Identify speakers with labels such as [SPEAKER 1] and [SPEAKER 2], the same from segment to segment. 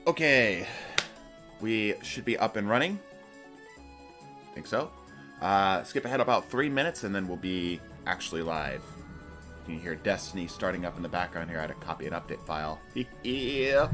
[SPEAKER 1] Okay, we should be up and running. I think so. Skip ahead about 3 minutes and then we'll be actually live. You can hear Destiny starting up in the background here. I had to copy an update file. Yeah.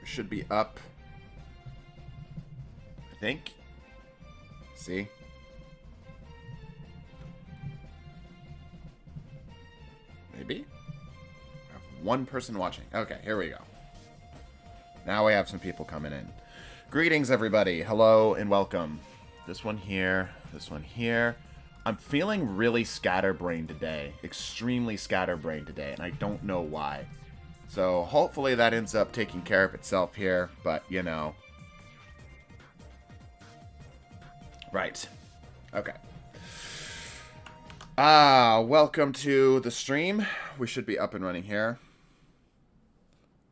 [SPEAKER 1] Should be up, I think. See? Maybe? I have one person watching. Okay, here we go. Now we have some people coming in. Greetings, everybody. Hello and welcome. This one here, this one here. I'm feeling really scatterbrained today. Extremely scatterbrained today, and I don't know why. So hopefully that ends up taking care of itself here, but you know. Right. Okay. Welcome to the stream. We should be up and running here.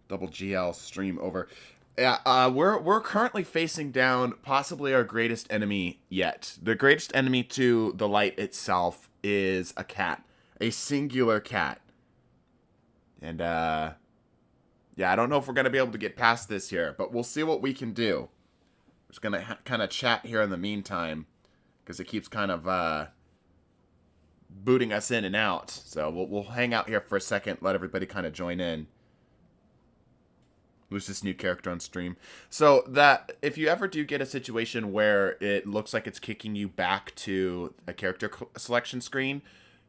[SPEAKER 1] Double GL stream over. Yeah, we're currently facing down possibly our greatest enemy yet. The greatest enemy to the light itself is a cat. A singular cat. And yeah, I don't know if we're going to be able to get past this here, but we'll see what we can do. We're just going to kind of chat here in the meantime, because it keeps kind of booting us in and out. So we'll hang out here for a second, let everybody kind of join in. Who's this new character on stream? So that if you ever do get a situation where it looks like it's kicking you back to a character selection screen,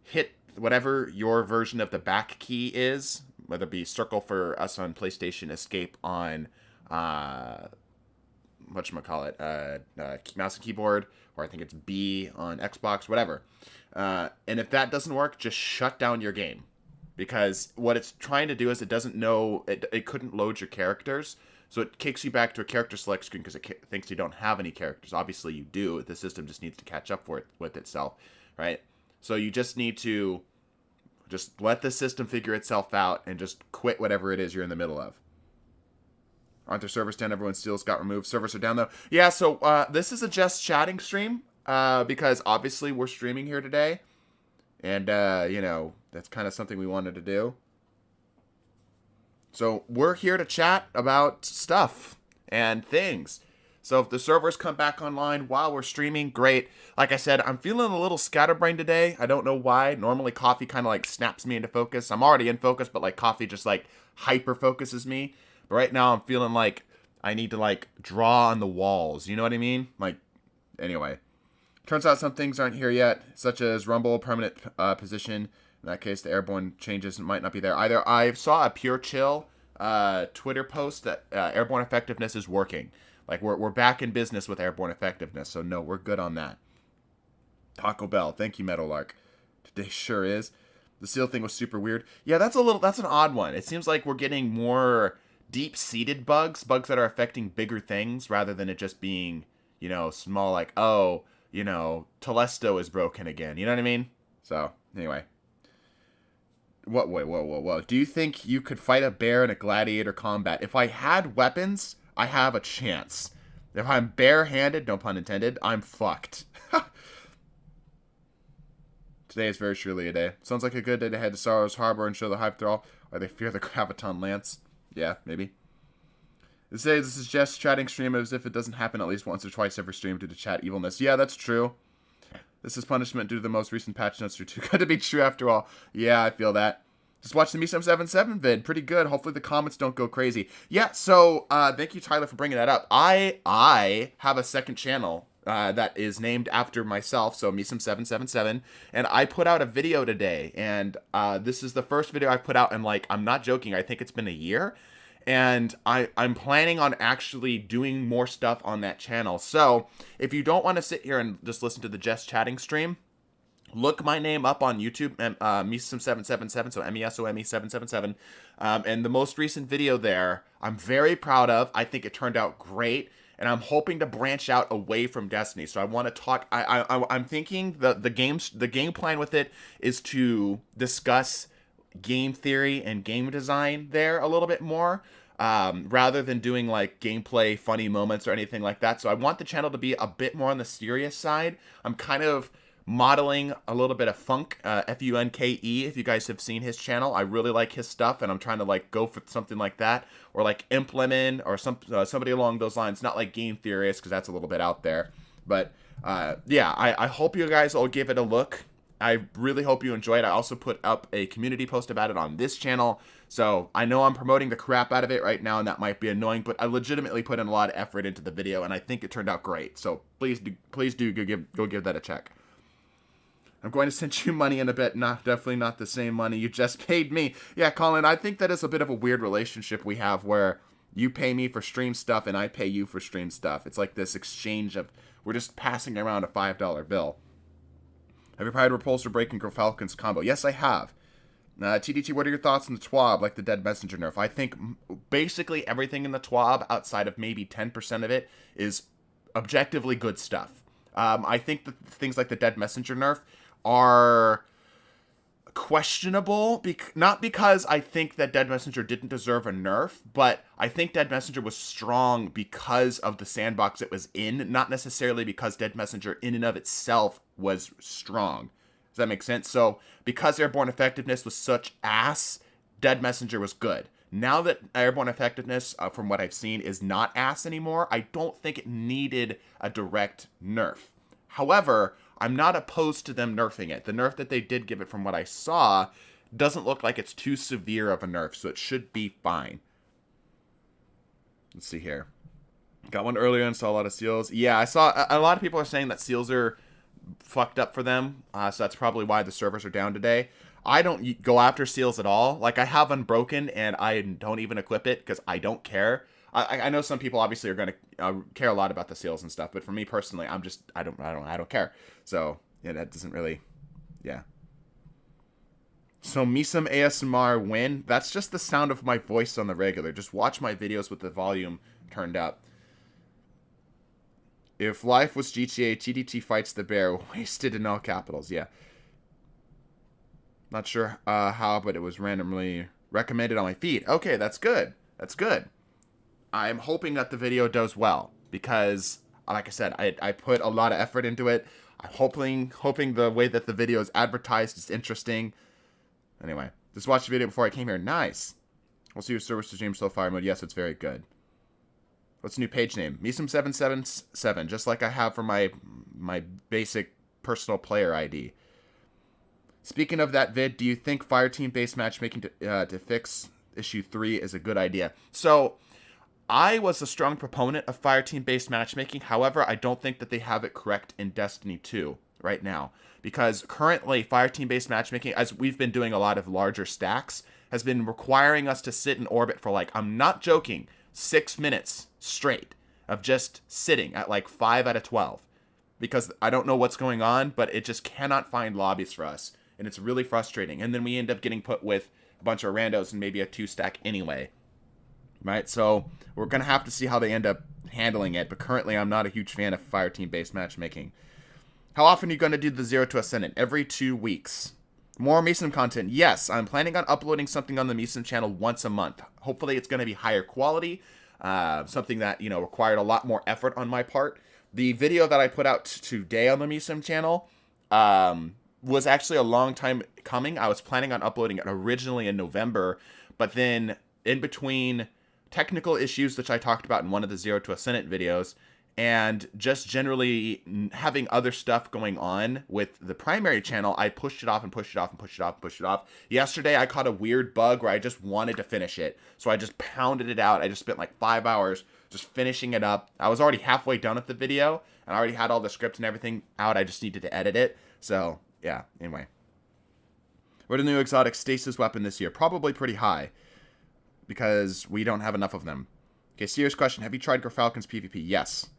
[SPEAKER 1] hit whatever your version of the back key is, whether it be circle for us on PlayStation, escape on, whatchamacallit, mouse and keyboard, or I think it's B on Xbox, whatever. And if that doesn't work, just shut down your game. Because what it's trying to do is it doesn't know, it couldn't load your characters, so it kicks you back to a character select screen because it thinks you don't have any characters. Obviously you do, the system just needs to catch up with itself, right? So you just need to just let the system figure itself out and just quit whatever it is you're in the middle of. Aren't there servers down? Everyone steals got removed. Servers are down, though. Yeah, so this is a just chatting stream because obviously we're streaming here today. And, you know, that's kind of something we wanted to do. So we're here to chat about stuff and things. So if the servers come back online while we're streaming, great. Like I said, I'm feeling a little scatterbrained today. I don't know why. Normally coffee kind of like snaps me into focus. I'm already in focus, but like coffee just like hyper focuses me. But right now I'm feeling like I need to like draw on the walls. You know what I mean? Like, anyway. Turns out some things aren't here yet, such as Rumble permanent position. In that case, the airborne changes might not be there either. I saw a Pure Chill Twitter post that airborne effectiveness is working. Like, we're back in business with airborne effectiveness, so no, we're good on that. Taco Bell, thank you, Meadowlark. Today sure is. The seal thing was super weird. Yeah, that's an odd one. It seems like we're getting more deep-seated bugs that are affecting bigger things, rather than it just being, you know, small, like, oh, you know, Telesto is broken again. You know what I mean? So, anyway. Whoa. Do you think you could fight a bear in a gladiator combat? If I had weapons, I have a chance. If I'm bare-handed, no pun intended, I'm fucked. Today is very surely a day. Sounds like a good day to head to Sorrow's Harbor and show the hype thrall, or they fear the Graviton Lance. Yeah, maybe. They say this is just chatting stream as if it doesn't happen at least once or twice every stream due to chat evilness. Yeah, that's true. This is punishment due to the most recent patch notes. You're too good to be true after all. Yeah, I feel that. Just watch the MODIFIERS vid. Pretty good. Hopefully the comments don't go crazy. Yeah, so thank you, Tyler, for bringing that up. I have a second channel that is named after myself, so MODIFIERS, and I put out a video today, and this is the first video I've put out, and like, I'm not joking, I think it's been a year. And I'm planning on actually doing more stuff on that channel. So if you don't want to sit here and just listen to the Just Chatting stream, look my name up on YouTube, MESOME777, so MESOME777. And the most recent video there, I'm very proud of. I think it turned out great. And I'm hoping to branch out away from Destiny. So I want to talk. I'm thinking the game plan with it is to discuss game theory and game design there a little bit more, rather than doing like gameplay funny moments or anything like that. So I want the channel to be a bit more on the serious side. I'm kind of modeling a little bit of Funk, Funke, if you guys have seen his channel. I really like his stuff, and I'm trying to like go for something like that, or like Implement, or somebody along those lines. Not like game theorist, because that's a little bit out there. But yeah, I hope you guys will give it a look. I really hope you enjoy it. I also put up a community post about it on this channel. So I know I'm promoting the crap out of it right now, and that might be annoying, but I legitimately put in a lot of effort into the video, and I think it turned out great. So please do go give that a check. I'm going to send you money in a bit. Definitely not the same money you just paid me. Yeah, Colin, I think that is a bit of a weird relationship we have, where you pay me for stream stuff and I pay you for stream stuff. It's like this exchange of, we're just passing around a $5 bill. Have you tried Repulsor Breaking Falcon's combo? Yes, I have. TDT, what are your thoughts on the TWAB, like the Dead Messenger nerf? I think basically everything in the TWAB, outside of maybe 10% of it, is objectively good stuff. I think that things like the Dead Messenger nerf are questionable, not because I think that Dead Messenger didn't deserve a nerf, but I think Dead Messenger was strong because of the sandbox it was in, not necessarily because Dead Messenger in and of itself was strong. Does that make sense? So because airborne effectiveness was such ass, Dead Messenger was good. Now that airborne effectiveness, from what I've seen, is not ass anymore, I don't think it needed a direct nerf. However, I'm not opposed to them nerfing it. The nerf that they did give it, from what I saw, doesn't look like it's too severe of a nerf, so it should be fine. Let's see here. Got one earlier and saw a lot of seals. Yeah, I saw a lot of people are saying that seals are fucked up for them, so that's probably why the servers are down today. I don't go after seals at all. Like, I have Unbroken, and I don't even equip it because I don't care. I know some people obviously are going to care a lot about the seals and stuff, but for me personally, I don't care. So yeah, that doesn't really, yeah. So MODIFIERS ASMR win. That's just the sound of my voice on the regular. Just watch my videos with the volume turned up. If life was GTA, TDT fights the bear. Wasted in all capitals. Yeah. Not sure how, but it was randomly recommended on my feed. Okay, that's good. That's good. I'm hoping that the video does well, because, like I said, I put a lot of effort into it. I'm hoping the way that the video is advertised is interesting. Anyway, just watched the video before I came here. Nice. We'll see your service to James so far mode. Yes, it's very good. What's the new page name? MeSome777, just like I have for my basic personal player ID. Speaking of that vid, do you think Fireteam-based matchmaking to fix issue 3 is a good idea? So, I was a strong proponent of Fireteam-based matchmaking. However, I don't think that they have it correct in Destiny 2 right now. Because currently, Fireteam-based matchmaking, as we've been doing a lot of larger stacks, has been requiring us to sit in orbit for, like, I'm not joking, 6 minutes straight of just sitting at like 5 out of 12. Because I don't know what's going on, but it just cannot find lobbies for us. And it's really frustrating. And then we end up getting put with a bunch of randos and maybe a 2-stack anyway. Right? So we're going to have to see how they end up handling it. But currently, I'm not a huge fan of Fireteam-based matchmaking. How often are you going to do the 0 to Ascendant? Every 2 weeks. More MeSome content. Yes, I'm planning on uploading something on the MeSome channel once a month. Hopefully, it's going to be higher quality. Something that, required a lot more effort on my part. The video that I put out today on the MeSome channel was actually a long time coming. I was planning on uploading it originally in November, but then in between technical issues, which I talked about in one of the 0 to Ascendant videos, and just generally having other stuff going on with the primary channel, I pushed it off and pushed it off and pushed it off and pushed it off. Yesterday, I caught a weird bug where I just wanted to finish it. So I just pounded it out. I just spent like 5 hours just finishing it up. I was already halfway done with the video, and I already had all the script and everything out. I just needed to edit it. So, yeah, anyway. What are the new exotic stasis weapon this year? Probably pretty high, because we don't have enough of them. Okay, serious question. Have you tried Gerfalcon's PvP? Yes.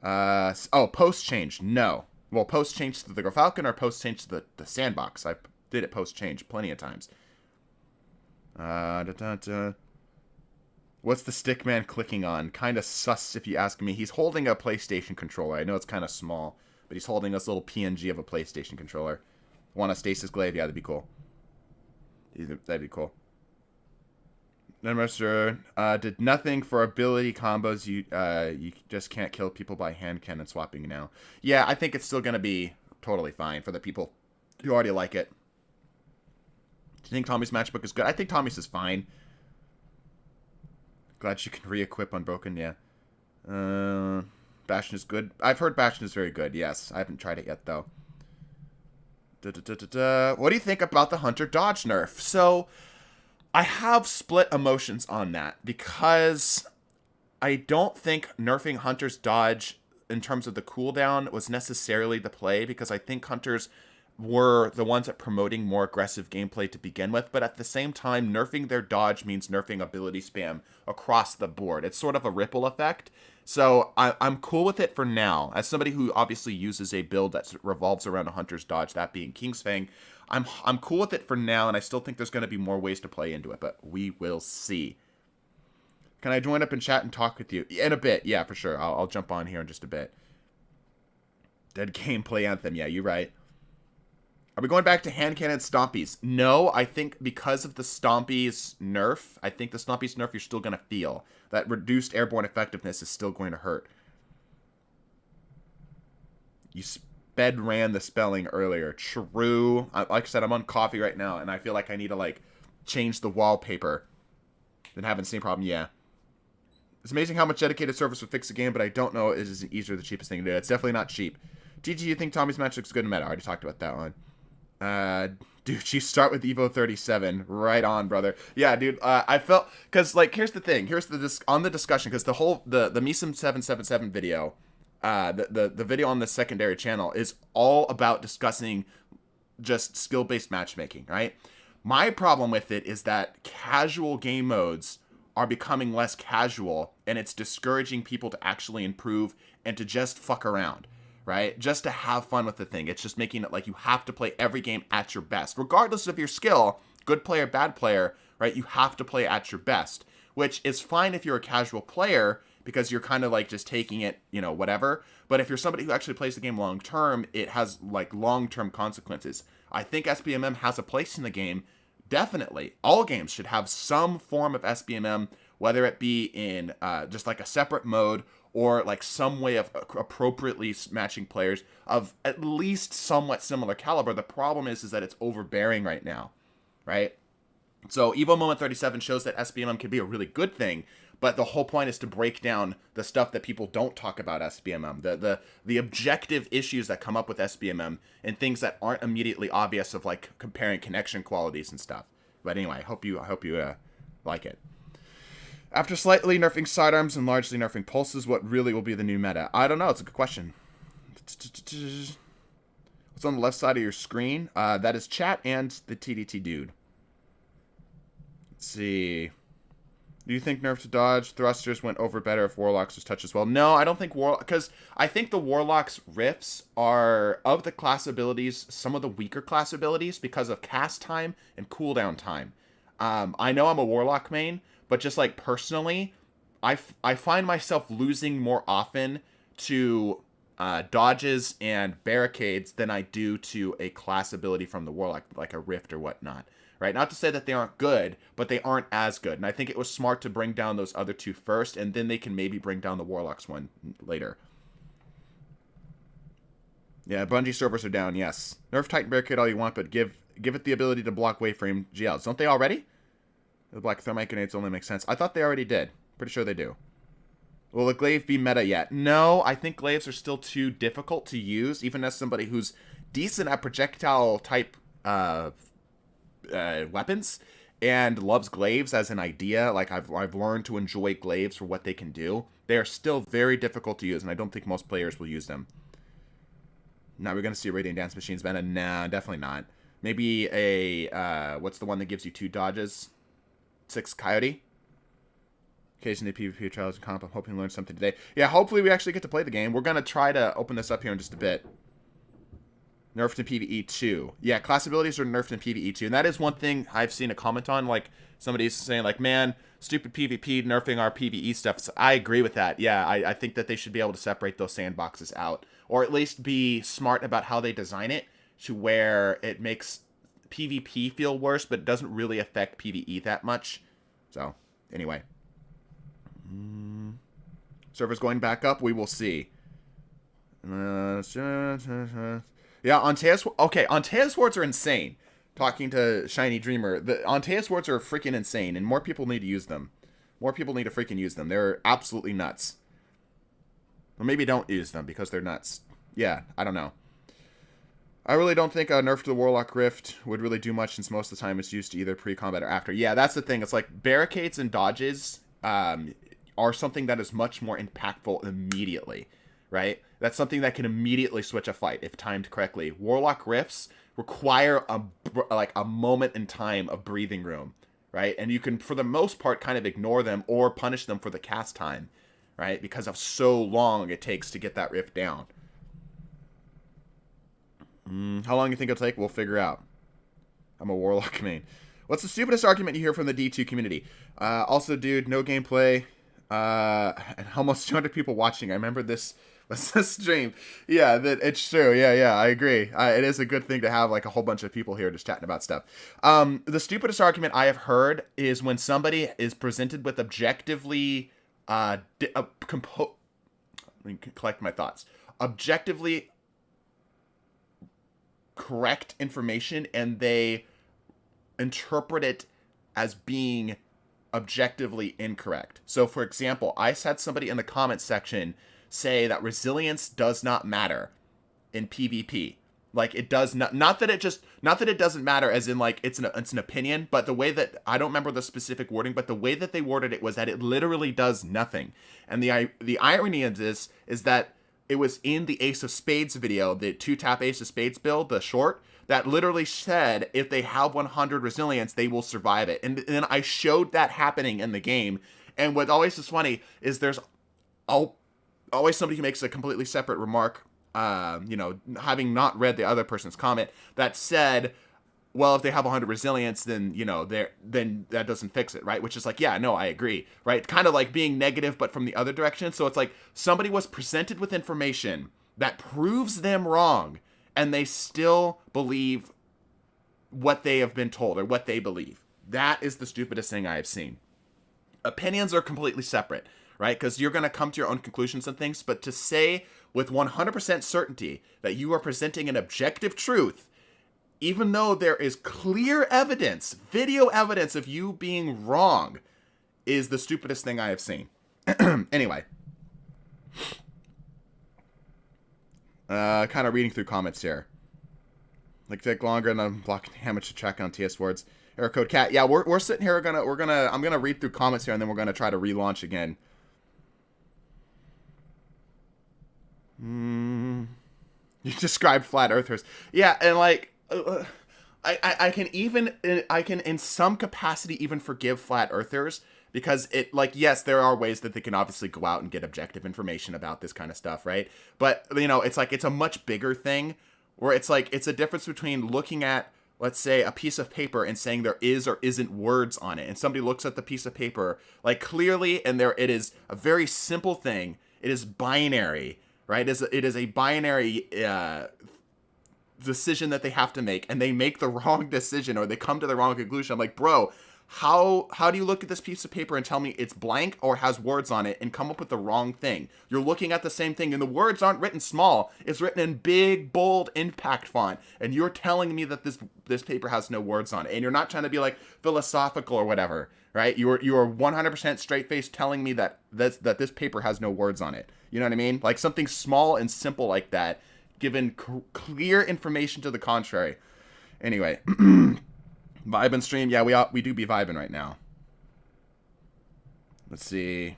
[SPEAKER 1] Post change. No. Well, post change to the Gerfalcon or post change to the sandbox. I did it post change plenty of times. What's the stickman clicking on? Kind of sus if you ask me. He's holding a PlayStation controller. I know it's kind of small, but he's holding this little PNG of a PlayStation controller. Want a stasis glaive? Yeah, that'd be cool. That'd be cool. Sir, did nothing for ability combos. You just can't kill people by hand cannon swapping now. Yeah, I think it's still going to be totally fine for the people who already like it. Do you think Tommy's matchbook is good? I think Tommy's is fine. Glad you can re-equip Unbroken, yeah. Bastion is good. I've heard Bastion is very good, yes. I haven't tried it yet, though. What do you think about the Hunter dodge nerf? So, I have split emotions on that, because I don't think nerfing Hunter's dodge in terms of the cooldown was necessarily the play, because I think Hunters were the ones that promoting more aggressive gameplay to begin with, but at the same time, nerfing their dodge means nerfing ability spam across the board. It's sort of a ripple effect. So I'm cool with it for now. As somebody who obviously uses a build that revolves around a Hunter's dodge, that being Kingsfang, I'm cool with it for now, and I still think there's going to be more ways to play into it, but we will see. Can I join up in chat and talk with you? In a bit, yeah, for sure. I'll jump on here in just a bit. Dead gameplay anthem, yeah, you're right. Are we going back to hand cannon stompies? No, I think because of the stompies nerf, I think the stompies nerf you're still going to feel. That reduced airborne effectiveness is still going to hurt. You sped ran the spelling earlier. True. Like I said, I'm on coffee right now, and I feel like I need to, like, change the wallpaper. Been having the same problem, yeah. It's amazing how much dedicated service would fix the game, but I don't know it is easier the cheapest thing to do. It's definitely not cheap. TG, you think Tommy's match looks good in meta? I already talked about that one. Dude, you start with Evo 37. Right on, brother. Yeah, dude, I felt, because, like, here's the thing. Here's on the discussion, because the MeSome 777 video, the video on the secondary channel is all about discussing just skill-based matchmaking, right? My problem with it is that casual game modes are becoming less casual, and it's discouraging people to actually improve and to just fuck around. Right? Just to have fun with the thing. It's just making it like you have to play every game at your best. Regardless of your skill, good player, bad player, right? You have to play at your best. Which is fine if you're a casual player, because you're kind of like just taking it, whatever. But if you're somebody who actually plays the game long term, it has like long-term consequences. I think SBMM has a place in the game. Definitely. All games should have some form of SBMM, whether it be in just like a separate mode, or like some way of appropriately matching players of at least somewhat similar caliber. The problem is that it's overbearing right now, right? So Evo Moment 37 shows that SBMM can be a really good thing, but the whole point is to break down the stuff that people don't talk about SBMM, the objective issues that come up with SBMM, and things that aren't immediately obvious, of like comparing connection qualities and stuff. But anyway, I hope you like it. After slightly nerfing sidearms and largely nerfing pulses, what really will be the new meta? I don't know. It's a good question. What's on the left side of your screen? That is chat and the TDT dude. Let's see. Do you think nerf to dodge thrusters went over better if Warlocks was touched as well? No, I don't think because I think the Warlocks rifts are, of the class abilities, some of the weaker class abilities because of cast time and cooldown time. I know I'm a Warlock main, but just like personally, I find myself losing more often to dodges and barricades than I do to a class ability from the Warlock, like a rift or whatnot. Right? Not to say that they aren't good, but they aren't as good. And I think it was smart to bring down those other two first, and then they can maybe bring down the Warlocks one later. Yeah, Bungie servers are down, yes. Nerf Titan Barricade all you want, but give it the ability to block wayframe GLs. Don't they already? The black thermite grenades only make sense. I thought they already did. Pretty sure they do. Will a glaive be meta yet? No, I think glaives are still too difficult to use, even as somebody who's decent at projectile type weapons and loves glaives as an idea. Like I've learned to enjoy glaives for what they can do. They are still very difficult to use, and I don't think most players will use them. Now we're gonna see Radiant Dance Machines meta. Nah, definitely not. Maybe a what's the one that gives you 2 dodges? 6 Coyote. Occasionally PvP trials and comp. I'm hoping to learn something today. Yeah, hopefully we actually get to play the game. We're gonna try to open this up here in just a bit. Nerfed in PvE-2. Yeah, class abilities are nerfed in PvE-2. And that is one thing I've seen a comment on. Like, somebody's saying, like, man, stupid PvP nerfing our PvE stuff. So I agree with that. Yeah, I think that they should be able to separate those sandboxes out. Or at least be smart about how they design it to where it makes PvP feel worse, but it doesn't really affect PvE that much. So, anyway. Servers going back up? We will see. Yeah, Antea Swords are insane. Talking to Shiny Dreamer, the Antea Swords are freaking insane, and more people need to use them. More people need to freaking use them. They're absolutely nuts. Or maybe don't use them because they're nuts. Yeah, I don't know. I really don't think a nerf to the Warlock Rift would really do much, since most of the time it's used to either pre-combat or after. Yeah, that's the thing. It's like barricades and dodges are something that is much more impactful immediately. Right? That's something that can immediately switch a fight if timed correctly. Warlock Rifts require a moment in time of breathing room, right? And you can, for the most part, kind of ignore them or punish them for the cast time, right? Because of so long it takes to get that rift down. How long do you think it'll take? We'll figure out. I'm a Warlock main. What's the stupidest argument you hear from the D2 community? Also, dude, no gameplay. And almost 200 people watching. I remember this was a stream. Yeah, that it's true. Yeah, I agree. It is a good thing to have like a whole bunch of people here just chatting about stuff. The stupidest argument I have heard is when somebody is presented with objectively let me collect my thoughts. Objectively correct information, and they interpret it as being objectively incorrect. So, for example, I had somebody in the comments section say that resilience does not matter in PvP. Like, it does not that it doesn't matter as in like it's an opinion, but the way that, I don't remember the specific wording, but the way that they worded it was that it literally does nothing. And the irony of this is that it was in the Ace of Spades video, the 2-tap Ace of Spades build, the short, that literally said if they have 100 resilience, they will survive it. And then I showed that happening in the game. And what always is funny is there's always somebody who makes a completely separate remark, having not read the other person's comment, that said, well, if they have 100 resilience, then, then that doesn't fix it, right? Which is like, yeah, no, I agree, right? Kind of like being negative, but from the other direction. So it's like somebody was presented with information that proves them wrong, and they still believe what they have been told or what they believe. That is the stupidest thing I have seen. Opinions are completely separate, right? Because you're going to come to your own conclusions and things, but to say with 100% certainty that you are presenting an objective truth even though there is clear evidence, video evidence of you being wrong, is the stupidest thing I have seen. Anyway. Kind of reading through comments here. Like, take longer than unblocking damage to track on TS words. Error code cat. Yeah, we're sitting here. I'm gonna read through comments here, and then we're gonna try to relaunch again. You described flat earthers. Yeah, and like, I can in some capacity even forgive flat earthers, because it, like, yes, there are ways that they can obviously go out and get objective information about this kind of stuff, right? But, you know, it's like, it's a much bigger thing, where it's like, it's a difference between looking at, let's say, a piece of paper and saying there is or isn't words on it. And somebody looks at the piece of paper, like, clearly, and it is a very simple thing. It is binary, right? It is a binary decision that they have to make, and they make the wrong decision, or they come to the wrong conclusion. I'm like, bro, how do you look at this piece of paper and tell me it's blank or has words on it and come up with the wrong thing? You're looking at the same thing, and the words aren't written small. It's written in big, bold, impact font, and you're telling me that this paper has no words on it, and you're not trying to be like philosophical or whatever, right? You are 100% straight-faced telling me that this paper has no words on it. You know what I mean? Like, something small and simple like that, given clear information to the contrary. Anyway. Vibe and stream. Yeah, we do be vibing right now. Let's see.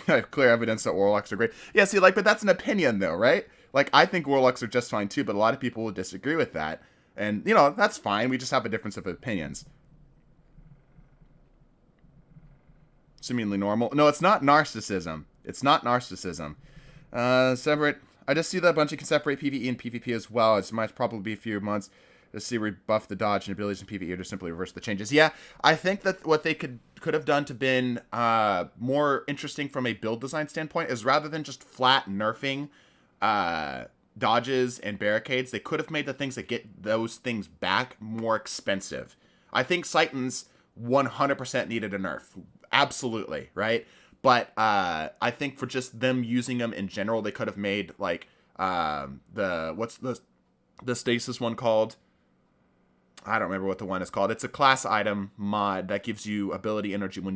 [SPEAKER 1] I have clear evidence that warlocks are great. Yeah, see, like, but that's an opinion, though, right? Like, I think warlocks are just fine, too, but a lot of people will disagree with that. And, you know, that's fine. We just have a difference of opinions. Seemingly normal. No, it's not narcissism. It's not narcissism. Separate. I just see that a bunch can separate PvE and PvP as well. It might probably be a few months. Let's see, rebuff the dodge and abilities in PvE, or just simply reverse the changes. Yeah, I think that what they could have done to been more interesting from a build design standpoint is, rather than just flat nerfing dodges and barricades, they could have made the things that get those things back more expensive. I think Titans 100% needed a nerf. Absolutely, right? But I think for just them using them in general, they could have made, like, what's the stasis one called? I don't remember what the one is called. It's a class item mod that gives you ability energy when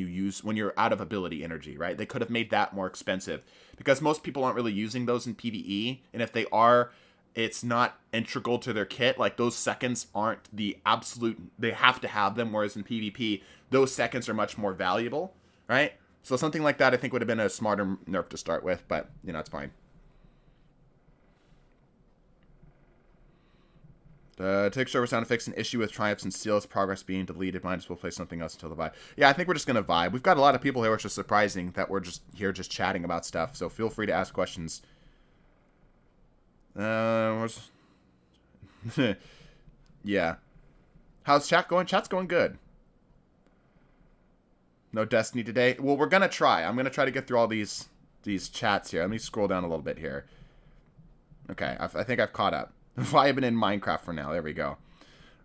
[SPEAKER 1] you're out of ability energy, right? They could have made that more expensive, because most people aren't really using those in PvE, and if they are, it's not integral to their kit. Like, those seconds aren't the absolute, they have to have them, whereas in PvP, those seconds are much more valuable, right? So something like that I think would have been a smarter nerf to start with, but, you know, it's fine. The take server sound effects an issue with Triumphs and Seals progress being deleted. Might as well play something else until the vibe. Yeah, I think we're just going to vibe. We've got a lot of people here, which is surprising that we're just here just chatting about stuff. So feel free to ask questions. Yeah. How's chat going? Chat's going good. No Destiny today? Well, we're going to try. I'm going to try to get through all these chats here. Let me scroll down a little bit here. Okay, I think I've caught up. Vibing in Minecraft for now. There we go.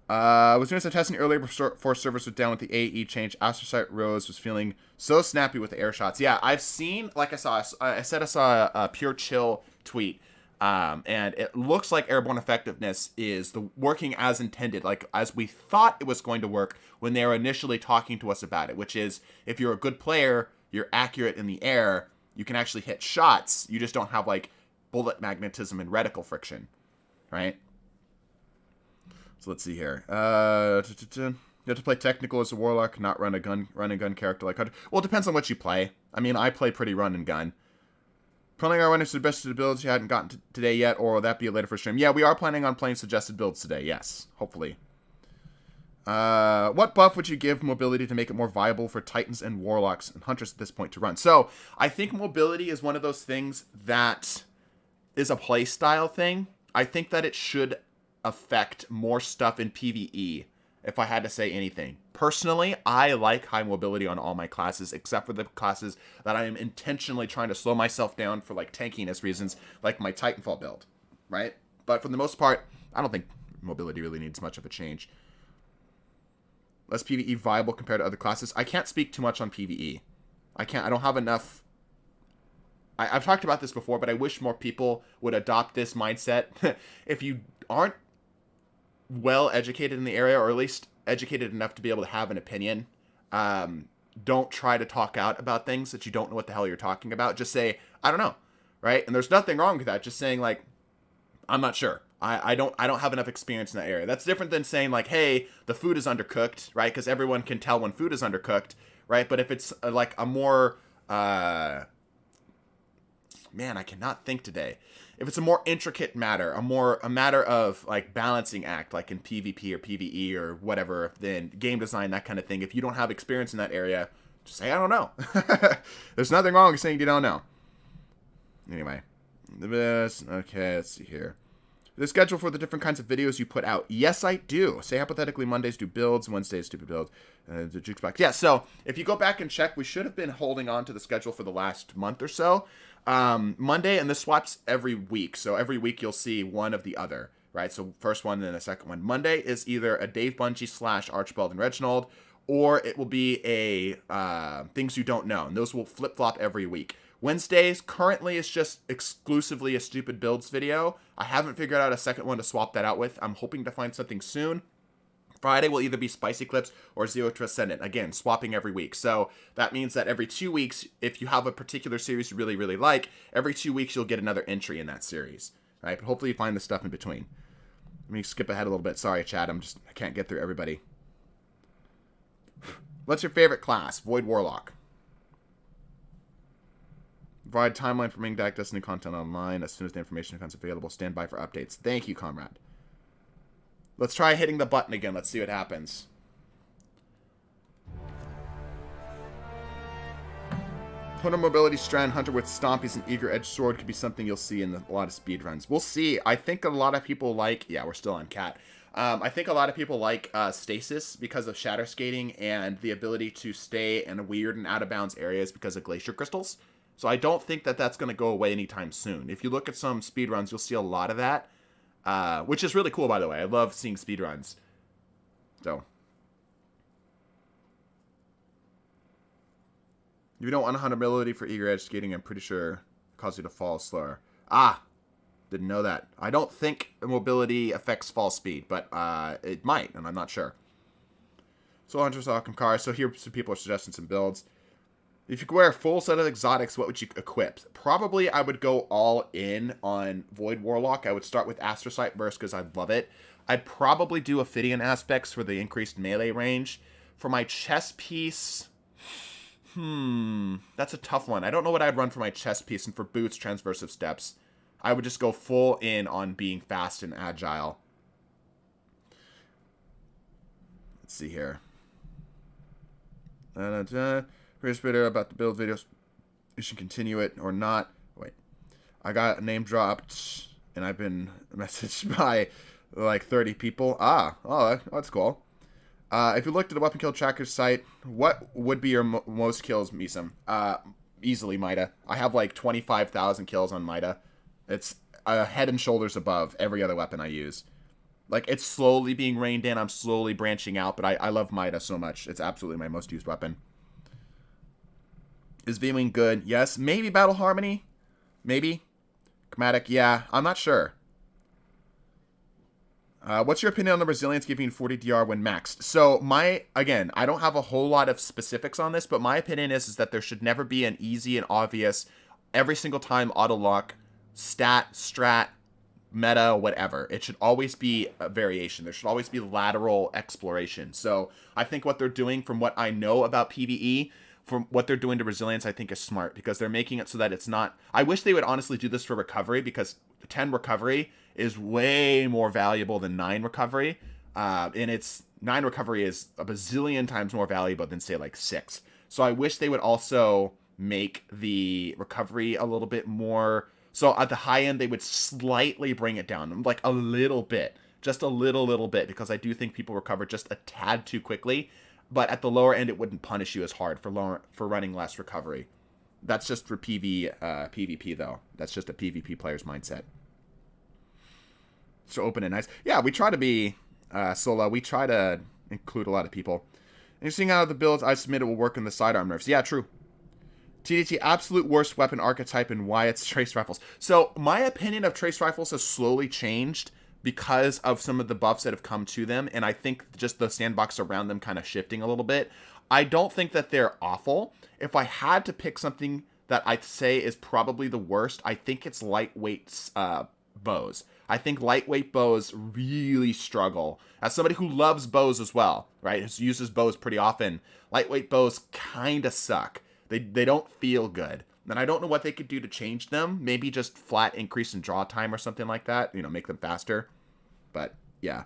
[SPEAKER 1] I was doing some testing earlier before servers were down with the AE change. Astrocyte Rose was feeling so snappy with the air shots. Yeah, I've seen, like I saw a Pure Chill tweet. And it looks like airborne effectiveness is working as intended, like as we thought it was going to work when they were initially talking to us about it, which is, if you're a good player, you're accurate in the air, you can actually hit shots, you just don't have, like, bullet magnetism and reticle friction. Right? So let's see here. You have to play technical as a warlock, not run and gun character like Hunter. Well, it depends on what you play. I mean, I play pretty run and gun. Planning on running suggested builds you hadn't gotten today yet, or will that be later for stream? Yeah, we are planning on playing suggested builds today. Yes, hopefully. What buff would you give mobility to make it more viable for Titans and Warlocks and Hunters at this point to run? So, I think mobility is one of those things that is a playstyle thing. I think that it should affect more stuff in PvE, if I had to say anything. Personally, I like high mobility on all my classes, except for the classes that I am intentionally trying to slow myself down for, like, tankiness reasons, like my Titanfall build, right? But for the most part, I don't think mobility really needs much of a change. Less PvE viable compared to other classes. I can't speak too much on PvE. I don't have enough. I've talked about this before, but I wish more people would adopt this mindset. If you aren't well educated in the area, or at least educated enough to be able to have an opinion, don't try to talk out about things that you don't know what the hell you're talking about. Just say, I don't know, right? And there's nothing wrong with that. Just saying, like, I'm not sure. I don't have enough experience in that area. That's different than saying, like, hey, the food is undercooked, right? Because everyone can tell when food is undercooked, right? But if it's like a more man, I cannot think today. If it's a more intricate matter, a matter of like balancing act, like in PvP or PvE or whatever, then game design, that kind of thing. If you don't have experience in that area, just say, I don't know. There's nothing wrong with saying you don't know. Anyway, okay, let's see here. The schedule for the different kinds of videos you put out. Yes, I do. Say hypothetically, Mondays do builds, Wednesdays stupid builds, the jukebox. Yeah, so if you go back and check, we should have been holding on to the schedule for the last month or so. Monday, and this swaps every week. So every week you'll see one of the other, right? So first one, then a second one. Monday is either a Dave Bungie / Archibald and Reginald, or it will be a Things You Don't Know. And those will flip-flop every week. Wednesdays currently is just exclusively a stupid builds video. I haven't figured out a second one to swap that out with. I'm hoping to find something soon. Friday will either be Spicy Clips or Zero to Ascendant. Again, swapping every week. So that means that every 2 weeks, if you have a particular series you really, really like, every 2 weeks you'll get another entry in that series. Right? But hopefully you find the stuff in between. Let me skip ahead a little bit. Sorry, chat. I can't get through everybody. What's your favorite class? Void Warlock. Provide timeline for main deck Destiny content online as soon as the information becomes available. Stand by for updates. Thank you, comrade. Let's try hitting the button again. Let's see what happens. Hunter Mobility Strand, Hunter with Stompies and Eager Edge Sword could be something you'll see in a lot of speedruns. We'll see. I think a lot of people like... Yeah, we're still on Cat. I think a lot of people like Stasis because of Shatter Skating and the ability to stay in weird and out-of-bounds areas because of Glacier Crystals. So I don't think that that's going to go away anytime soon. If you look at some speedruns, you'll see a lot of that. Which is really cool, by the way. I love seeing speedruns. So. If you don't want 100 mobility for Eager Edge Skating, I'm pretty sure it causes you to fall slower. Didn't know that. I don't think mobility affects fall speed, but it might, and I'm not sure. Soul Hunter's Welcome Car. So here some people are suggesting some builds. If you could wear a full set of exotics, what would you equip? Probably I would go all in on Void Warlock. I would start with Astrocyte Burst because I love it. I'd probably do Ophidian Aspects for the increased melee range. For my chest piece, that's a tough one. I don't know what I'd run for my chest piece, and for boots, Transversive Steps. I would just go full in on being fast and agile. Let's see here. Here's video about the build videos. You should continue it or not. Wait. I got a name dropped, and I've been messaged by like 30 people. That's cool. If you looked at the Weapon Kill Tracker site, what would be your most kills, PVE-some? Easily Mida. I have like 25,000 kills on Mida. It's head and shoulders above every other weapon I use. Like, it's slowly being reined in. I'm slowly branching out, but I love Mida so much. It's absolutely my most used weapon. Is V-Wing good? Yes. Maybe Battle Harmony? Maybe. Chromatic? Yeah. I'm not sure. What's your opinion on the resilience giving 40 DR when maxed? So, again, I don't have a whole lot of specifics on this, but my opinion is that there should never be an easy and obvious, every single time auto lock, stat, strat, meta, whatever. It should always be a variation. There should always be lateral exploration. So, I think what they're doing, from what I know about PvE, from what they're doing to resilience, I think is smart, because they're making it so that it's not... I wish they would honestly do this for recovery, because 10 recovery is way more valuable than 9 recovery. And 9 recovery is a bazillion times more valuable than, say, like 6. So I wish they would also make the recovery a little bit more... So at the high end, they would slightly bring it down, like a little bit. Just a little bit, because I do think people recover just a tad too quickly. But at the lower end, it wouldn't punish you as hard for running less recovery. That's just for PvP, though. That's just a PvP player's mindset. So open and nice. Yeah, we try to be solo. We try to include a lot of people. And you're seeing how the builds I submitted will work in the sidearm nerfs. Yeah, true. TDT, absolute worst weapon archetype and why it's trace rifles. So my opinion of trace rifles has slowly changed, because of some of the buffs that have come to them, and I think just the sandbox around them kind of shifting a little bit. I don't think that they're awful. If I had to pick something that I'd say is probably the worst, I think it's lightweight bows. I think lightweight bows really struggle. As somebody who loves bows as well, right, who uses bows pretty often, lightweight bows kind of suck. They don't feel good. And I don't know what they could do to change them. Maybe just flat increase in draw time or something like that. You know, make them faster. But, yeah.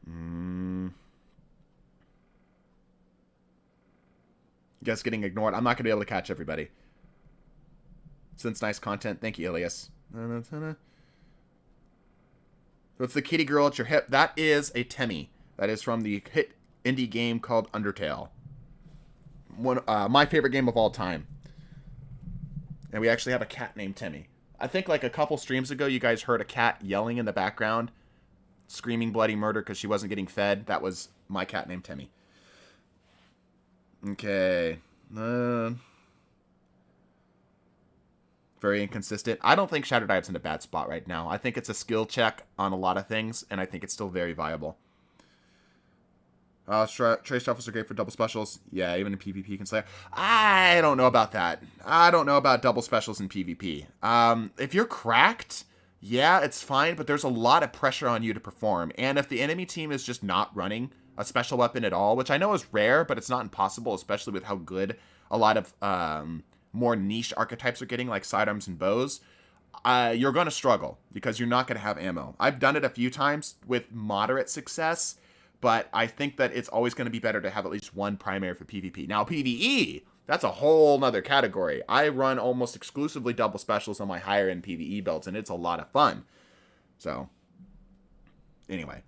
[SPEAKER 1] You guys getting ignored. I'm not going to be able to catch everybody. Since nice content. Thank you, Ilias. So it's the kitty girl at your hip. That is a Temmie. That is from the hit indie game called Undertale. My favorite game of all time. And we actually have a cat named Temmie. I think like a couple streams ago, you guys heard a cat yelling in the background, screaming bloody murder because she wasn't getting fed. That was my cat named Temmie. Okay. Very inconsistent. I don't think Shadow Dive's in a bad spot right now. I think it's a skill check on a lot of things, and I think it's still very viable. Trace shuffles are great for double specials. Yeah, even in PvP can slay. I don't know about that. I don't know about double specials in PvP. If you're cracked, yeah, it's fine, but there's a lot of pressure on you to perform. And if the enemy team is just not running a special weapon at all, which I know is rare, but it's not impossible, especially with how good a lot of more niche archetypes are getting, like sidearms and bows, you're going to struggle because you're not going to have ammo. I've done it a few times with moderate success, but I think that it's always going to be better to have at least one primary for PvP. Now, PvE, that's a whole nother category. I run almost exclusively double specials on my higher end PvE builds, and it's a lot of fun. So, anyway.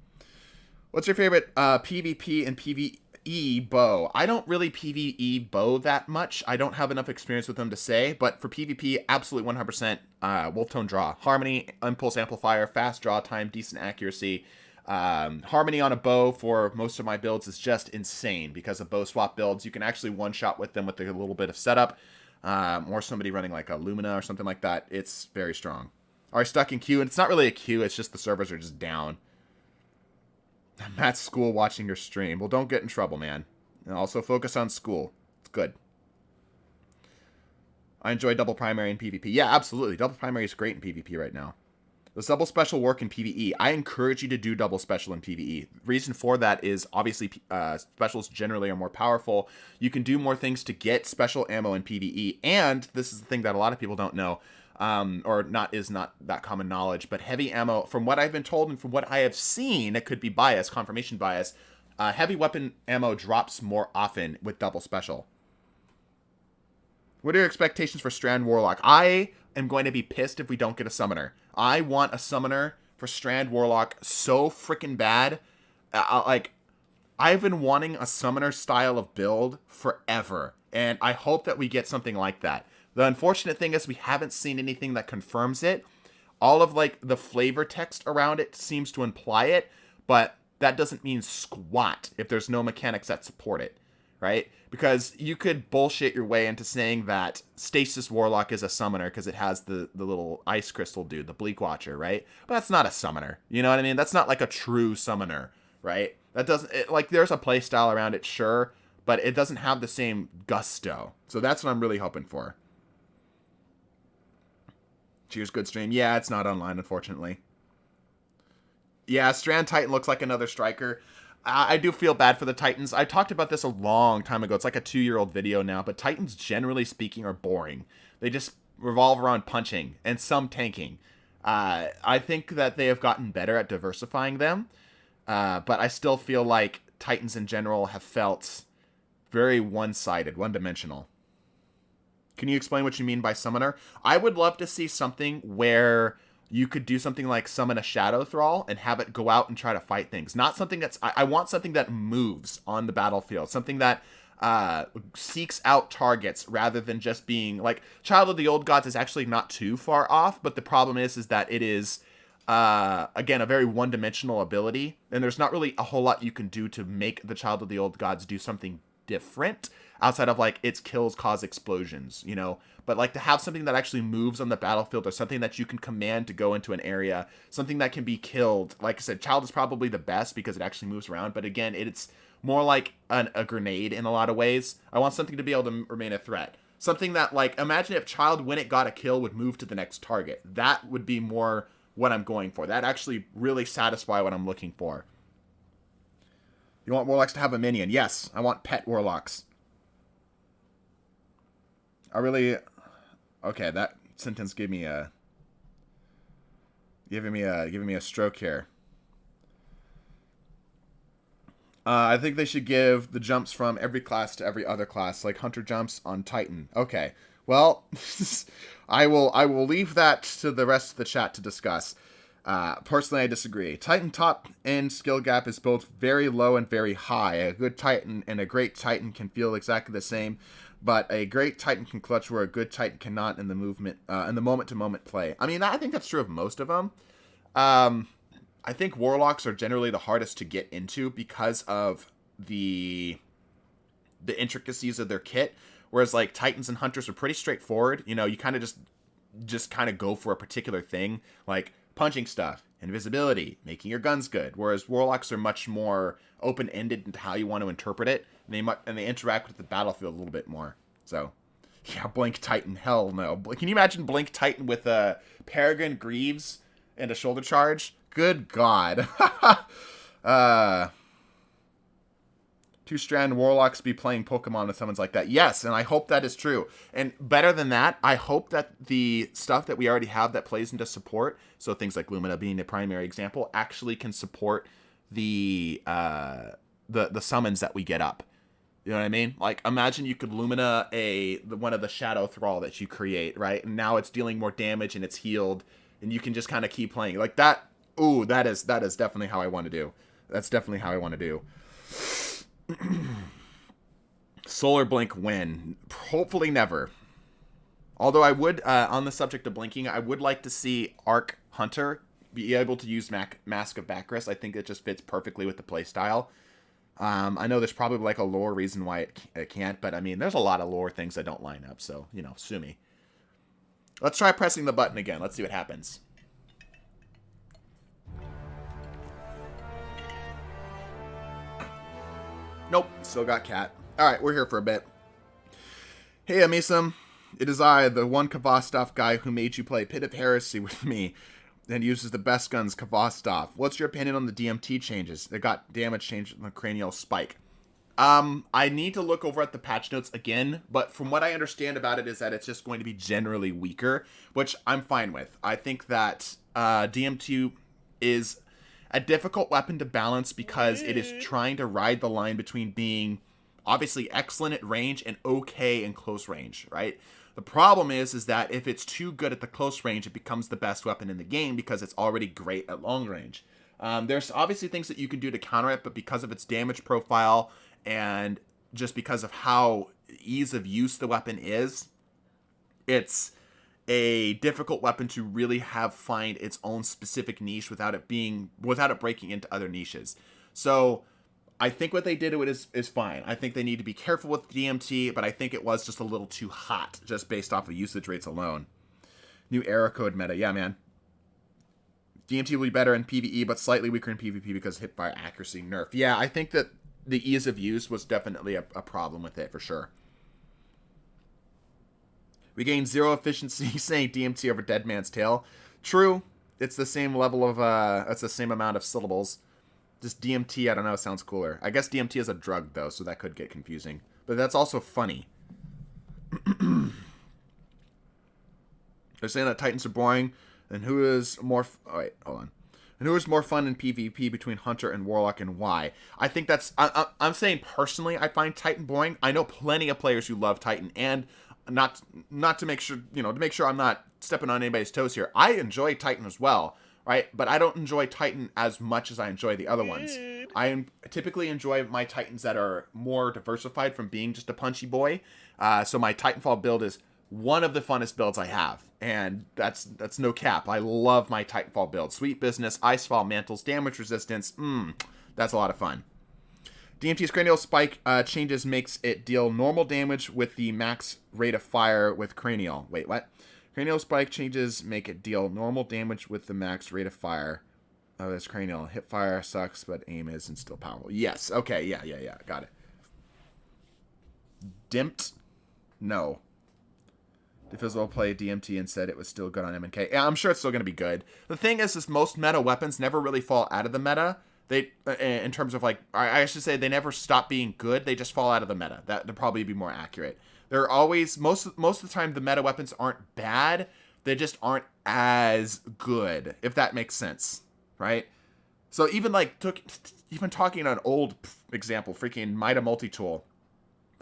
[SPEAKER 1] What's your favorite PvP and PvE bow? I don't really PvE bow that much. I don't have enough experience with them to say, but for PvP, absolutely 100% Wolf Tone Draw. Harmony, Impulse Amplifier, fast draw time, decent accuracy. Harmony on a bow for most of my builds is just insane because of bow swap builds. You can actually one-shot with them with a little bit of setup, or somebody running like a Lumina or something like that. It's very strong. Are stuck in queue, and it's not really a queue, it's just the servers are just down. I'm at school watching your stream. Well, don't get in trouble, man. And also focus on school. It's good. I enjoy double primary in PvP. Yeah, absolutely. Double primary is great in PvP right now. Does double special work in PvE? I encourage you to do double special in PvE. The reason for that is obviously specials generally are more powerful. You can do more things to get special ammo in PvE. And this is the thing that a lot of people don't know. Is not that common knowledge, but heavy ammo, from what I've been told and from what I have seen, it could be bias, confirmation bias, heavy weapon ammo drops more often with double special. What are your expectations for Strand Warlock? I am going to be pissed if we don't get a summoner. I want a summoner for Strand Warlock so freaking bad. I've been wanting a summoner style of build forever, and I hope that we get something like that. The unfortunate thing is we haven't seen anything that confirms it. All of like the flavor text around it seems to imply it, but that doesn't mean squat if there's no mechanics that support it, right? Because you could bullshit your way into saying that Stasis Warlock is a summoner because it has the little ice crystal dude, the Bleak Watcher, right? But that's not a summoner. You know what I mean? That's not like a true summoner, right? That doesn't, there's a play style around it, sure, but it doesn't have the same gusto. So that's what I'm really hoping for. Cheers, good stream. Yeah, it's not online, unfortunately. Yeah, Strand Titan looks like another striker. I do feel bad for the Titans. I talked about this a long time ago. It's like a 2-year-old video now, but Titans, generally speaking, are boring. They just revolve around punching and some tanking. I think that they have gotten better at diversifying them, but I still feel like Titans in general have felt very one-sided, one-dimensional. Can you explain what you mean by summoner? I would love to see something where you could do something like summon a Shadow Thrall and have it go out and try to fight things. Not something that's... I want something that moves on the battlefield. Something that seeks out targets rather than just being... Like, Child of the Old Gods is actually not too far off, but the problem is that it is, again, a very one-dimensional ability. And there's not really a whole lot you can do to make the Child of the Old Gods do something different outside of like its kills cause explosions, you know. But like to have something that actually moves on the battlefield, or something that you can command to go into an area, something that can be killed. Like I said, Child is probably the best because it actually moves around. But again, it's more like a grenade in a lot of ways. I want something to be able to remain a threat. Something that, like, imagine if Child, when it got a kill, would move to the next target. That would be more what I'm going for. That actually really satisfy what I'm looking for. You want Warlocks to have a minion? Yes, I want pet Warlocks. I really... Okay, that sentence gave me a... giving me a stroke here. I think they should give the jumps from every class to every other class, like Hunter jumps on Titan. Okay, well, I will leave that to the rest of the chat to discuss. Personally, I disagree. Titan top end skill gap is both very low and very high. A good Titan and a great Titan can feel exactly the same, but a great Titan can clutch where a good Titan cannot in the moment-to-moment play. I mean, I think that's true of most of them. I think Warlocks are generally the hardest to get into because of the intricacies of their kit, whereas like Titans and Hunters are pretty straightforward. You know, you kind of just kind of go for a particular thing, like punching stuff, invisibility, making your guns good, whereas Warlocks are much more open-ended into how you want to interpret it, and they interact with the battlefield a little bit more. So, yeah, Blink Titan, hell no. Can you imagine Blink Titan with a Peregrine Greaves and a shoulder charge? Good God. Two-strand Warlocks be playing Pokemon with someone's like that. Yes, and I hope that is true. And better than that, I hope that the stuff that we already have that plays into support, so things like Lumina being the primary example, actually can support the summons that we get up. You know what I mean? Like, imagine you could Lumina one of the Shadow Thrall that you create, right? And now it's dealing more damage and it's healed, and you can just kind of keep playing. Like that. Ooh, that is definitely how I want to do. That's definitely how I want to do. Solar Blink win. Hopefully never. Although I would, on the subject of blinking, I would like to see Arc Hunter be able to use Mask of Bacchus. I think it just fits perfectly with the playstyle. I know there's probably like a lore reason why it can't, but I mean, there's a lot of lore things that don't line up, so, you know, sue me. Let's try pressing the button again. Let's see what happens. Nope, still got cat. Alright, we're here for a bit. Hey, PVE-some. It is I, the one Kvostov guy who made you play Pit of Heresy with me and uses the best guns, Kvostov. What's your opinion on the DMT changes? It got damage changed in the cranial spike. I need to look over at the patch notes again, but from what I understand about it is that it's just going to be generally weaker, which I'm fine with. I think that DMT is a difficult weapon to balance because it is trying to ride the line between being obviously excellent at range and okay in close range, right? The problem is that if it's too good at the close range, it becomes the best weapon in the game because it's already great at long range. There's obviously things that you can do to counter it, but because of its damage profile and just because of how ease of use the weapon is, it's a difficult weapon to really find its own specific niche without it breaking into other niches. So I think what they did to it is fine. I think they need to be careful with DMT, but I think it was just a little too hot just based off of usage rates alone. New error code meta. Yeah, man. DMT will be better in PvE, but slightly weaker in PvP because hipfire accuracy nerf. Yeah, I think that the ease of use was definitely a problem with it for sure. We gained 0 efficiency saying DMT over Dead Man's Tale. True. It's the same level of, it's the same amount of syllables. Just DMT, I don't know, sounds cooler. I guess DMT is a drug, though, so that could get confusing. But that's also funny. They're saying that Titans are boring, and who is more... Oh, wait, hold on. And who is more fun in PvP between Hunter and Warlock, and why? I think that's... I'm saying personally, I find Titan boring. I know plenty of players who love Titan, and not to make sure, to make sure I'm not stepping on anybody's toes here. I enjoy Titan as well, right? But I don't enjoy Titan as much as I enjoy the other ones. I typically enjoy my Titans that are more diversified from being just a punchy boy. So my Titanfall build is one of the funnest builds I have, and that's no cap. I love my Titanfall build. Sweet business, Icefall, Mantles, damage resistance. That's a lot of fun. DMT's cranial spike changes makes it deal normal damage with the max rate of fire with cranial. Wait, what? Cranial spike changes make it deal normal damage with the max rate of fire. Oh, that's cranial. Hip fire sucks, but aim isn't still powerful. Yes. Okay. Yeah. Got it. Dimped? No. Divisible played DMT and said it was still good on M&K. Yeah, I'm sure it's still going to be good. The thing is most meta weapons never really fall out of the meta. They, in terms of like, I should say they never stop being good. They just fall out of the meta. That would probably be more accurate. They're always, most of the time, the meta weapons aren't bad. They just aren't as good, if that makes sense, right? So even like, even talking an old example, freaking Mida Multi-Tool,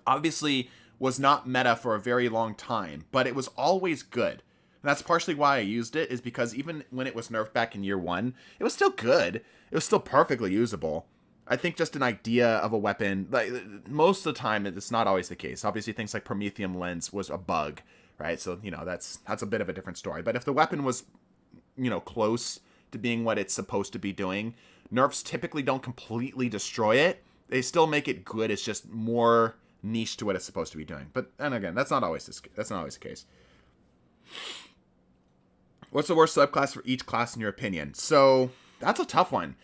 [SPEAKER 1] obviously was not meta for a very long time, but it was always good. And that's partially why I used it, is because even when it was nerfed back in year 1, it was still good. It was still perfectly usable. I think just an idea of a weapon, like most of the time, it's not always the case. Obviously, things like Prometheum Lens was a bug, right? So, you know, that's a bit of a different story. But if the weapon was, you know, close to being what it's supposed to be doing, nerfs typically don't completely destroy it. They still make it good. It's just more niche to what it's supposed to be doing. But, and again, that's not always the case. What's the worst subclass for each class in your opinion? So that's a tough one.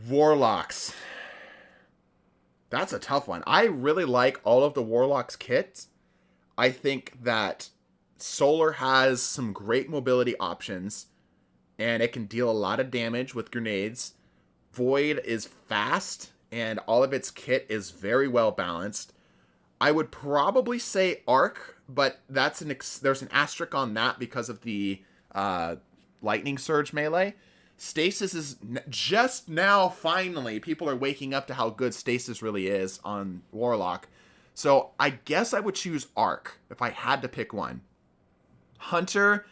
[SPEAKER 1] Warlocks. That's a tough one. I really like all of the Warlocks kits. I think that Solar has some great mobility options, and it can deal a lot of damage with grenades. Void is fast, and all of its kit is very well balanced. I would probably say Arc, but that's there's an asterisk on that because of the Lightning Surge melee. Stasis is just now, finally, people are waking up to how good Stasis really is on Warlock. So I guess I would choose Arc if I had to pick one. Hunter,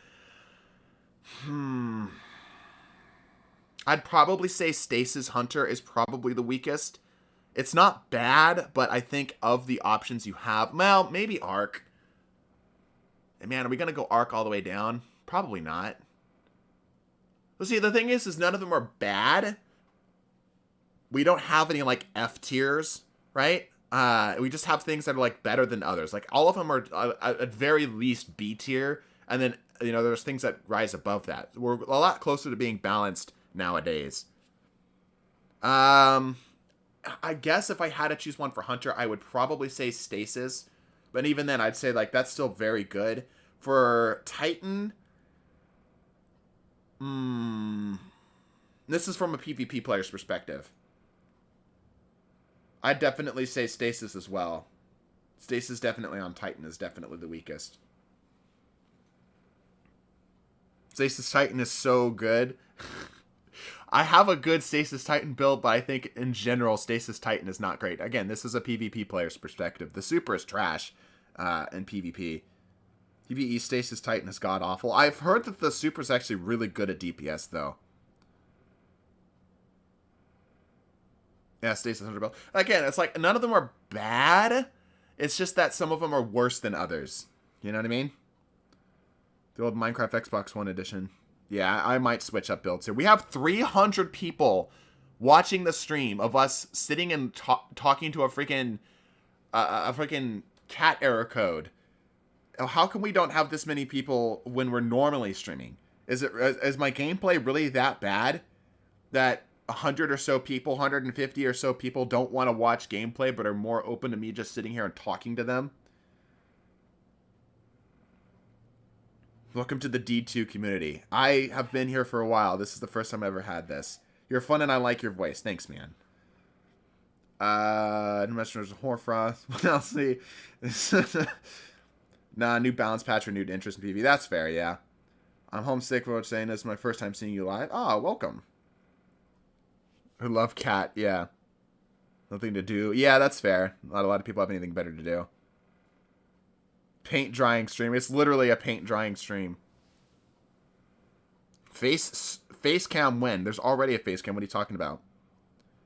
[SPEAKER 1] I'd probably say Stasis Hunter is probably the weakest. It's not bad, but I think of the options you have, well, maybe Arc. And man, are we going to go Arc all the way down? Probably not. Well, see, the thing is none of them are bad. We don't have any, like, F tiers, right? We just have things that are, like, better than others. Like, all of them are, at very least, B tier. And then, you know, there's things that rise above that. We're a lot closer to being balanced nowadays. I guess if I had to choose one for Hunter, I would probably say Stasis. But even then, I'd say, like, that's still very good. For Titan, this is from a PvP player's perspective. I'd definitely say Stasis as well. Stasis definitely on Titan is definitely the weakest. Stasis Titan is so good. I have a good Stasis Titan build, but I think in general, Stasis Titan is not great. Again, this is a PvP player's perspective. The Super is trash in PvP. PvE Stasis Titan is god-awful. I've heard that the Super is actually really good at DPS, though. Yeah, Stasis 100 build. Again, it's like, none of them are bad. It's just that some of them are worse than others. You know what I mean? The old Minecraft Xbox One edition. Yeah, I might switch up builds here. We have 300 people watching the stream of us sitting and talking to a freaking cat error code. How come we don't have this many people when we're normally streaming? Is my gameplay really that bad that 100 or so people, 150 or so people don't want to watch gameplay but are more open to me just sitting here and talking to them? Welcome to the D2 community. I have been here for a while. This is the first time I ever had this. You're fun and I like your voice. Thanks, man. Investors Horfrost. What else? Nah, new balance patch, renewed interest in PvP. That's fair, yeah. I'm homesick for saying this is my first time seeing you live. Oh, welcome. I love cat, yeah. Nothing to do. Yeah, that's fair. Not a lot of people have anything better to do. Paint drying stream. It's literally a paint drying stream. Face cam when? There's already a face cam. What are you talking about?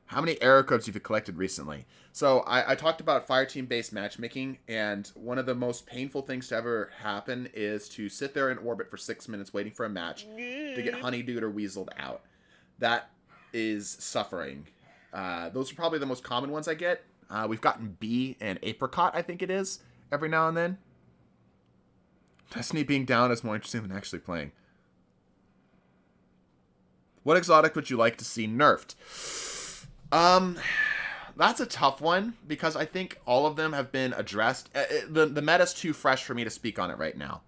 [SPEAKER 1] How many error codes have you collected recently? So I talked about fireteam based matchmaking, and one of the most painful things to ever happen is to sit there in orbit for 6 minutes waiting for a match to get honeydewed or weaseled out. that is suffering. Those are probably the most common ones I get. We've gotten bee and apricot, I think it is, every now and then. Destiny being down is more interesting than actually playing. What exotic would you like to see nerfed? That's a tough one, because I think all of them have been addressed. The meta's too fresh for me to speak on it right now.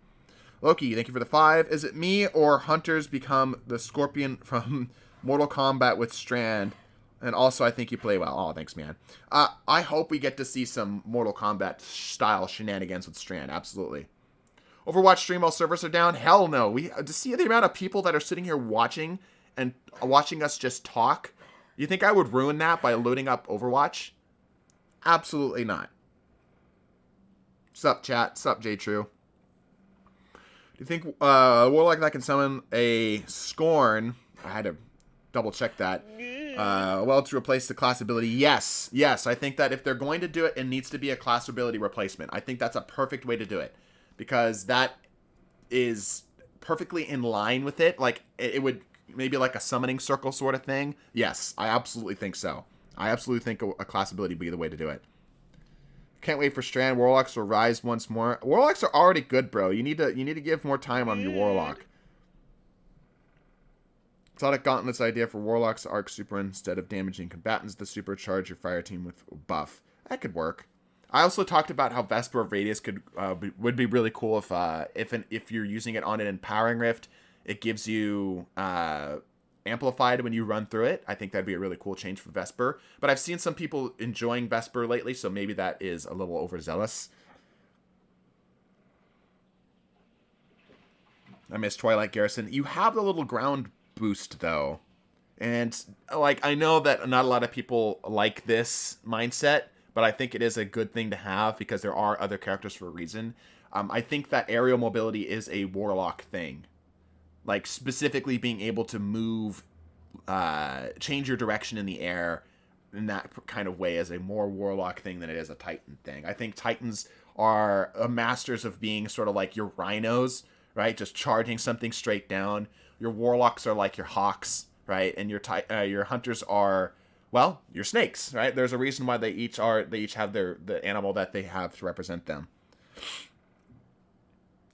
[SPEAKER 1] Loki, thank you for the 5. Is it me or Hunters become the Scorpion from Mortal Kombat with Strand? And also, I think you play well. Oh, thanks, man. I hope we get to see some Mortal Kombat style shenanigans with Strand. Absolutely. Overwatch stream while servers are down? Hell no. To see the amount of people that are sitting here watching and watching us just talk, you think I would ruin that by loading up Overwatch? Absolutely not. Sup, chat. Sup, J-True. Do you think Warlock that can summon a Scorn? I had to double check that. Well, to replace the class ability. Yes. Yes, I think that if they're going to do it, it needs to be a class ability replacement. I think that's a perfect way to do it, because that is perfectly in line with it. Like, it would maybe like a summoning circle sort of thing. Yes, I absolutely think so. I absolutely think a class ability would be the way to do it. Can't wait for Strand. Warlocks will rise once more. Warlocks are already good, bro. You need to give more time on your Warlock. Exotic Gauntlet's idea for Warlock's arc super, instead of damaging combatants, to supercharge your fire team with buff. That could work. I also talked about how Vesper of Radius would be really cool if you're using it on an Empowering Rift, it gives you amplified when you run through it. I think that'd be a really cool change for Vesper. But I've seen some people enjoying Vesper lately, so maybe that is a little overzealous. I miss Twilight Garrison. You have the little ground boost, though. And, like, I know that not a lot of people like this mindset, but I think it is a good thing to have, because there are other characters for a reason. I think that aerial mobility is a Warlock thing. Like, specifically being able to move, change your direction in the air in that kind of way is a more Warlock thing than it is a Titan thing. I think Titans are masters of being sort of like your rhinos, right? Just charging something straight down. Your Warlocks are like your hawks, right? And your Hunters are, well, your snakes, right? There's a reason why they each have the animal that they have to represent them.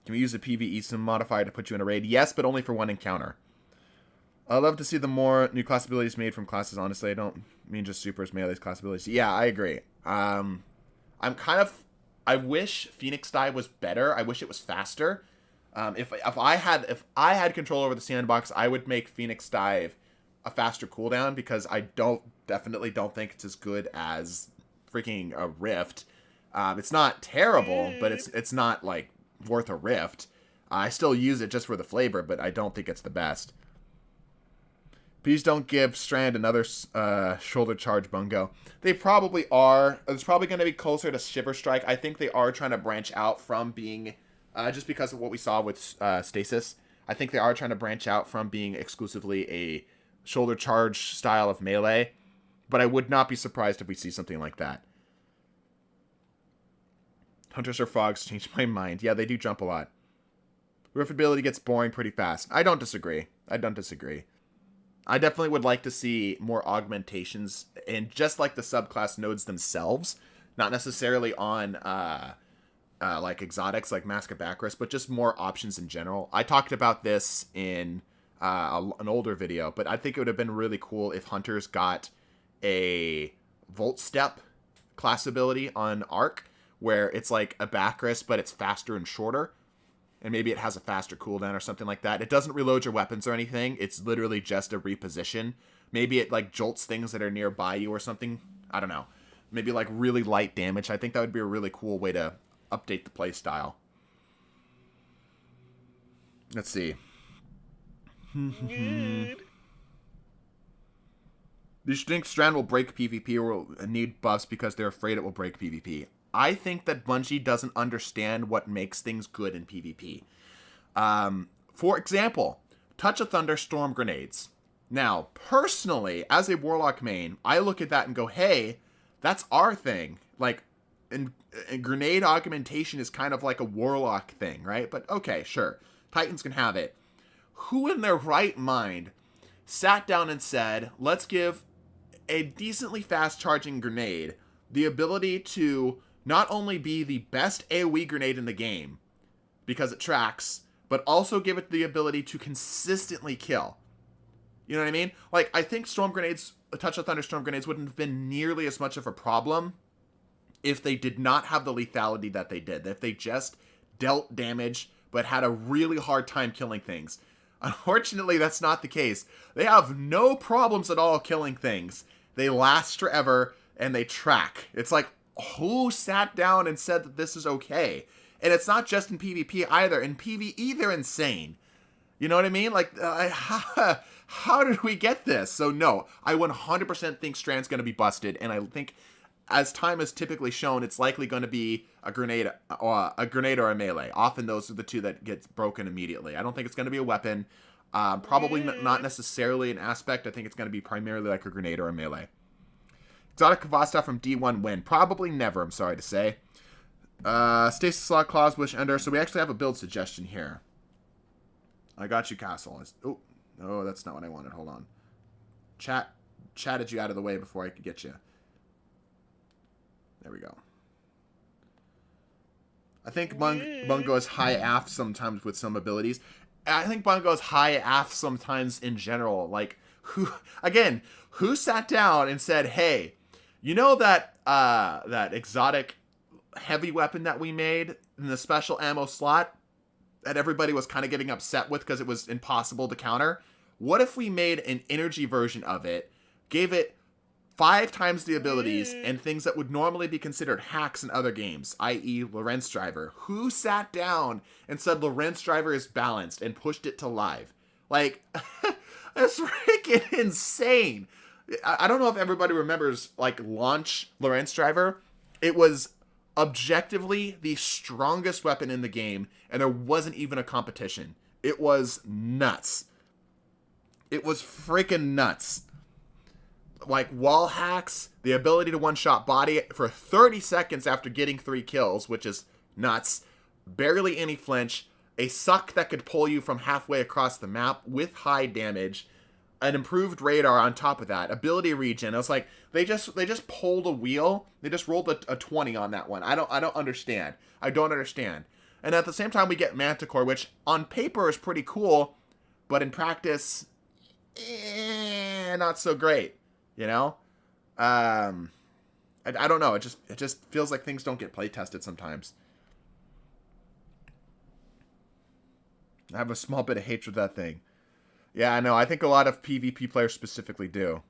[SPEAKER 1] Can we use a PVE-some modifier to put you in a raid? Yes, but only for one encounter. I'd love to see the more new class abilities made from classes. Honestly, I don't mean just supers, melee's class abilities. Yeah, I agree. I wish Phoenix Dive was better. I wish it was faster. If I had control over the sandbox, I would make Phoenix Dive a faster cooldown, because I definitely don't think it's as good as freaking a Rift. It's not terrible, but it's not like worth a Rift. I still use it just for the flavor, but I don't think it's the best. Please don't give Strand another shoulder charge bungo. They probably are. It's probably going to be closer to Shiver Strike. I think they are trying to branch out from being, just because of what we saw with Stasis, I think they are trying to branch out from being exclusively a shoulder charge style of melee, but I would not be surprised if we see something like that. Hunters or frogs, changed my mind. Yeah, they do jump a lot. Rift ability gets boring pretty fast. I don't disagree. I definitely would like to see more augmentations, and just like the subclass nodes themselves, not necessarily on like exotics like Mask of Bacchus, but just more options in general. I talked about this in an older video, but I think it would have been really cool if Hunters got a Volt Step class ability on Arc, where it's like a Bacchus, but it's faster and shorter. And maybe it has a faster cooldown or something like that. It doesn't reload your weapons or anything. It's literally just a reposition. Maybe it like jolts things that are nearby you or something. I don't know. Maybe like really light damage. I think that would be a really cool way to update the playstyle. Let's see. Do you think Strand will break PvP or will need buffs because they're afraid it will break PvP? I think that Bungie doesn't understand what makes things good in PvP. For example, Touch of Thunder Storm Grenades. Now, personally, as a Warlock main, I look at that and go, hey, that's our thing. Like, and grenade augmentation is kind of like a Warlock thing, right? But okay, sure. Titans can have it. Who in their right mind sat down and said, let's give a decently fast charging grenade the ability to not only be the best AoE grenade in the game, because it tracks, but also give it the ability to consistently kill. You know what I mean? Like, I think storm grenades, Touch of Thunder storm grenades wouldn't have been nearly as much of a problem if they did not have the lethality that they did. If they just dealt damage, but had a really hard time killing things. Unfortunately, that's not the case. They have no problems at all killing things. They last forever, and they track. It's like, who sat down and said that this is okay? And it's not just in PvP either. In PvE, they're insane. You know what I mean? Like, how did we get this? So no, I 100% think Strand's going to be busted, and I think, as time has typically shown, it's likely going to be a grenade or a melee. Often those are the two that get broken immediately. I don't think it's going to be a weapon. Probably not necessarily an aspect. I think it's going to be primarily like a grenade or a melee. Exotic Kvasta from D1 win. Probably never, I'm sorry to say. Stasis Slot, Claws, Wish Ender. So we actually have a build suggestion here. I got you, Castle. Oh, no, that's not what I wanted. Hold on. Chatted you out of the way before I could get you. There we go. I think Bungo is high AF sometimes with some abilities. I think Bungo is high AF sometimes in general. Like, who sat down and said, hey, you know that that exotic heavy weapon that we made in the special ammo slot that everybody was kind of getting upset with because it was impossible to counter? What if we made an energy version of it, gave it 5 times the abilities and things that would normally be considered hacks in other games, i.e. Lorentz Driver? Who sat down and said Lorentz Driver is balanced and pushed it to live? Like, that's freaking insane. I don't know if everybody remembers, like, launch Lorentz Driver. It was objectively the strongest weapon in the game, and there wasn't even a competition. It was nuts. It was freaking nuts. Like, wall hacks, the ability to one-shot body for 30 seconds after getting 3 kills, which is nuts. Barely any flinch. A suck that could pull you from halfway across the map with high damage. An improved radar on top of that. Ability regen. I was like, they just pulled a wheel. They just rolled a 20 on that one. I don't understand. I don't understand. And at the same time, we get Manticore, which on paper is pretty cool, but in practice, not so great. You know? I don't know. It just feels like things don't get play tested sometimes. I have a small bit of hatred for that thing. Yeah, I know. I think a lot of PvP players specifically do.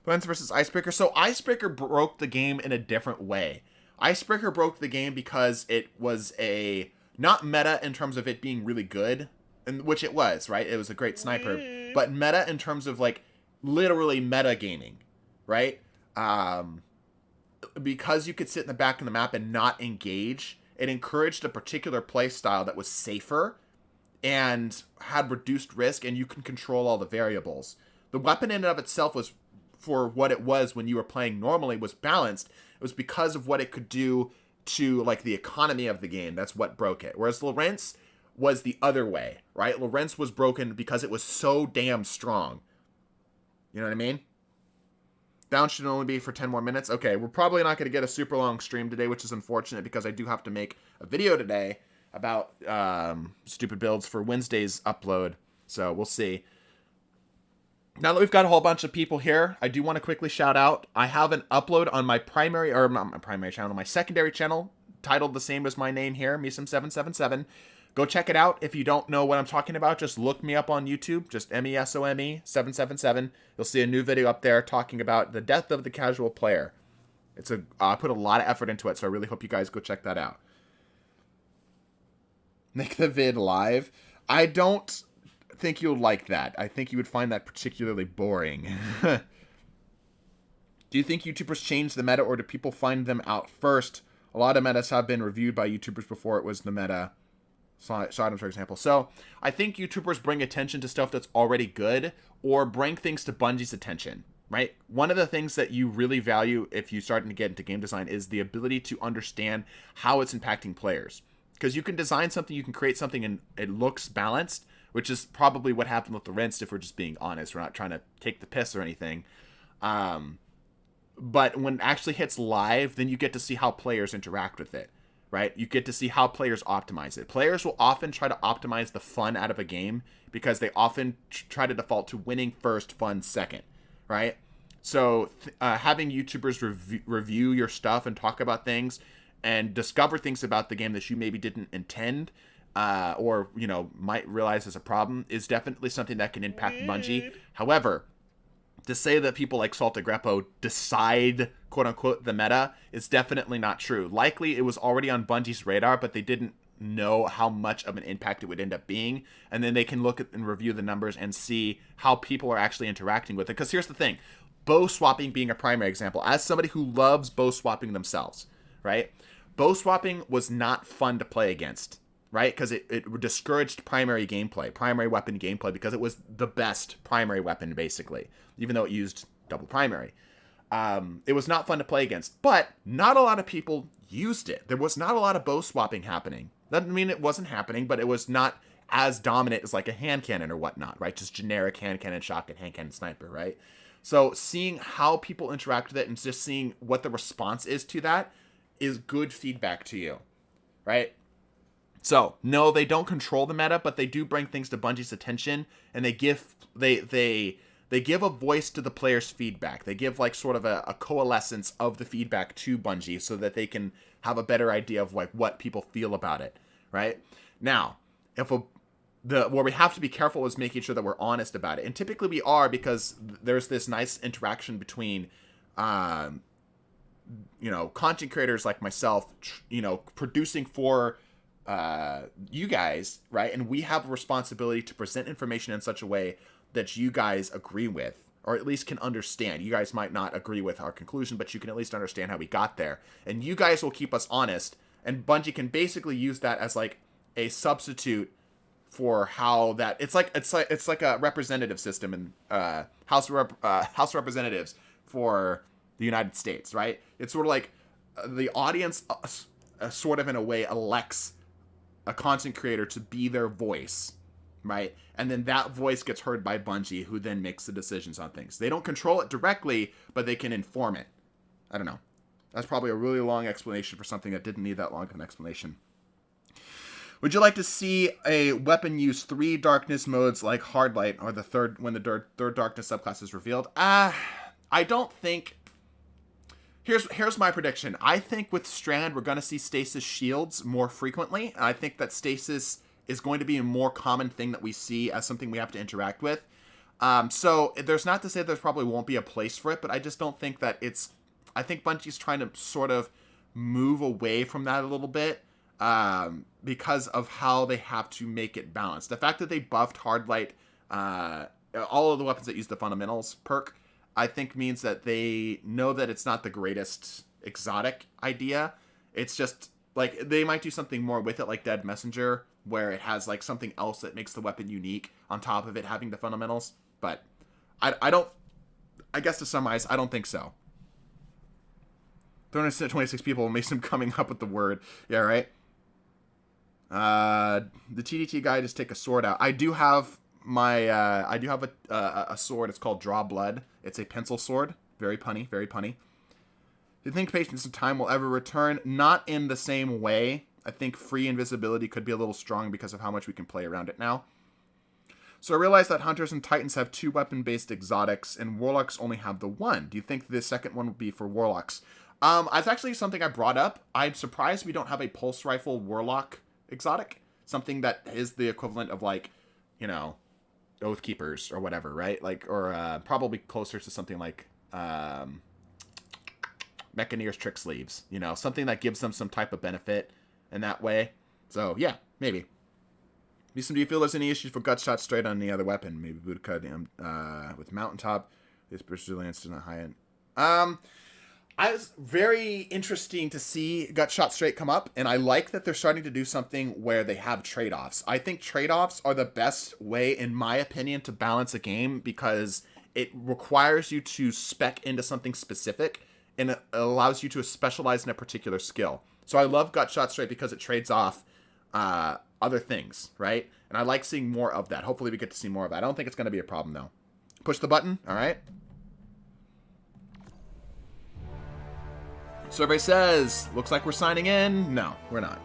[SPEAKER 1] Lens versus Icebreaker. So Icebreaker broke the game in a different way. Icebreaker broke the game because it was not meta in terms of it being really good, and which it was, right? It was a great sniper, but meta in terms of, like, literally meta gaming, right? Because you could sit in the back of the map and not engage, it encouraged a particular play style that was safer and had reduced risk, and you can control all the variables. The weapon in and of itself was, for what it was when you were playing normally, was balanced. It was because of what it could do to, like, the economy of the game. That's what broke it. Whereas Lorentz was the other way, right? Lorentz was broken because it was so damn strong. You know what I mean? Down should only be for 10 more minutes. Okay, we're probably not going to get a super long stream today, which is unfortunate because I do have to make a video today about stupid builds for Wednesday's upload. So we'll see. Now that we've got a whole bunch of people here, I do want to quickly shout out. I have an upload on my primary, or not my primary channel, my secondary channel, titled the same as my name here, MeSome777. Go check it out. If you don't know what I'm talking about, just look me up on YouTube. Just MESOME 777. You'll see a new video up there talking about the death of the casual player. I put a lot of effort into it, so I really hope you guys go check that out. Make the vid live. I don't think you'll like that. I think you would find that particularly boring. Do you think YouTubers change the meta, or do people find them out first? A lot of metas have been reviewed by YouTubers before it was the meta. Sodom, for example. So I think YouTubers bring attention to stuff that's already good, or bring things to Bungie's attention, right? One of the things that you really value if you're starting to get into game design is the ability to understand how it's impacting players. Because you can design something, you can create something, and it looks balanced, which is probably what happened with the Rinsed, if we're just being honest. We're not trying to take the piss or anything. But when it actually hits live, then you get to see how players interact with it, right? You get to see how players optimize it. Players will often try to optimize the fun out of a game because they often try to default to winning first, fun second, right? So having YouTubers review your stuff and talk about things and discover things about the game that you maybe didn't intend or, you know, might realize is a problem is definitely something that can impact Bungie. However, to say that people like Salted Greppo decide, quote-unquote, the meta is definitely not true. Likely it was already on Bungie's radar, but they didn't know how much of an impact it would end up being. And then they can look at and review the numbers and see how people are actually interacting with it. Because here's the thing. Bow swapping being a primary example. As somebody who loves bow swapping themselves, right? Bow swapping was not fun to play against, right? Because it discouraged primary gameplay, primary weapon gameplay, because it was the best primary weapon, basically, even though it used double primary. It was not fun to play against, but not a lot of people used it. There was not a lot of bow swapping happening. Doesn't mean it wasn't happening, but it was not as dominant as like a hand cannon or whatnot, right? Just generic hand cannon, shotgun, hand cannon, sniper, right? So seeing how people interact with it and just seeing what the response is to that is good feedback to you, right? So, no, they don't control the meta, but they do bring things to Bungie's attention, and they give a voice to the players' feedback. They give like sort of a coalescence of the feedback to Bungie so that they can have a better idea of like what people feel about it, right? Now, where we have to be careful is making sure that we're honest about it, and typically we are, because there's this nice interaction between you know, content creators like myself, you know, producing for you guys, right? And we have a responsibility to present information in such a way that you guys agree with, or at least can understand. You guys might not agree with our conclusion, but you can at least understand how we got there. And you guys will keep us honest, and Bungie can basically use that as like a substitute for how that it's like a representative system in House of Representatives for the United States, right? It's sort of like the audience sort of in a way elects a content creator to be their voice, right? And then that voice gets heard by Bungie, who then makes the decisions on things. They don't control it directly, but they can inform it. I don't know. That's probably a really long explanation for something that didn't need that long of an explanation. Would you like to see a weapon use 3 darkness modes like Hardlight or when the third darkness subclass is revealed? I don't think. Here's my prediction. I think with Strand, we're going to see stasis shields more frequently. I think that stasis is going to be a more common thing that we see as something we have to interact with. So there's not to say there probably won't be a place for it, but I just don't think that it's... I think Bungie's trying to sort of move away from that a little bit because of how they have to make it balanced. The fact that they buffed Hardlight, all of the weapons that use the fundamentals perk, I think means that they know that it's not the greatest exotic idea. It's just like they might do something more with it, like Dead Messenger, where it has like something else that makes the weapon unique on top of it having the fundamentals. But I don't, I guess to summarize, I don't think so. 326 people, Mason coming up with the word. Yeah, right. The TDT guy, just take a sword out. I do have a sword. It's called Draw Blood. It's a pencil sword. Very punny, very punny. Do you think Patience and Time will ever return? Not in the same way. I think free invisibility could be a little strong because of how much we can play around it now. So I realize that Hunters and Titans have 2 weapon-based exotics, and Warlocks only have the 1. Do you think the second one would be for Warlocks? It's actually something I brought up. I'm surprised we don't have a Pulse Rifle Warlock exotic. Something that is the equivalent of, like, you know, Oath Keepers or whatever, right? Like, or probably closer to something like Mechaneer's Trick Sleeves. You know, something that gives them some type of benefit in that way. So, yeah, maybe. Do you feel there's any issues for gut shots straight on any other weapon? Maybe Budaka with Mountaintop. This Brazilian's to the high end. I was very interesting to see gut shot straight come up, and I like that they're starting to do something where they have trade-offs. I think trade-offs are the best way, in my opinion, to balance a game because it requires you to spec into something specific, and it allows you to specialize in a particular skill. So I love gut shot straight because it trades off other things, right? And I like seeing more of that. Hopefully we get to see more of that. I don't think it's going to be a problem, though. Push the button. All right. Survey says, looks like we're signing in. No, we're not.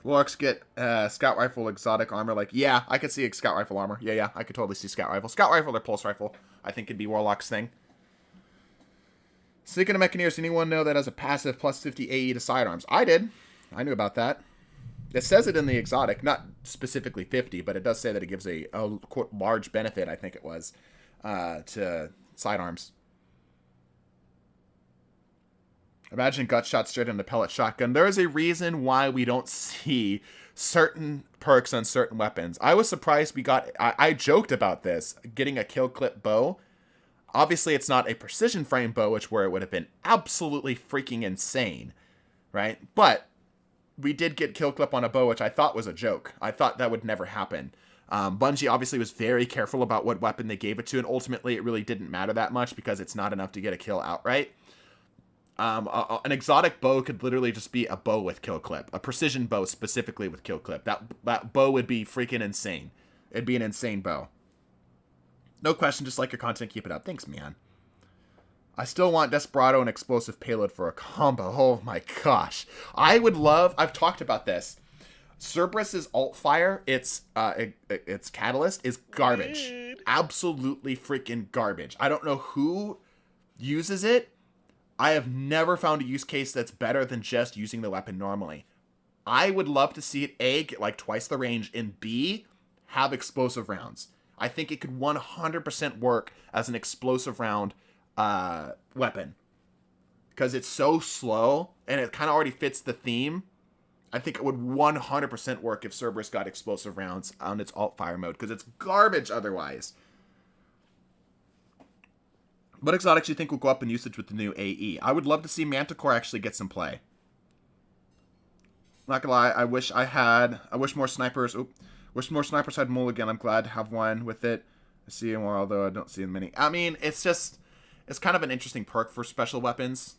[SPEAKER 1] Warlocks get scout rifle, exotic armor. Like, yeah, I could see a scout rifle armor. Yeah, I could totally see scout rifle. Scout rifle or pulse rifle, I think could be Warlock's thing. Speaking of Mechaneers, anyone know that has a passive plus 50 AE to sidearms? I did. I knew about that. It says it in the exotic, not specifically 50, but it does say that it gives a quote, large benefit, I think it was, to sidearms. Imagine gut shot straight into pellet shotgun. There is a reason why we don't see certain perks on certain weapons. I was surprised we got... I joked about this, getting a kill clip bow. Obviously, it's not a precision frame bow, which where it would have been absolutely freaking insane, right? But we did get kill clip on a bow, which I thought was a joke. I thought that would never happen. Bungie obviously was very careful about what weapon they gave it to, and ultimately it really didn't matter that much because it's not enough to get a kill outright. An exotic bow could literally just be a bow with kill clip, a precision bow specifically with kill clip. That bow would be freaking insane. It'd be an insane bow. No question, just like your content, keep it up. Thanks, man. I still want Desperado and explosive payload for a combo. Oh my gosh. I would love, I've talked about this. Cerberus's alt fire, its catalyst is garbage. Absolutely freaking garbage. I don't know who uses it. I have never found a use case that's better than just using the weapon normally. I would love to see it, A, get like twice the range, and B, have explosive rounds. I think it could 100% work as an explosive round weapon. Because it's so slow, and it kind of already fits the theme. I think it would 100% work if Cerberus got explosive rounds on its alt fire mode, because it's garbage otherwise. What exotics do you think will go up in usage with the new AE? I would love to see Manticore actually get some play. Not gonna lie, I wish more snipers. Wish more snipers had mulligan. I'm glad to have one with it. I see him, although I don't see many. I mean, it's kind of an interesting perk for special weapons.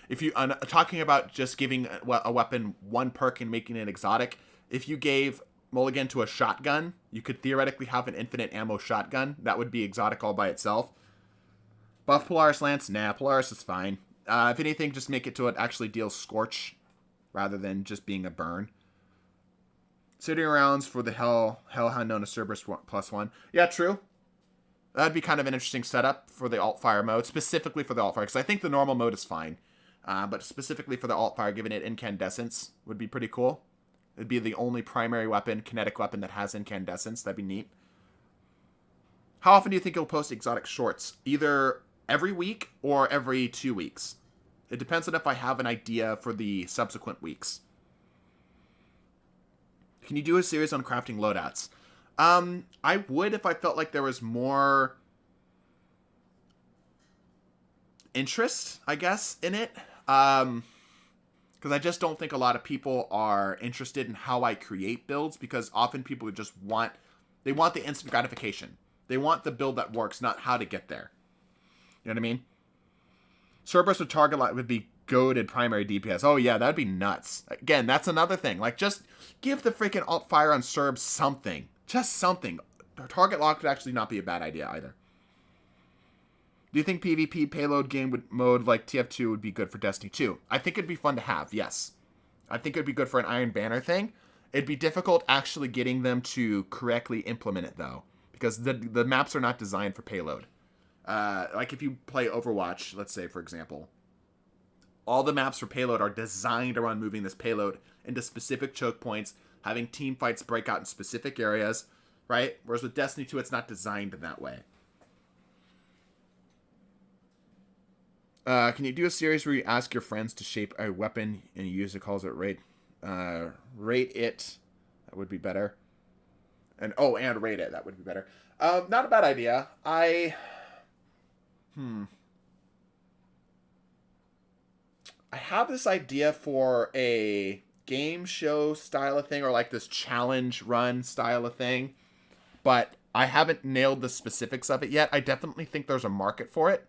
[SPEAKER 1] If you talking about just giving a weapon one perk and making it exotic, if you gave mulligan to a shotgun, you could theoretically have an infinite ammo shotgun. That would be exotic all by itself. Buff Polaris Lance? Nah, Polaris is fine. If anything, just make it to it actually deals Scorch rather than just being a burn. Sitting rounds for the Hellhound known as Cerberus +1. Yeah, true. That'd be kind of an interesting setup for the alt fire mode, specifically for the alt fire, because I think the normal mode is fine. But specifically for the alt fire, giving it incandescence would be pretty cool. It'd be the only primary weapon, kinetic weapon that has incandescence. That'd be neat. How often do you think you'll post exotic shorts? Either every week or every 2 weeks. It depends on if I have an idea for the subsequent weeks. Can you do a series on crafting loadouts? I would if I felt like there was more interest, I guess, in it. Because I just don't think a lot of people are interested in how I create builds, because often people just want the instant gratification. They want the build that works, not how to get there. You know what I mean? Cerberus with target light would be goated primary DPS. Oh yeah, that'd be nuts. Again, that's another thing. Like, just give the freaking alt fire on Cerb something. Just something. Target lock would actually not be a bad idea either. Do you think PvP payload game mode like TF2 would be good for Destiny 2? I think it'd be fun to have, yes. I think it'd be good for an Iron Banner thing. It'd be difficult actually getting them to correctly implement it, though, because the maps are not designed for payload. Like if you play Overwatch, let's say, for example, all the maps for payload are designed around moving this payload into specific choke points, having team fights break out in specific areas, right? Whereas with Destiny 2, it's not designed in that way. Can you do a series where you ask your friends to shape a weapon and you use it, calls it rate? Rate it. That would be better. And rate it. That would be better. Not a bad idea. I have this idea for a game show style of thing, or like this challenge run style of thing, but I haven't nailed the specifics of it yet. I definitely think there's a market for it,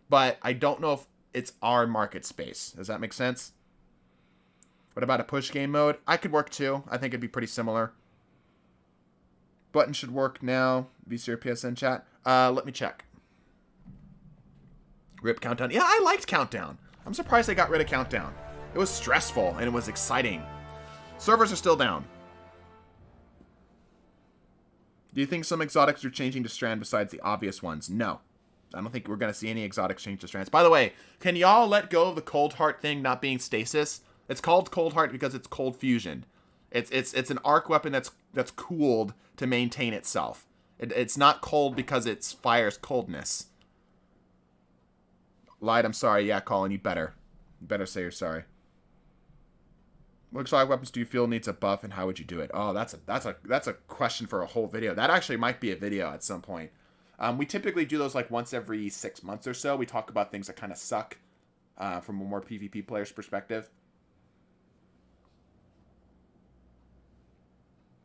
[SPEAKER 1] but I don't know if it's our market space. Does that make sense? What about a push game mode? I could work too. I think it'd be pretty similar. Button should work now. VCR PSN chat. Let me check. RIP Countdown. Yeah, I liked Countdown. I'm surprised they got rid of Countdown. It was stressful and it was exciting. Servers are still down. Do you think some exotics are changing to Strand besides the obvious ones? No. I don't think we're going to see any exotics change to Strands. By the way, can y'all let go of the Cold Heart thing not being stasis? It's called Cold Heart because it's cold fusion. It's an arc weapon that's cooled to maintain itself. It's not cold because it fires coldness. Lied, I'm sorry. Yeah, Colin, you better say you're sorry. What exotic weapons do you feel needs a buff, and how would you do it? Oh, that's a question for a whole video. That actually might be a video at some point. We typically do those like once every 6 months or so. We talk about things that kind of suck from a more PvP player's perspective.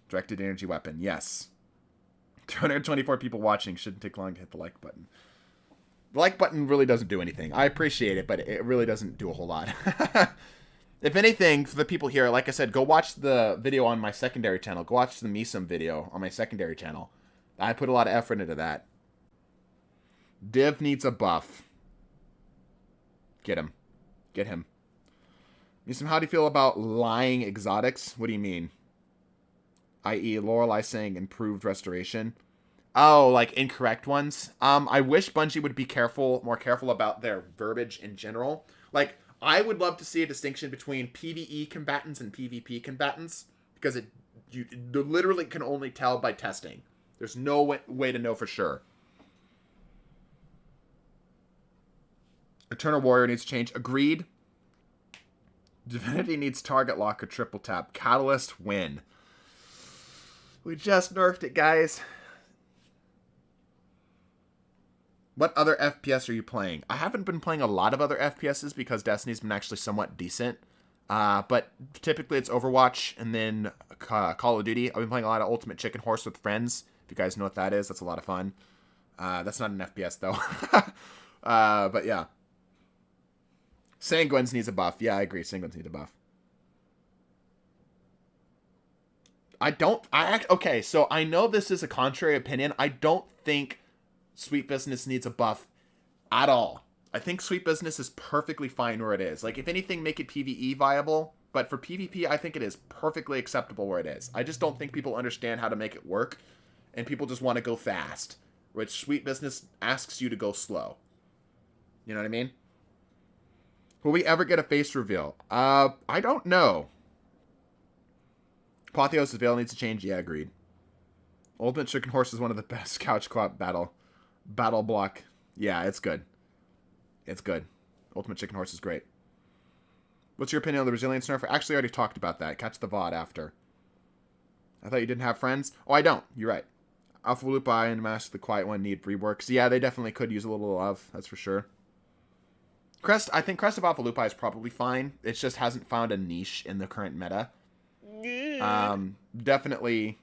[SPEAKER 1] Directed energy weapon, yes. 224 people watching. Shouldn't take long to hit the like button. The like button really doesn't do anything. I appreciate it, but it really doesn't do a whole lot. If anything, for the people here, like I said, go watch the video on my secondary channel. Go watch the PVE-some video on my secondary channel. I put a lot of effort into that. Div needs a buff. Get him. Get him. PVE-some, how do you feel about lying exotics? What do you mean? I.e. Lorelei saying improved restoration. Oh, like incorrect ones? I wish Bungie would be more careful about their verbiage in general. Like, I would love to see a distinction between PvE combatants and PvP combatants, because you literally can only tell by testing. There's no way to know for sure. Eternal Warrior needs change. Agreed. Divinity needs target lock or triple tap. Catalyst win. We just nerfed it, guys. What other FPS are you playing? I haven't been playing a lot of other FPSs because Destiny's been actually somewhat decent. But typically it's Overwatch and then Call of Duty. I've been playing a lot of Ultimate Chicken Horse with friends. If you guys know what that is, that's a lot of fun. That's not an FPS though. But yeah. Sanguines needs a buff. Yeah, I agree. Sanguines need a buff. Okay, so I know this is a contrary opinion. I don't think Sweet Business needs a buff at all. I think Sweet Business is perfectly fine where it is. Like, if anything, make it PvE viable. But for PvP, I think it is perfectly acceptable where it is. I just don't think people understand how to make it work. And people just want to go fast. Which Sweet Business asks you to go slow. You know what I mean? Will we ever get a face reveal? I don't know. Apotheosis Veil needs to change. Yeah, agreed. Ultimate Chicken Horse is one of the best couch co-op battle block. Yeah, it's good. It's good. Ultimate Chicken Horse is great. What's your opinion on the Resilience nerf? I actually already talked about that. Catch the VOD after. I thought you didn't have friends. Oh, I don't. You're right. Alpha Lupi and Master the Quiet One need reworks. Yeah, they definitely could use a little love. That's for sure. I think Crest of Alpha Lupi is probably fine. It just hasn't found a niche in the current meta. Definitely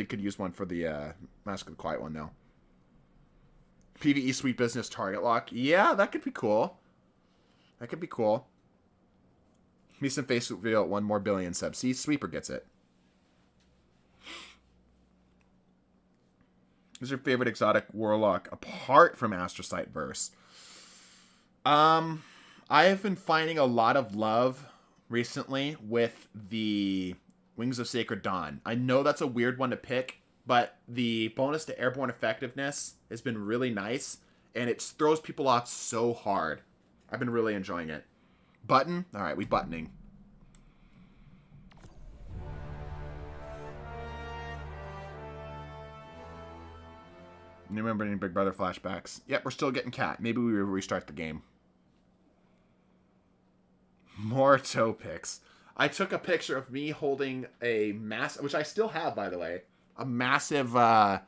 [SPEAKER 1] could use one for the Mask of the Quiet One though. PvE Sweet Business target lock. Yeah, that could be cool. That could be cool. Me some face reveal at 1 more billion subs. See, Sweeper gets it. Who's your favorite exotic warlock apart from Astrocyte Verse? I have been finding a lot of love recently with the Wings of Sacred Dawn. I know that's a weird one to pick, but the bonus to airborne effectiveness has been really nice, and it throws people off so hard. I've been really enjoying it. Button? Alright, we buttoning. You remember any Big Brother flashbacks? Yep, we're still getting cat. Maybe we restart the game. More toe pics. I took a picture of me holding a which I still have, by the way, a massive hot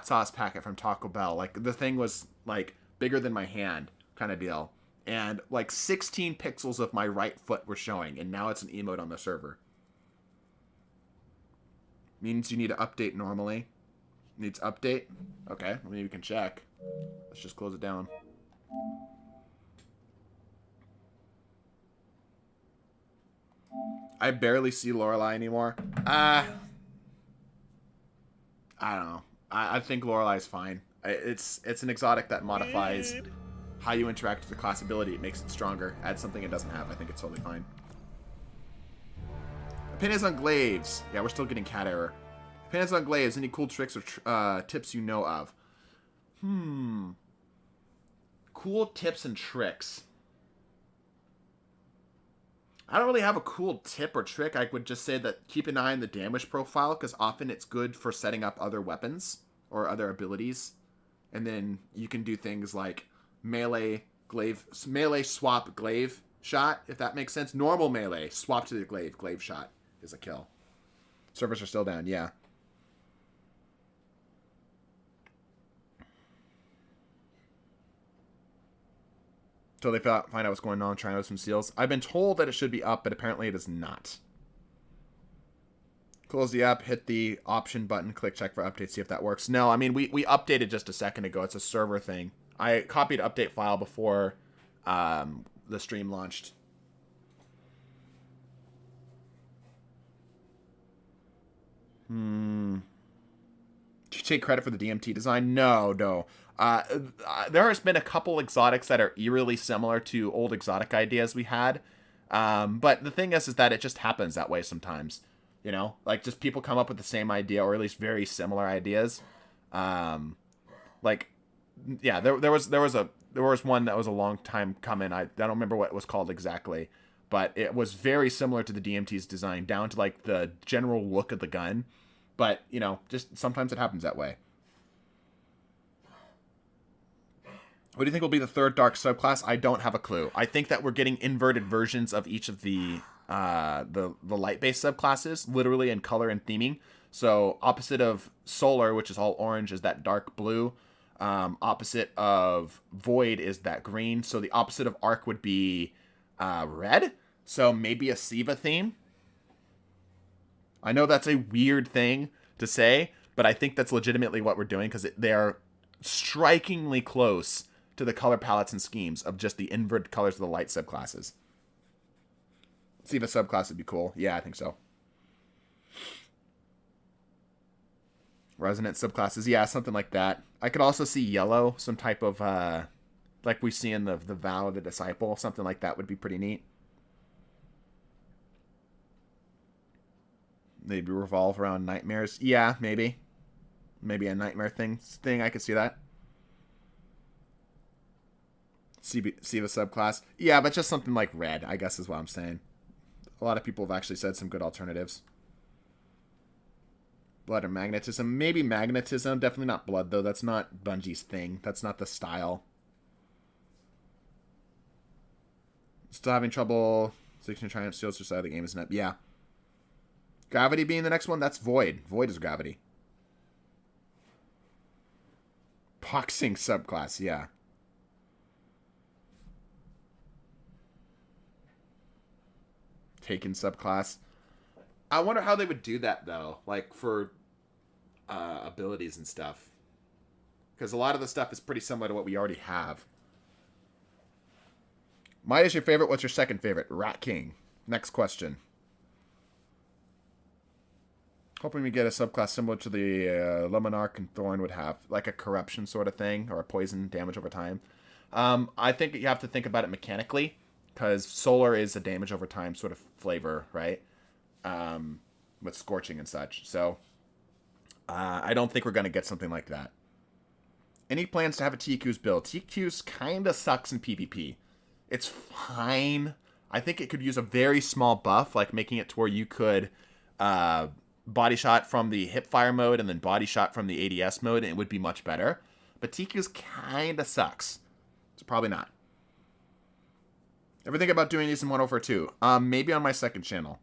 [SPEAKER 1] sauce packet from Taco Bell. Like, the thing was, like, bigger than my hand kind of deal. And, like, 16 pixels of my right foot were showing, and now it's an emote on the server. Means you need to update normally. Needs update? Okay, maybe we can check. Let's just close it down. I barely see Lorelei anymore. I don't know. I think Lorelei's fine. It's an exotic that modifies how you interact with the class ability. It makes it stronger. Adds something it doesn't have. I think it's totally fine. Opinions on glaives. Yeah, we're still getting cat error. Opinions on glaives. Any cool tricks or tips you know of? Cool tips and tricks. I don't really have a cool tip or trick. I would just say that keep an eye on the damage profile, because often it's good for setting up other weapons or other abilities. And then you can do things like melee swap glaive shot, if that makes sense. Normal melee, swap to the glaive shot is a kill. Servers are still down, yeah. Until they find out what's going on, trying out some seals. I've been told that it should be up, but apparently it is not. Close the app, hit the option button, click check for updates, see if that works. No, I mean, we updated just a second ago. It's a server thing. I copied update file before the stream launched. Did you take credit for the DMT design? No. There has been a couple exotics that are eerily similar to old exotic ideas we had. But the thing is that it just happens that way sometimes. You know, like just people come up with the same idea, or at least very similar ideas. Like, yeah, there was one that was a long time coming. I don't remember what it was called exactly, but it was very similar to the DMT's design, down to like the general look of the gun. But you know, just sometimes it happens that way. What do you think will be the third dark subclass? I don't have a clue. I think that we're getting inverted versions of each of the light-based subclasses, literally in color and theming. So opposite of solar, which is all orange, is that dark blue. Opposite of void is that green. So the opposite of arc would be red. So maybe a Siva theme. I know that's a weird thing to say, but I think that's legitimately what we're doing, because they are strikingly close to the color palettes and schemes of just the inverted colors of the light subclasses. Siva subclass would be cool. Yeah, I think so. Resonant subclasses. Yeah, something like that. I could also see yellow, some type of, like we see in the Vow of the Disciple. Something like that would be pretty neat. Maybe revolve around nightmares. Yeah, maybe. Maybe a nightmare thing. I could see that. Siva subclass. Yeah, but just something like red, I guess is what I'm saying. A lot of people have actually said some good alternatives. Blood or magnetism. Maybe magnetism. Definitely not blood, though. That's not Bungie's thing. That's not the style. Still having trouble. 16 Triumph Steals your side of the game, isn't it? Yeah. Gravity being the next one. That's Void. Void is Gravity. Boxing subclass. Yeah. Taken subclass. I wonder how they would do that, though, like for abilities and stuff, because a lot of the stuff is pretty similar to what we already have. Mine is your favorite. What's your second favorite? Rat King. Next question. Hoping we get a subclass similar to the Luminarch and Thorn would have, like a corruption sort of thing, or a poison damage over time. I think you have to think about it mechanically, because solar is a damage over time sort of flavor, right? With scorching and such. So I don't think we're going to get something like that. Any plans to have a TQ's build? TQ's kind of sucks in PvP. It's fine. I think it could use a very small buff, like making it to where you could body shot from the hipfire mode and then body shot from the ADS mode, and it would be much better. But TQ's kind of sucks. So probably not. Ever think about doing these in 104.2? Maybe on my second channel.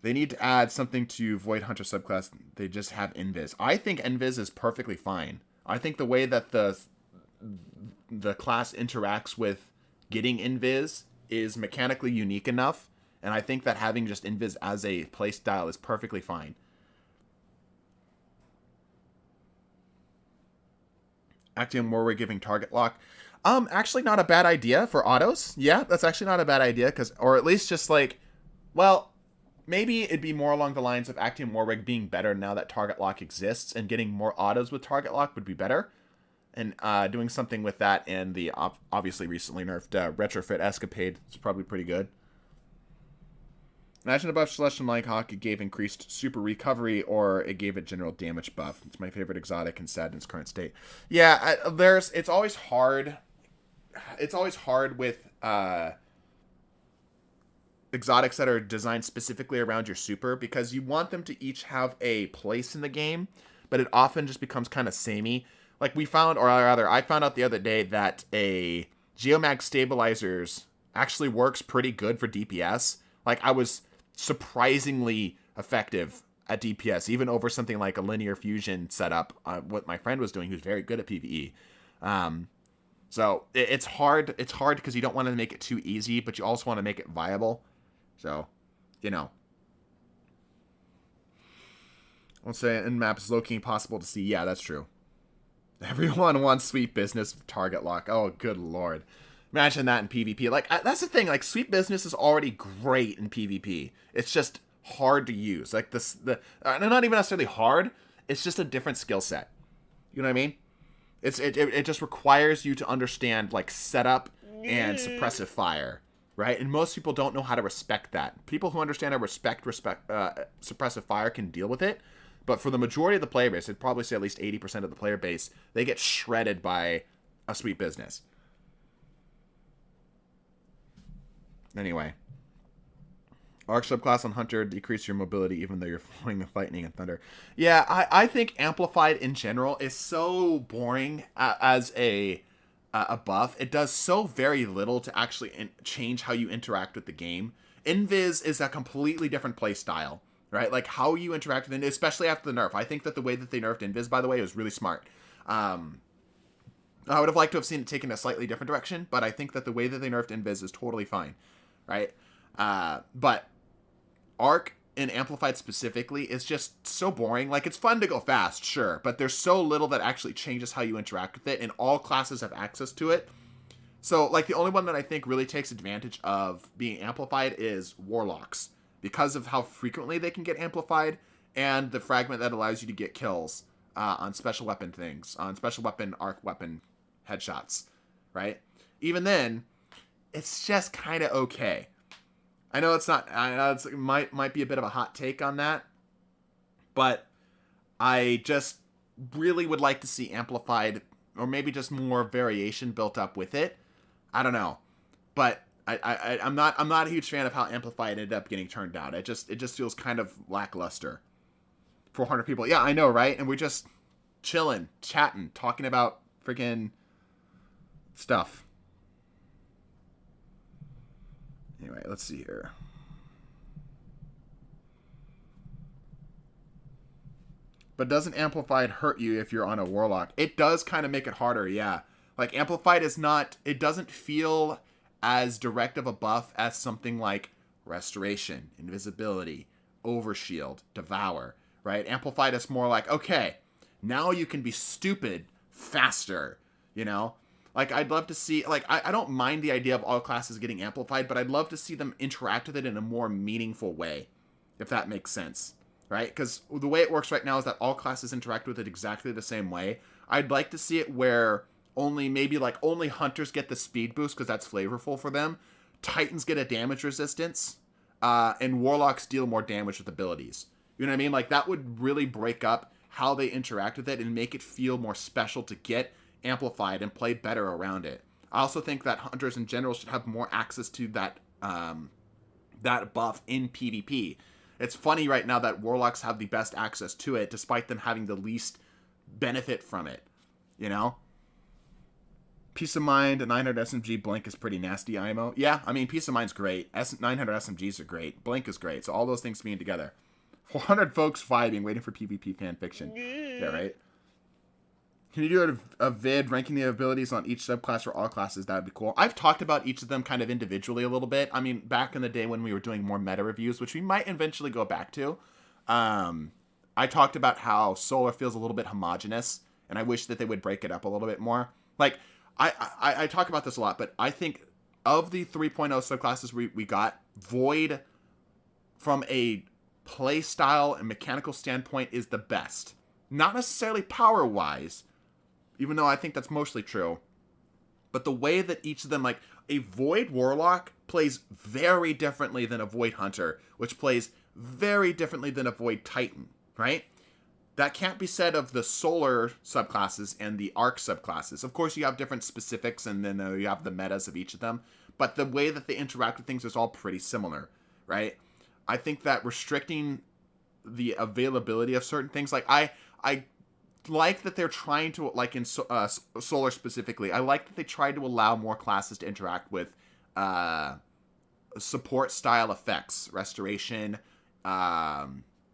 [SPEAKER 1] They need to add something to Void Hunter subclass. They just have Invis. I think Invis is perfectly fine. I think the way that the class interacts with getting Invis is mechanically unique enough, and I think that having just Invis as a playstyle is perfectly fine. Actium Warwick giving target lock. Actually not a bad idea for autos. Yeah, that's actually not a bad idea, or at least just like, well, maybe it'd be more along the lines of Actium Warrig being better now that target lock exists, and getting more autos with target lock would be better. And doing something with that, and the obviously recently nerfed Retrofit Escapade is probably pretty good. Imagine a buff Celestial Nighthawk, it gave increased super recovery, or it gave it general damage buff. It's my favorite exotic and sad in its current state. Yeah, it's always hard. It's always hard with exotics that are designed specifically around your super, because you want them to each have a place in the game, but it often just becomes kind of samey. Like we found, or rather, I found out the other day that a Geomag Stabilizers actually works pretty good for DPS. Like, I was surprisingly effective at DPS, even over something like a linear fusion setup, what my friend was doing, who's very good at PvE. So it's hard. It's hard because you don't want to make it too easy, but you also want to make it viable. So, you know. Let's say in map is low-key impossible to see. Yeah, that's true. Everyone wants sweet business with target lock. Oh, good lord. Imagine that in PvP. Like, that's the thing. Like, sweet business is already great in PvP. It's just hard to use. Like, not even necessarily hard. It's just a different skill set. You know what I mean? It just requires you to understand, like, setup and suppressive fire, right? And most people don't know how to respect that. People who understand how to respect suppressive fire can deal with it. But for the majority of the player base, I'd probably say at least 80% of the player base, they get shredded by a sweet business. Anyway. Arc subclass on Hunter, decrease your mobility even though you're flowing the lightning and thunder. Yeah, I think Amplified in general is so boring as a buff. It does so very little to actually change how you interact with the game. Invis is a completely different play style, right? Like how you interact with it, especially after the nerf. I think that the way that they nerfed Invis, by the way, was really smart. I would have liked to have seen it taken a slightly different direction, but I think that the way that they nerfed Invis is totally fine, right? But Arc and Amplified specifically is just so boring. Like, it's fun to go fast, sure, but there's so little that actually changes how you interact with it, and all classes have access to it. So, like, the only one that I think really takes advantage of being amplified is Warlocks, because of how frequently they can get amplified, and the fragment that allows you to get kills on special weapon things, on special weapon, arc weapon headshots, right? Even then, it's just kind of okay. I know it's not. I know it might be a bit of a hot take on that, but I just really would like to see amplified, or maybe just more variation built up with it. I don't know, but I'm not a huge fan of how amplified ended up getting turned out. It just feels kind of lackluster. 400 people, yeah, I know, right? And we're just chilling, chatting, talking about freaking stuff. Anyway, let's see here. But doesn't Amplified hurt you if you're on a Warlock? It does kind of make it harder, yeah. Like, Amplified is not... It doesn't feel as direct of a buff as something like Restoration, Invisibility, Overshield, Devour, right? Amplified is more like, okay, now you can be stupid faster, you know? Like, I'd love to see, like, I don't mind the idea of all classes getting amplified, but I'd love to see them interact with it in a more meaningful way, if that makes sense, right? Because the way it works right now is that all classes interact with it exactly the same way. I'd like to see it where only Hunters get the speed boost, because that's flavorful for them. Titans get a damage resistance, and Warlocks deal more damage with abilities. You know what I mean? Like, that would really break up how they interact with it and make it feel more special to get amplified and play better around it. I also think that Hunters in general should have more access to that buff in PvP. It's funny right now that Warlocks have the best access to it, despite them having the least benefit from it. You know? Peace of Mind, a 900 SMG Blink is pretty nasty, IMO. Yeah, I mean, Peace of Mind's great. 900 SMGs are great. Blink is great. So all those things being together. 400 folks vibing, waiting for PvP fanfiction. Yeah, right? Can you do a vid ranking the abilities on each subclass for all classes? That would be cool. I've talked about each of them kind of individually a little bit. I mean, back in the day when we were doing more meta reviews, which we might eventually go back to, I talked about how Solar feels a little bit homogenous, and I wish that they would break it up a little bit more. Like, I talk about this a lot, but I think of the 3.0 subclasses we got, Void, from a play style and mechanical standpoint, is the best. Not necessarily power-wise, even though I think that's mostly true, but the way that each of them, like, a Void Warlock plays very differently than a Void Hunter, which plays very differently than a Void Titan, right? That can't be said of the Solar subclasses and the Arc subclasses. Of course, you have different specifics, and then you have the metas of each of them, but the way that they interact with things is all pretty similar, right? I think that restricting the availability of certain things, like, I like that they're trying to, like in Solar specifically, I like that they tried to allow more classes to interact with support style effects, restoration,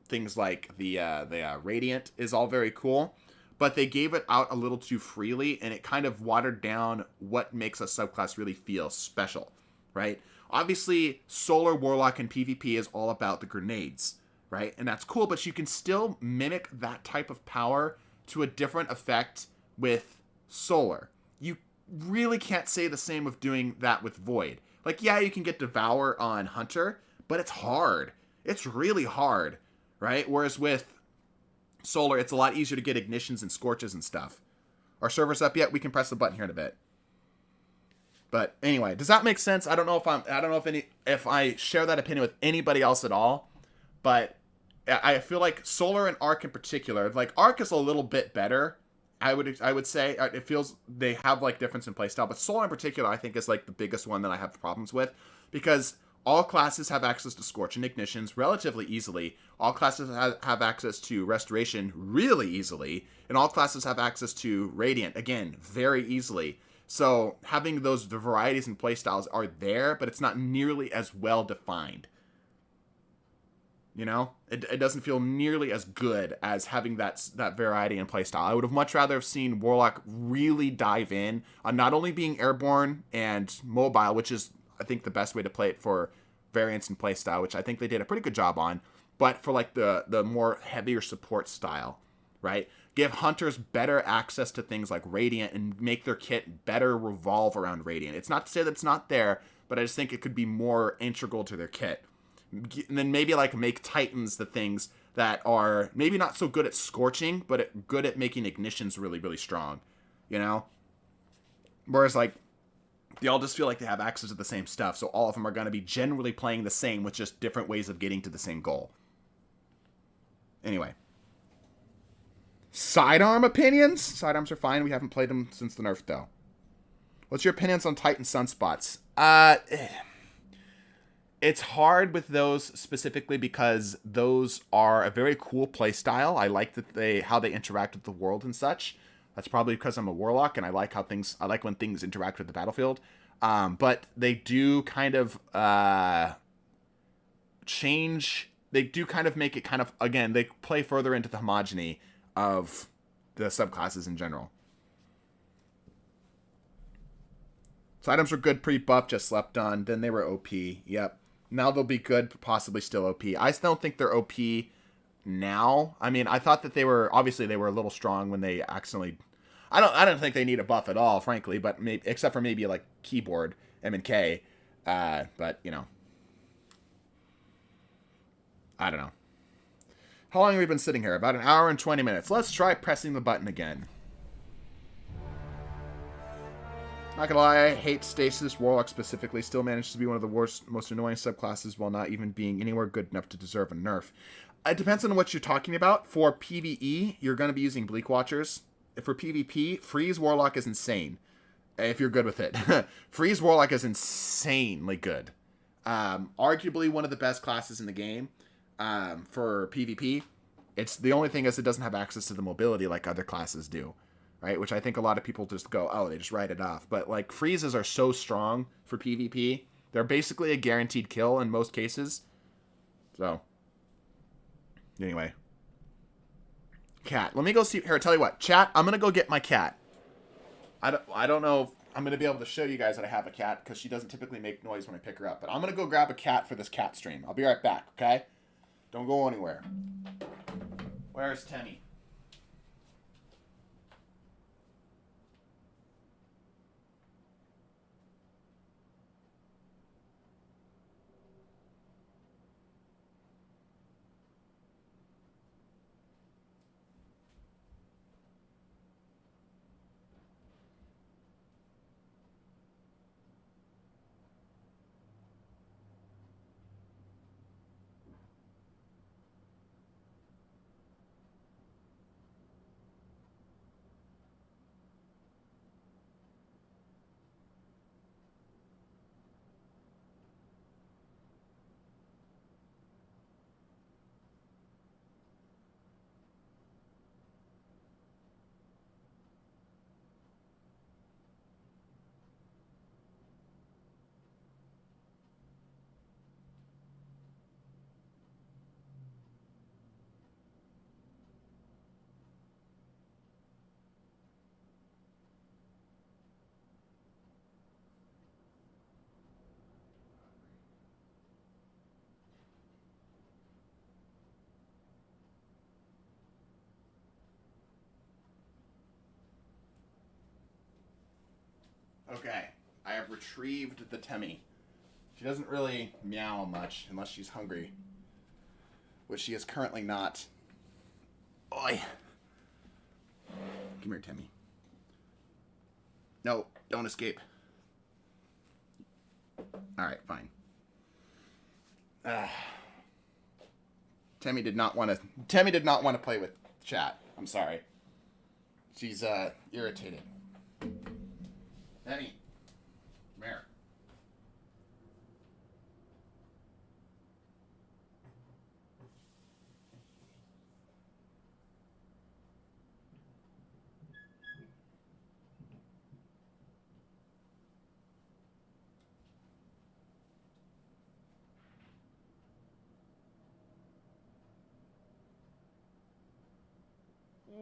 [SPEAKER 1] things like the Radiant is all very cool, but they gave it out a little too freely, and it kind of watered down what makes a subclass really feel special, right? Obviously, Solar Warlock in PvP is all about the grenades, right? And that's cool, but you can still mimic that type of power to a different effect with Solar. You really can't say the same of doing that with Void. Like, yeah, you can get Devour on Hunter, but it's hard. It's really hard, right? Whereas with Solar, it's a lot easier to get Ignitions and Scorches and stuff. Our server's up yet? We can press the button here in a bit. But anyway, does that make sense? I don't know if I share that opinion with anybody else at all, but I feel like Solar and Arc in particular, like Arc is a little bit better. I would say it feels they have like difference in playstyle, but Solar in particular I think is like the biggest one that I have problems with, because all classes have access to Scorch and Ignitions relatively easily. All classes have access to Restoration really easily, and all classes have access to Radiant again very easily. So having the varieties and playstyles are there, but it's not nearly as well defined. You know, it doesn't feel nearly as good as having that variety in playstyle. I would have much rather have seen Warlock really dive in on not only being airborne and mobile, which is I think the best way to play it for variance and playstyle, which I think they did a pretty good job on, but for like the more heavier support style, right? Give Hunters better access to things like Radiant and make their kit better revolve around Radiant. It's not to say that it's not there, but I just think it could be more integral to their kit. And then maybe like make Titans the things that are maybe not so good at scorching, but good at making Ignitions really, really strong, you know? Whereas like, they all just feel like they have access to the same stuff, so all of them are going to be generally playing the same with just different ways of getting to the same goal. Anyway. Sidearm opinions? Sidearms are fine. We haven't played them since the nerf, though. What's your opinions on Titan Sunspots? It's hard with those specifically because those are a very cool playstyle. I like that how they interact with the world and such. That's probably because I'm a Warlock and I like when things interact with the battlefield. But they do kind of change. They do kind of make it kind of, again, they play further into the homogeny of the subclasses in general. So items were good pre-buff, just slept on. Then they were OP. Yep. Now they'll be good, possibly still OP. I still don't think they're OP now. I mean, I thought that they were a little strong when they accidentally. I don't think they need a buff at all, frankly, but maybe, except for maybe like keyboard M and K. But you know, I don't know. How long have we been sitting here? About an hour and 20 minutes. Let's try pressing the button again. Not gonna lie, I hate Stasis. Warlock specifically still manages to be one of the worst, most annoying subclasses while not even being anywhere good enough to deserve a nerf. It depends on what you're talking about. For PvE, you're going to be using Bleak Watchers. For PvP, Freeze Warlock is insane. If you're good with it. Freeze Warlock is insanely good. Arguably one of the best classes in the game for PvP. It's the only thing is it doesn't have access to the mobility like other classes do. Right, which I think a lot of people just go, oh, they just write it off. But, like, freezes are so strong for PvP. They're basically a guaranteed kill in most cases. So, anyway. Cat. Let me go see. Here, I'll tell you what. Chat, I'm going to go get my cat. I don't know if I'm going to be able to show you guys that I have a cat, because she doesn't typically make noise when I pick her up. But I'm going to go grab a cat for this cat stream. I'll be right back, okay? Don't go anywhere. Where's Tenny? Okay, I have retrieved the Temmie. She doesn't really meow much unless she's hungry, which she is currently not. Oi! Come here, Temmie. No, don't escape. Alright, fine. Temmie did not want to play with chat. I'm sorry. She's irritated. Temmie, come here.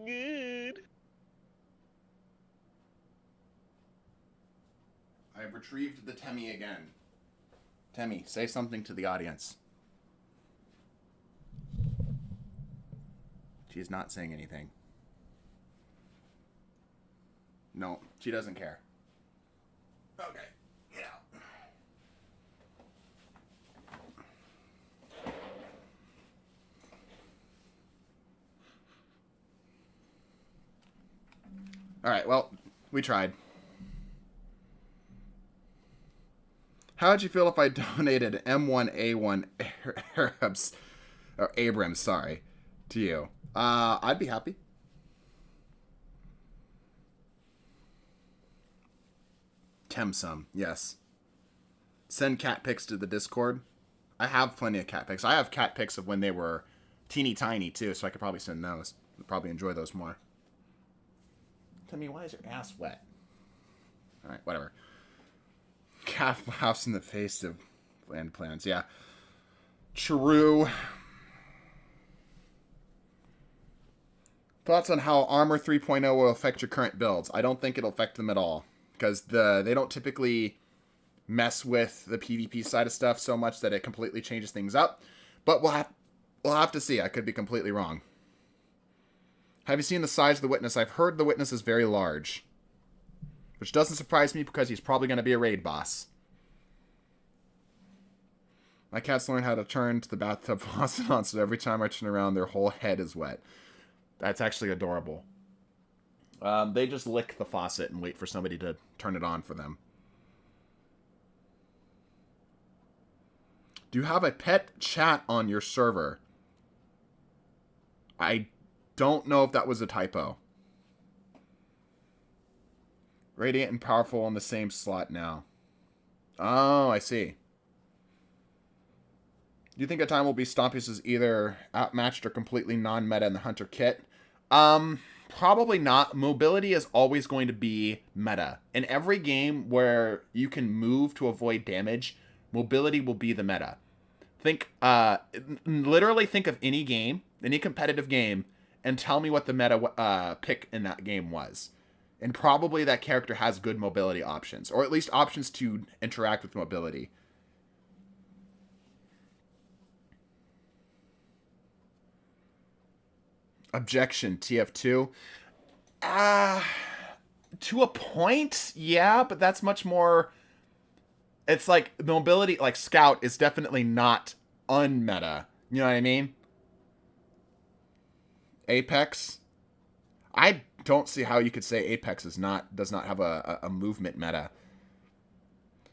[SPEAKER 2] Good.
[SPEAKER 1] I have retrieved the Temmie again. Temmie, say something to the audience. She is not saying anything. No, she doesn't care. Okay, get out. Alright, well, we tried. How would you feel if I donated M1A1 Arabs, or Abrams, sorry, to you? I'd be happy. PVE-some, yes. Send cat pics to the Discord. I have plenty of cat pics. I have cat pics of when they were teeny tiny, too, so I could probably send those. I'd probably enjoy those more. Tell me, why is your ass wet? Alright, whatever. Cat laughs in the face of land plans. Yeah. True. Thoughts on how Armor 3.0 will affect your current builds? I don't think it'll affect them at all. Because they don't typically mess with the PvP side of stuff so much that it completely changes things up. But we'll have to see. I could be completely wrong. Have you seen the size of the witness? I've heard the witness is very large. Which doesn't surprise me because he's probably going to be a raid boss. My cats learn how to turn to the bathtub faucet on, so every time I turn around, their whole head is wet. That's actually adorable. They just lick the faucet and wait for somebody to turn it on for them. Do you have a pet chat on your server? I don't know if that was a typo. Radiant and powerful in the same slot now. Oh, I see. Do you think a time will be Stompius is either outmatched or completely non-meta in the Hunter kit? Probably not. Mobility is always going to be meta. In every game where you can move to avoid damage, mobility will be the meta. Literally think of any game, any competitive game, and tell me what the meta pick in that game was. And probably that character has good mobility options, or at least options to interact with mobility. Objection, TF2. To a point, yeah, but that's much more... It's like, mobility, like Scout, is definitely not unmeta. You know what I mean? Apex? I don't see how you could say Apex does not have a movement meta.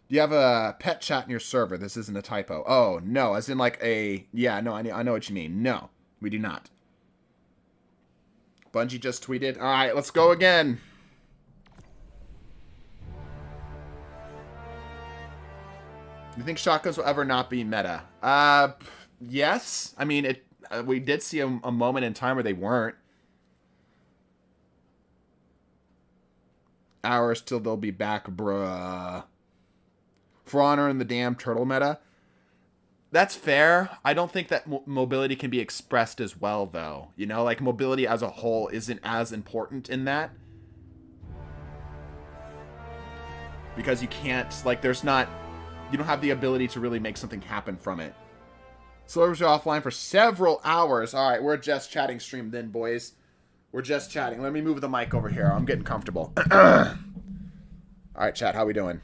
[SPEAKER 1] Do you have a pet chat in your server? This isn't a typo. Oh, no, as in like a... Yeah, no, I know what you mean. No, we do not. Bungie just tweeted. Alright, let's go again. You think shotguns will ever not be meta? Yes. I mean, we did see a moment in time where they weren't. Hours till they'll be back, bruh. For Honor and the damn turtle meta. That's fair. I don't think that mobility can be expressed as well, though. You know, like, mobility as a whole isn't as important in that. Because you can't, like, there's not... You don't have the ability to really make something happen from it. Servers are offline for several hours. Alright, we're just chatting stream then, boys. We're just chatting. Let me move the mic over here. I'm getting comfortable. All right, chat, how we doing?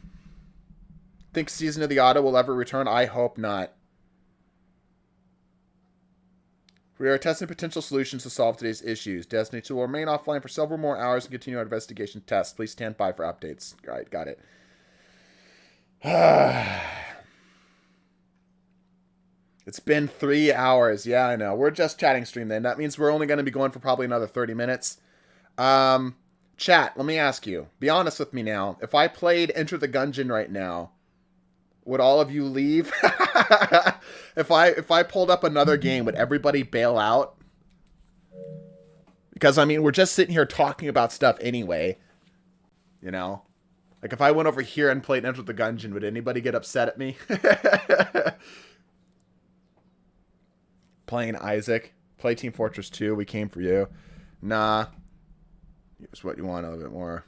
[SPEAKER 1] Think Season of the Auto will ever return? I hope not. We are testing potential solutions to solve today's issues. Destiny 2 will remain offline for several more hours and continue our investigation tests. Please stand by for updates. All right, got it. It's been 3 hours. Yeah, I know. We're just chatting stream then. That means we're only going to be going for probably another 30 minutes. Chat, let me ask you. Be honest with me now. If I played Enter the Gungeon right now, would all of you leave? If I pulled up another game, would everybody bail out? Because, I mean, we're just sitting here talking about stuff anyway. You know? Like, if I went over here and played Enter the Gungeon, would anybody get upset at me? Playing Isaac. Play Team Fortress 2. We came for you. Nah. Here's what you want a little bit more.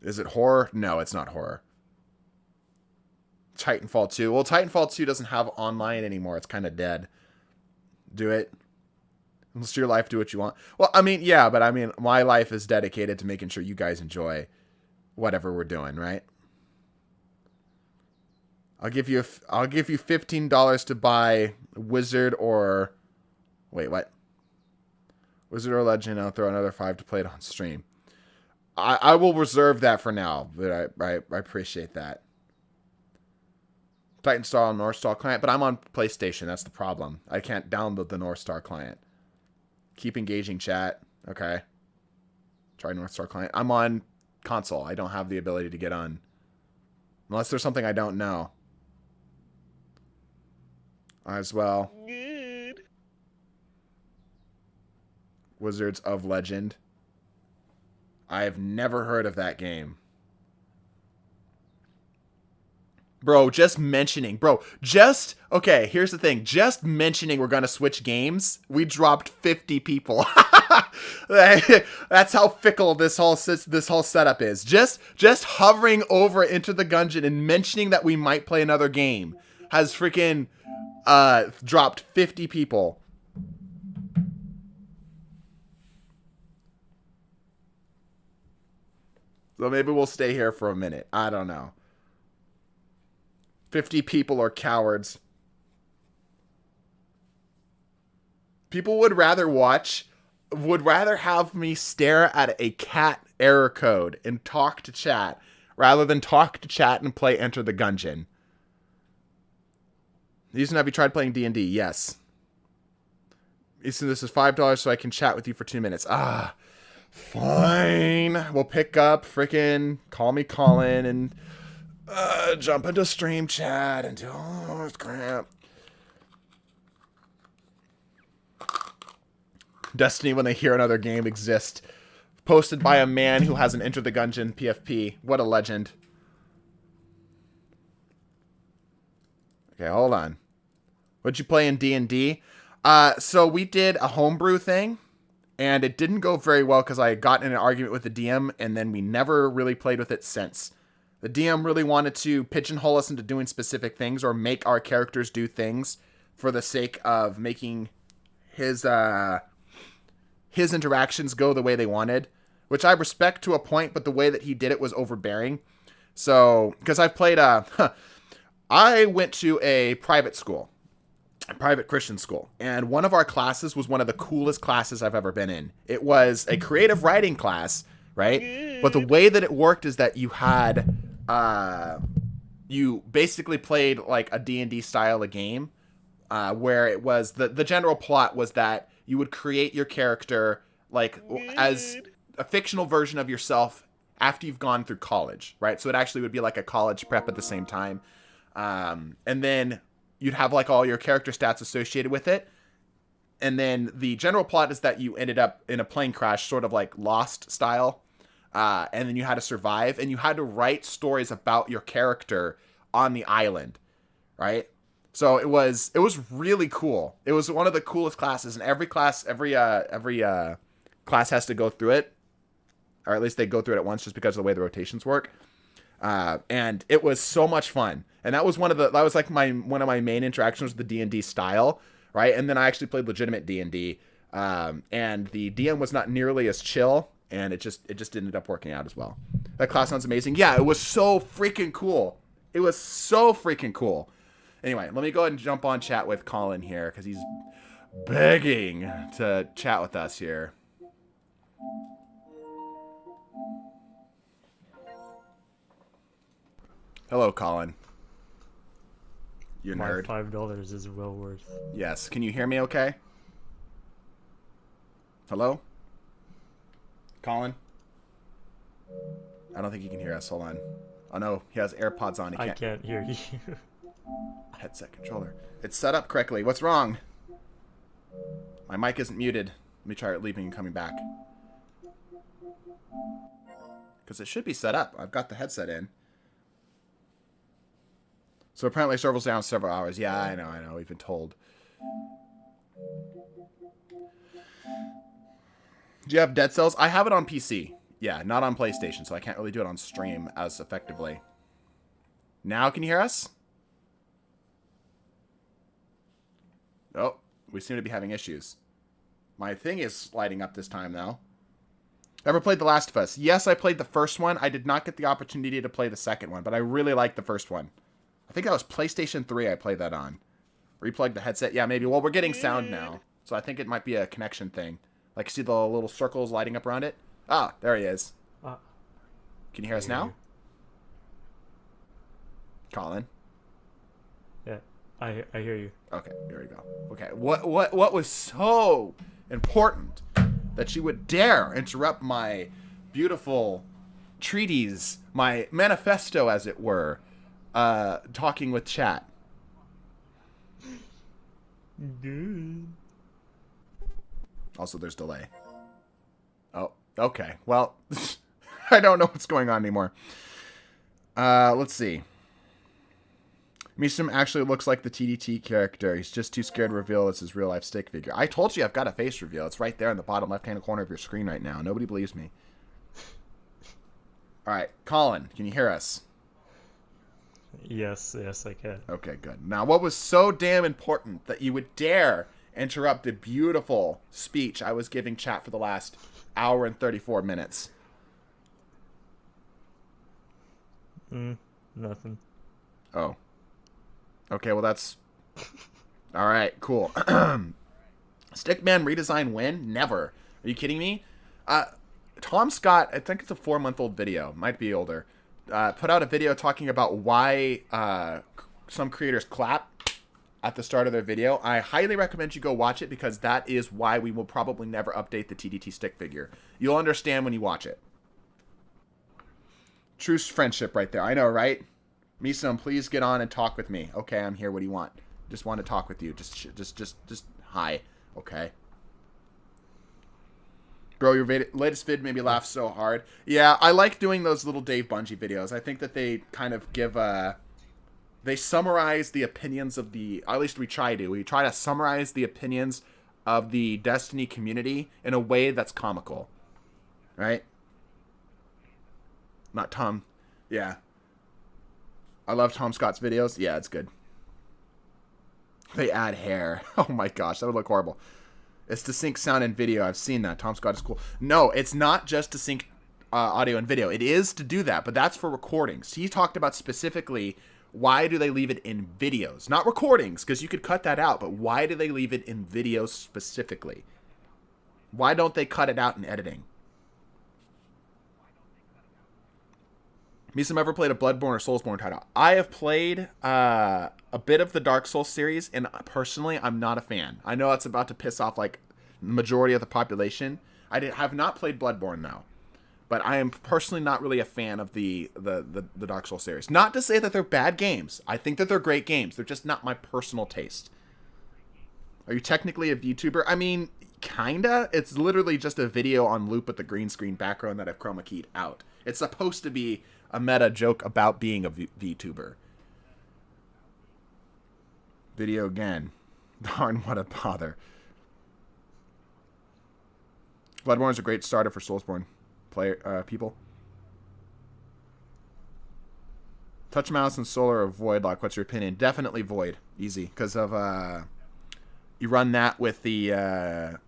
[SPEAKER 1] Is it horror? No, it's not horror. Titanfall 2. Well, Titanfall 2 doesn't have online anymore. It's kind of dead. Do it. Let's your life, do what you want. Well, I mean, yeah, but I mean, my life is dedicated to making sure you guys enjoy whatever we're doing, right? I'll give you $15 to buy Wizard or... Wait, what? Wizard or Legend. I'll throw another $5 to play it on stream. I will reserve that for now, but I appreciate that. Titan Star on North Star client, but I'm on PlayStation. That's the problem. I can't download the North Star client. Keep engaging, chat. Okay. Try North Star client. I'm on console. I don't have the ability to get on. Unless there's something I don't know. As well. Good. Wizards of Legend. I have never heard of that game. Bro, just mentioning. Okay, here's the thing. Just mentioning we're going to switch games, we dropped 50 people. That's how fickle this whole setup is. Just hovering over Enter the Gungeon and mentioning that we might play another game has freaking dropped 50 people. So maybe we'll stay here for a minute. I don't know. 50 people are cowards. People would rather have me stare at a cat error code and talk to chat rather than talk to chat and play Enter the Gungeon. Ethan, have you tried playing D&D? Yes. Ethan, this is $5 so I can chat with you for 2 minutes. Fine. We'll pick up frickin' Call Me Colin and jump into stream chat and do all this crap. Destiny when they hear another game exist. Posted by a man who hasn't entered the Gungeon PFP. What a legend. Okay, hold on. What'd you play in D&D? So we did a homebrew thing. And it didn't go very well because I got in an argument with the DM, and then we never really played with it since. The DM really wanted to pigeonhole us into doing specific things or make our characters do things for the sake of making his interactions go the way they wanted, which I respect to a point, but the way that he did it was overbearing. So, because I've played, I went to a private school. A private Christian school, and one of our classes was one of the coolest classes I've ever been in. It was a creative writing class, right? But the way that it worked is that you had you basically played like a D&D style of game, where it was the general plot was that you would create your character like as a fictional version of yourself after you've gone through college, right? So it actually would be like a college prep at the same time, and then you'd have like all your character stats associated with it. And then the general plot is that you ended up in a plane crash, sort of like Lost style. And then you had to survive, and you had to write stories about your character on the island, right? So it was really cool. It was one of the coolest classes, and every class has to go through it, or at least they go through it at once just because of the way the rotations work. And it was so much fun. And that was one of my main interactions with the D&D style, right? And then I actually played legitimate D&D And the DM was not nearly as chill, and it just ended up working out as well. That class sounds amazing. Yeah, it was so freaking cool. It was so freaking cool. Anyway, let me go ahead and jump on chat with Colin here, because he's begging to chat with us here. Hello, Colin. You nerd.
[SPEAKER 2] My $5 is well worth.
[SPEAKER 1] Yes. Can you hear me okay? Hello? Colin? I don't think he can hear us. Hold on. Oh no, he has AirPods on.
[SPEAKER 2] I can't hear you.
[SPEAKER 1] Headset controller. It's set up correctly. What's wrong? My mic isn't muted. Let me try leaving and coming back. Because it should be set up. I've got the headset in. So apparently server's down several hours. Yeah, I know. We've been told. Do you have Dead Cells? I have it on PC. Yeah, not on PlayStation, so I can't really do it on stream as effectively. Now can you hear us? Oh, we seem to be having issues. My thing is lighting up this time, though. Ever played The Last of Us? Yes, I played the first one. I did not get the opportunity to play the second one, but I really liked the first one. I think that was PlayStation 3 I played that on. Replug the headset? Yeah, maybe. Well, we're getting sound now, so I think it might be a connection thing. Like, see the little circles lighting up around it? Ah, there he is. Can you hear us now? Colin?
[SPEAKER 2] Yeah, I hear you.
[SPEAKER 1] Okay, here we go. Okay, what was so important that you would dare interrupt my beautiful treatise, my manifesto, as it were, talking with chat?
[SPEAKER 2] Good.
[SPEAKER 1] Also, there's delay. Oh, okay. Well, I don't know what's going on anymore. Let's see. PVE-some actually looks like the TDT character. He's just too scared to reveal it's his real-life stick figure. I told you I've got a face reveal. It's right there in the bottom left-hand corner of your screen right now. Nobody believes me. All right, Colin, can you hear us?
[SPEAKER 2] Yes, I can.
[SPEAKER 1] Okay, good. Now, what was so damn important that you would dare interrupt the beautiful speech I was giving chat for the last hour and 34 minutes?
[SPEAKER 2] Nothing.
[SPEAKER 1] Oh. Okay, well that's... Alright, cool. Stickman redesign win? Never. Are you kidding me? Tom Scott, I think it's a 4-month-old video. Might be older. Put out a video talking about why some creators clap at the start of their video. I highly recommend you go watch it, because that is why we will probably never update the TDT stick figure. You'll understand when you watch it. True friendship right there. I know, right? PVE-some, please get on and talk with me. Okay, I'm here. What do you want? Just want to talk with you. Just hi. Okay. Bro, your latest vid made me laugh so hard. Yeah, I like doing those little Dave Bungie videos. I think that they kind of give they summarize the opinions of the... At least we try to. We try to summarize the opinions of the Destiny community in a way that's comical. Right? Not Tom. Yeah. I love Tom Scott's videos. Yeah, it's good. They add hair. Oh my gosh, that would look horrible. It's to sync sound and video. I've seen that. Tom Scott is cool. No, it's not just to sync audio and video. It is to do that, but that's for recordings. He talked about specifically why do they leave it in videos, not recordings, because you could cut that out, but why do they leave it in videos specifically? Why don't they cut it out in editing? PVE-some ever played a Bloodborne or Soulsborne title? I have played a bit of the Dark Souls series, and personally, I'm not a fan. I know that's about to piss off like the majority of the population. I have not played Bloodborne though, but I am personally not really a fan of the Dark Souls series. Not to say that they're bad games. I think that they're great games. They're just not my personal taste. Are you technically a VTuber? I mean, kinda. It's literally just a video on loop with the green screen background that I've chroma keyed out. It's supposed to be a meta joke about being a VTuber. Video again. Darn, what a bother. Bloodborne is a great starter for Soulsborne player people. Touch mouse and solar or void lock. What's your opinion? Definitely void. Easy. Because of you run that with the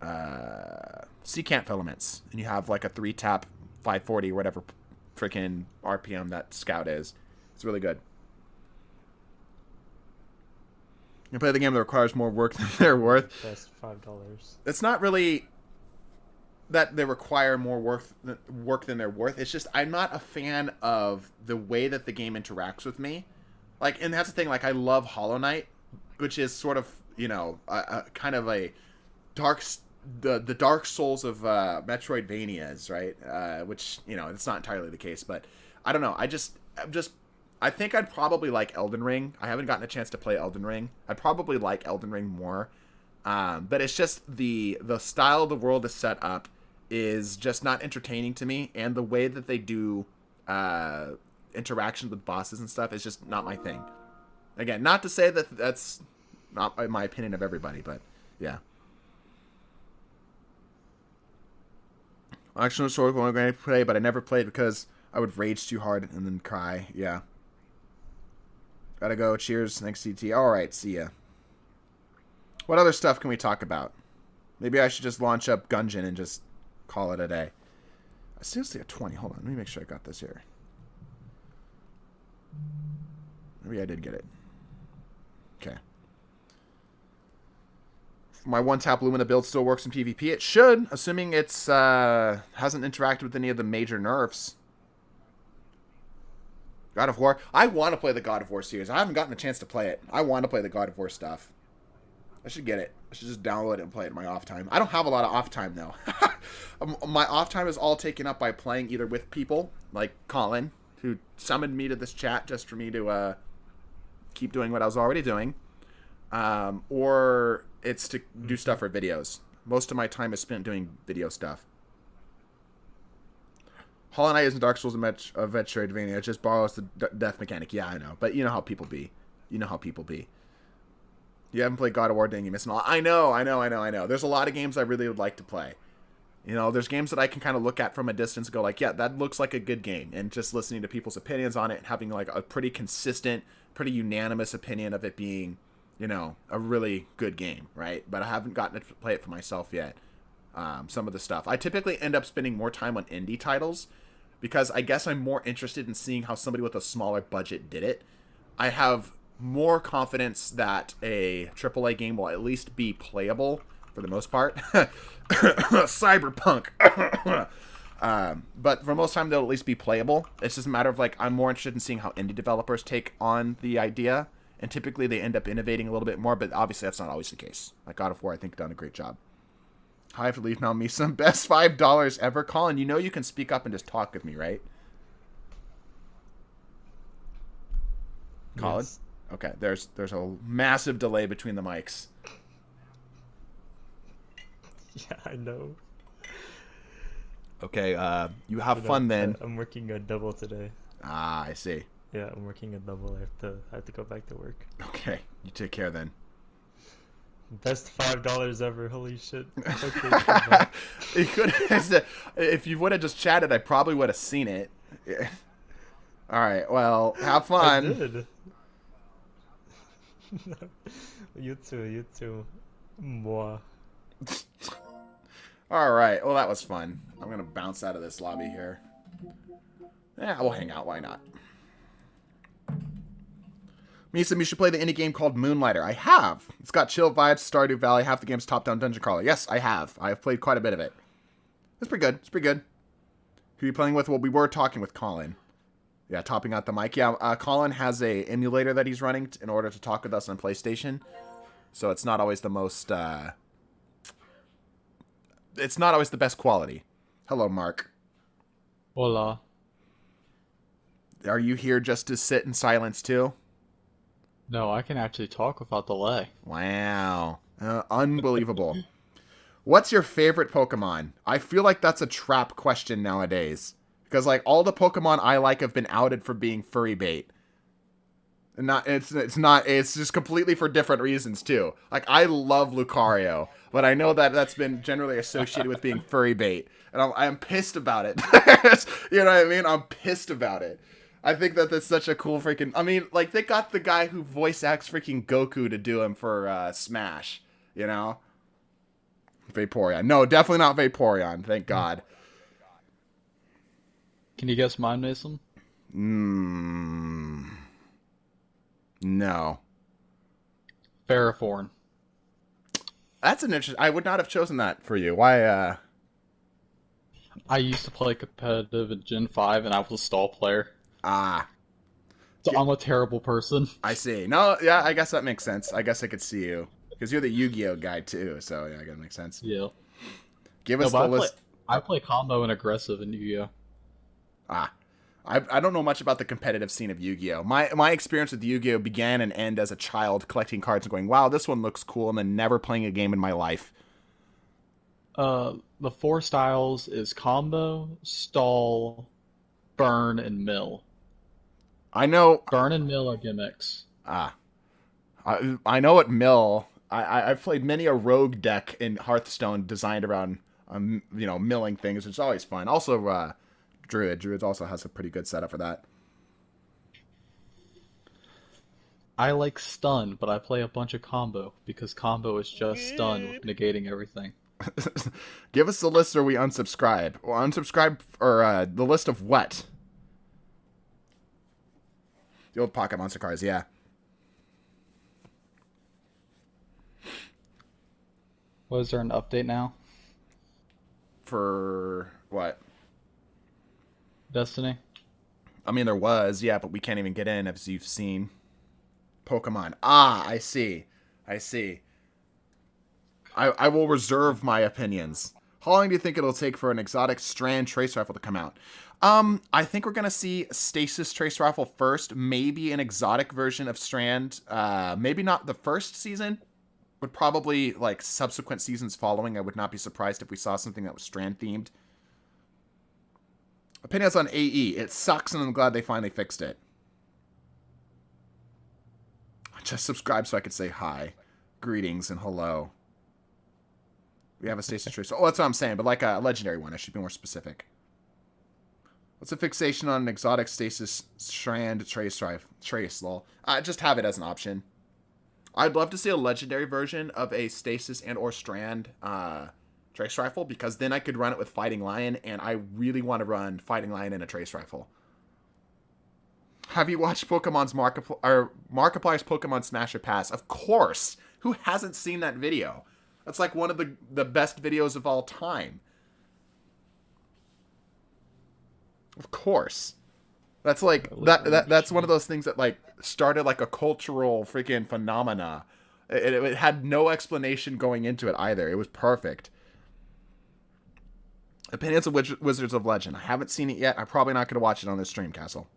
[SPEAKER 1] secant filaments, and you have like a 3-tap 540 or whatever freaking RPM that Scout is. It's really good. You play the game that requires more work than they're worth.
[SPEAKER 2] That's $5.
[SPEAKER 1] It's not really that they require more work than they're worth. It's just I'm not a fan of the way that the game interacts with me. Like, and that's the thing. Like, I love Hollow Knight, which is sort of, you know, a kind of a the Dark Souls of Metroidvanias, right? Which, you know, it's not entirely the case, but I don't know. I think I'd probably like Elden Ring. I haven't gotten a chance to play Elden Ring. I'd probably like Elden Ring more. But it's just the style the world is set up is just not entertaining to me, and the way that they do interactions with bosses and stuff is just not my thing. Again, not to say that that's not my opinion of everybody, but yeah. Actually, historical I'm going to play, but I never played because I would rage too hard and then cry. Yeah. Gotta go. Cheers. Thanks, CT. All right. See ya. What other stuff can we talk about? Maybe I should just launch up Gungeon and just call it a day. Seriously, a 20. Hold on. Let me make sure I got this here. Maybe I did get it. Okay. My one-tap Lumina build still works in PvP. It should, assuming it's hasn't interacted with any of the major nerfs. God of War. I want to play the God of War series. I haven't gotten a chance to play it. I want to play the God of War stuff. I should get it. I should just download it and play it in my off time. I don't have a lot of off time, though. My off time is all taken up by playing either with people, like Colin, who summoned me to this chat just for me to keep doing what I was already doing, or it's to do stuff for videos. Most of my time is spent doing video stuff. Hollow Knight isn't Dark Souls of Metroidvania. It just borrows the death mechanic. Yeah, I know. But you know how people be. You know how people be. You haven't played God of War, dang, you missing a lot. I know. There's a lot of games I really would like to play. You know, there's games that I can kind of look at from a distance and go like, yeah, that looks like a good game. And just listening to people's opinions on it and having like a pretty consistent, pretty unanimous opinion of it being, you know, a really good game, right? But I haven't gotten to play it for myself yet. Some of the stuff. I typically end up spending more time on indie titles because I guess I'm more interested in seeing how somebody with a smaller budget did it. I have more confidence that a AAA game will at least be playable for the most part. Cyberpunk. But for most time, they'll at least be playable. It's just a matter of, like, I'm more interested in seeing how indie developers take on the idea. And typically they end up innovating a little bit more, but obviously that's not always the case. Like God of War, I think, done a great job. I have to leave now. Me some best $5 ever. Colin, you know you can speak up and just talk with me, right? Colin?
[SPEAKER 2] Yes.
[SPEAKER 1] Okay, there's a massive delay between the mics.
[SPEAKER 2] Yeah, I know.
[SPEAKER 1] Okay, you have fun then.
[SPEAKER 2] I'm working a double today.
[SPEAKER 1] Ah, I see.
[SPEAKER 2] Yeah, I'm working a double. I have to go back to work.
[SPEAKER 1] Okay, you take care then.
[SPEAKER 2] Best $5 ever. Holy shit. Okay,
[SPEAKER 1] You could if you would have just chatted, I probably would have seen it. Yeah. All right, well, have fun.
[SPEAKER 2] I did. You too. Moi.
[SPEAKER 1] All right, well, that was fun. I'm going to bounce out of this lobby here. Yeah, we'll hang out. Why not? Misa, you should play the indie game called Moonlighter. I have. It's got chill vibes, Stardew Valley, half the game's top-down dungeon crawler. Yes, I have. I have played quite a bit of it. It's pretty good. It's pretty good. Who are you playing with? Well, we were talking with Colin. Yeah, topping out the mic. Yeah, Colin has a emulator that he's running in order to talk with us on PlayStation. So it's not always the most... it's not always the best quality. Hello, Mark.
[SPEAKER 3] Hola.
[SPEAKER 1] Are you here just to sit in silence, too?
[SPEAKER 3] No, I can actually talk without delay.
[SPEAKER 1] Wow. Unbelievable. What's your favorite Pokemon? I feel like that's a trap question nowadays. Because, like, all the Pokemon I like have been outed for being furry bait. And it's just completely for different reasons, too. Like, I love Lucario, but I know that that's been generally associated with being furry bait. And I'm pissed about it. You know what I mean? I'm pissed about it. I think that that's such a cool freaking... I mean, like, they got the guy who voice acts freaking Goku to do him for Smash, you know? Vaporeon. No, definitely not Vaporeon. Thank God.
[SPEAKER 3] Can you guess mine, Mason?
[SPEAKER 1] No.
[SPEAKER 3] Ferrothorn.
[SPEAKER 1] That's an interesting. I would not have chosen that for you. Why?
[SPEAKER 3] I used to play competitive in Gen 5, and I was a stall player.
[SPEAKER 1] Ah.
[SPEAKER 3] So I'm a terrible person.
[SPEAKER 1] I see. No, yeah, I guess that makes sense. I guess I could see you. Because you're the Yu-Gi-Oh guy, too. So, yeah, that makes sense.
[SPEAKER 3] Yeah.
[SPEAKER 1] Give
[SPEAKER 3] No,
[SPEAKER 1] us the
[SPEAKER 3] but
[SPEAKER 1] list.
[SPEAKER 3] I play combo and aggressive in Yu-Gi-Oh.
[SPEAKER 1] I don't know much about the competitive scene of Yu-Gi-Oh. My experience with Yu-Gi-Oh began and ended as a child collecting cards and going, wow, this one looks cool, and then never playing a game in my life.
[SPEAKER 3] The 4 styles is combo, stall, burn, and mill.
[SPEAKER 1] I know.
[SPEAKER 3] Burn and mill are gimmicks.
[SPEAKER 1] I know at Mill. I've played many a rogue deck in Hearthstone designed around, milling things. It's always fun. Also, Druid. Druid also has a pretty good setup for that.
[SPEAKER 3] I like stun, but I play a bunch of combo because combo is just stun with negating everything.
[SPEAKER 1] Give us the list or we unsubscribe. Or unsubscribe or the list of what? The old Pocket Monster cards, yeah.
[SPEAKER 3] Was there an update now?
[SPEAKER 1] For what?
[SPEAKER 3] Destiny?
[SPEAKER 1] I mean, there was, yeah, but we can't even get in as you've seen. Pokemon. Ah, I see. I will reserve my opinions. How long do you think it'll take for an exotic Strand Trace Rifle to come out? I think we're going to see Stasis Trace Rifle first. Maybe an exotic version of Strand. Maybe not the first season. But probably, like, subsequent seasons following. I would not be surprised if we saw something that was Strand themed. Opinions on AE. It sucks and I'm glad they finally fixed it. Just subscribe so I could say hi. Greetings and hello. We have a Stasis Trace. Oh, that's what I'm saying, but like a legendary one. I should be more specific. What's a fixation on an exotic Stasis Strand Trace lol? Just have it as an option. I'd love to see a legendary version of a Stasis and or Strand Trace Rifle, because then I could run it with Fighting Lion, and I really want to run Fighting Lion in a Trace Rifle. Have you watched Pokemon's Markiplier's Pokemon Smasher Pass? Of course! Who hasn't seen that video? That's like one of the best videos of all time. Of course. That's like that's one of those things that like started like a cultural freaking phenomena. It had no explanation going into it either. It was perfect. Opinions of Wizards of Legend. I haven't seen it yet. I'm probably not going to watch it on this stream, Castle.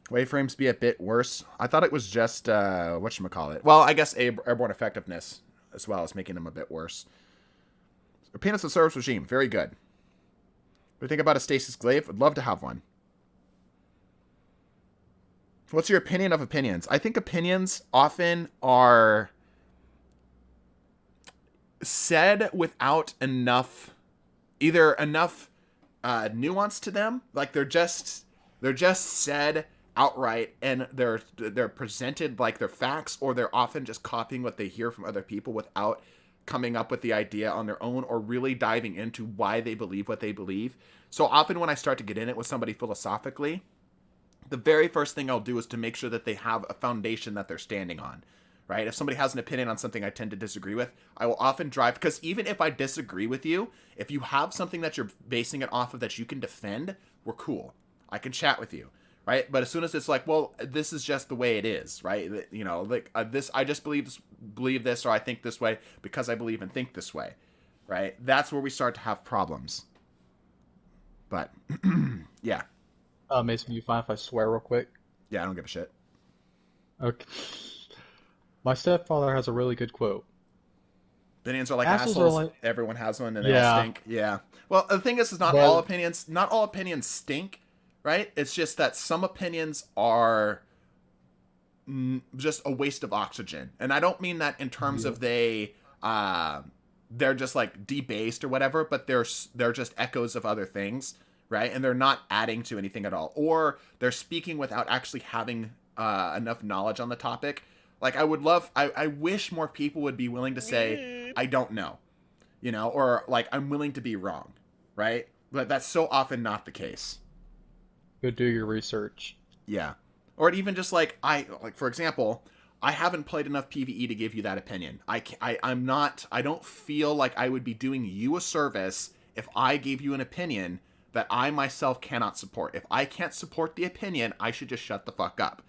[SPEAKER 1] Waveframes be a bit worse. I thought it was just whatchamacallit. Well, I guess airborne effectiveness as well as making them a bit worse. Opinions of Service Regime. Very good. What do you think about a Stasis Glaive? Would love to have one. What's your opinion of opinions? I think opinions often are said without enough nuance to them. Like they're just said outright, and they're presented like they're facts, or they're often just copying what they hear from other people without coming up with the idea on their own or really diving into why they believe what they believe. So often when I start to get in it with somebody philosophically, the very first thing I'll do is to make sure that they have a foundation that they're standing on, right? If somebody has an opinion on something I tend to disagree with, I will often drive, because even if I disagree with you, if you have something that you're basing it off of that you can defend, we're cool. I can chat with you, right? But as soon as it's like, well, this is just the way it is, right? You know, like this, I just believe this, or I think this way because I believe and think this way, right? That's where we start to have problems. But yeah.
[SPEAKER 3] Mason, you fine if I swear real quick?
[SPEAKER 1] Yeah, I don't give a shit.
[SPEAKER 3] Okay. My stepfather has a really good quote.
[SPEAKER 1] Opinions are like
[SPEAKER 3] Assholes
[SPEAKER 1] assholes.
[SPEAKER 3] are like...
[SPEAKER 1] Everyone has one, and they all stink. Yeah. Well, the thing is not all opinions stink, right? It's just that some opinions are just a waste of oxygen, and I don't mean that in terms of they're just like debased or whatever, but they're just echoes of other things. Right? And they're not adding to anything at all. Or they're speaking without actually having enough knowledge on the topic. Like, I wish more people would be willing to say, I don't know. you know, or like I'm willing to be wrong, right? But that's so often not the case.
[SPEAKER 3] Go do your research.
[SPEAKER 1] Yeah. Or even just like for example, I haven't played enough PvE to give you that opinion. I'm not, I don't feel like I would be doing you a service if I gave you an opinion that I myself cannot support. If I can't support the opinion, I should just shut the fuck up.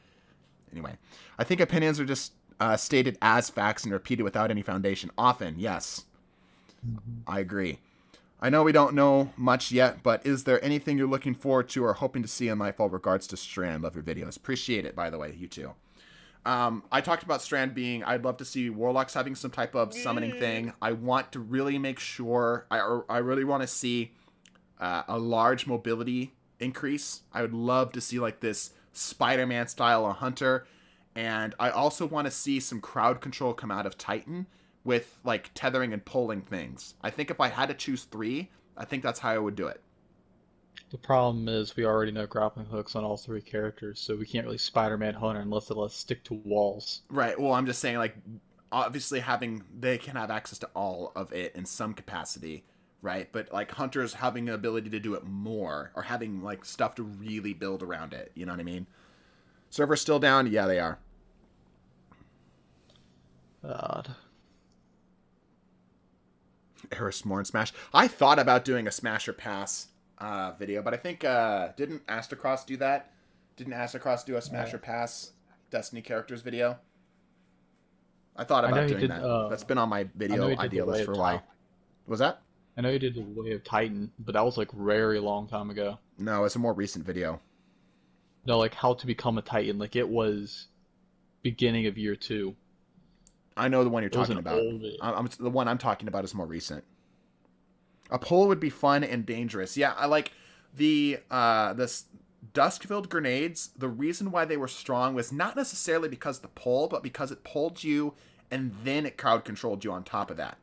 [SPEAKER 1] Anyway, I think opinions are just stated as facts and repeated without any foundation. Often, yes. I agree. I know we don't know much yet, but is there anything you're looking forward to or hoping to see in Nightfall regards to Strand? Love your videos. Appreciate it, by the way, you too. I talked about Strand being, I'd love to see Warlocks having some type of summoning thing. I want to really make sure, I really want to see a large mobility increase. I would love to see like this Spider-Man style or Hunter. And I also want to see some crowd control come out of Titan with like tethering and pulling things. I think if I had to choose 3, I think that's how I would do it.
[SPEAKER 3] The problem is we already know grappling hooks on all 3 characters, so we can't really Spider-Man Hunter unless they let us stick to walls.
[SPEAKER 1] Right. Well, I'm just saying, like, obviously they can have access to all of it in some capacity, right? But like Hunters having the ability to do it more, or having like stuff to really build around it. You know what I mean? Server's still down? Yeah, they are.
[SPEAKER 3] God.
[SPEAKER 1] Eris more in Smash. I thought about doing a Smash or Pass video, but I think didn't Astacross do that? Didn't Astacross do a Smash or Pass Destiny characters video? I thought about doing that. That's been on my video idea list for a while. Was that?
[SPEAKER 3] I know you did the Way of Titan, but that was like very long time ago.
[SPEAKER 1] No, it's a more recent video.
[SPEAKER 3] No, like how to become a Titan. Like it was beginning of year 2.
[SPEAKER 1] I know the one you're talking about. The one I'm talking about is more recent. A pull would be fun and dangerous. Yeah, I like the Dusk-filled grenades. The reason why they were strong was not necessarily because of the pull, but because it pulled you and then it crowd controlled you on top of that.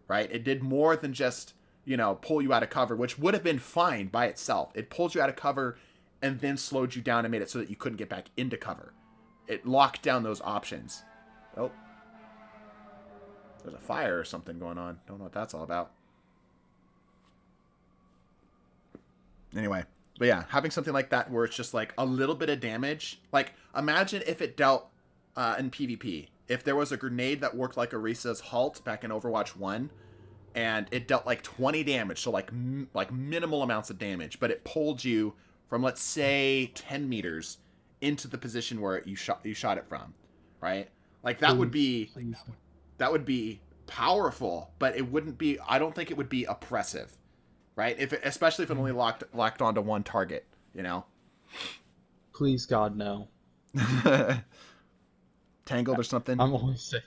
[SPEAKER 1] Right? It did more than just, you know, pull you out of cover, which would have been fine by itself. It pulled you out of cover and then slowed you down and made it so that you couldn't get back into cover. It locked down those options. Oh. There's a fire or something going on. Don't know what that's all about. Anyway, but yeah, having something like that where it's just like a little bit of damage. Like, imagine if it dealt in PvP. If there was a grenade that worked like Orisa's Halt back in Overwatch 1, and it dealt like 20 damage, so like minimal amounts of damage, but it pulled you from, let's say, 10 meters into the position where you shot it from, right? Like, that would be... That would be powerful, but it wouldn't be. I don't think it would be oppressive, right? Especially if it only locked onto one target, you know.
[SPEAKER 3] Please God, no.
[SPEAKER 1] Tangled or something.
[SPEAKER 3] I'm always saying.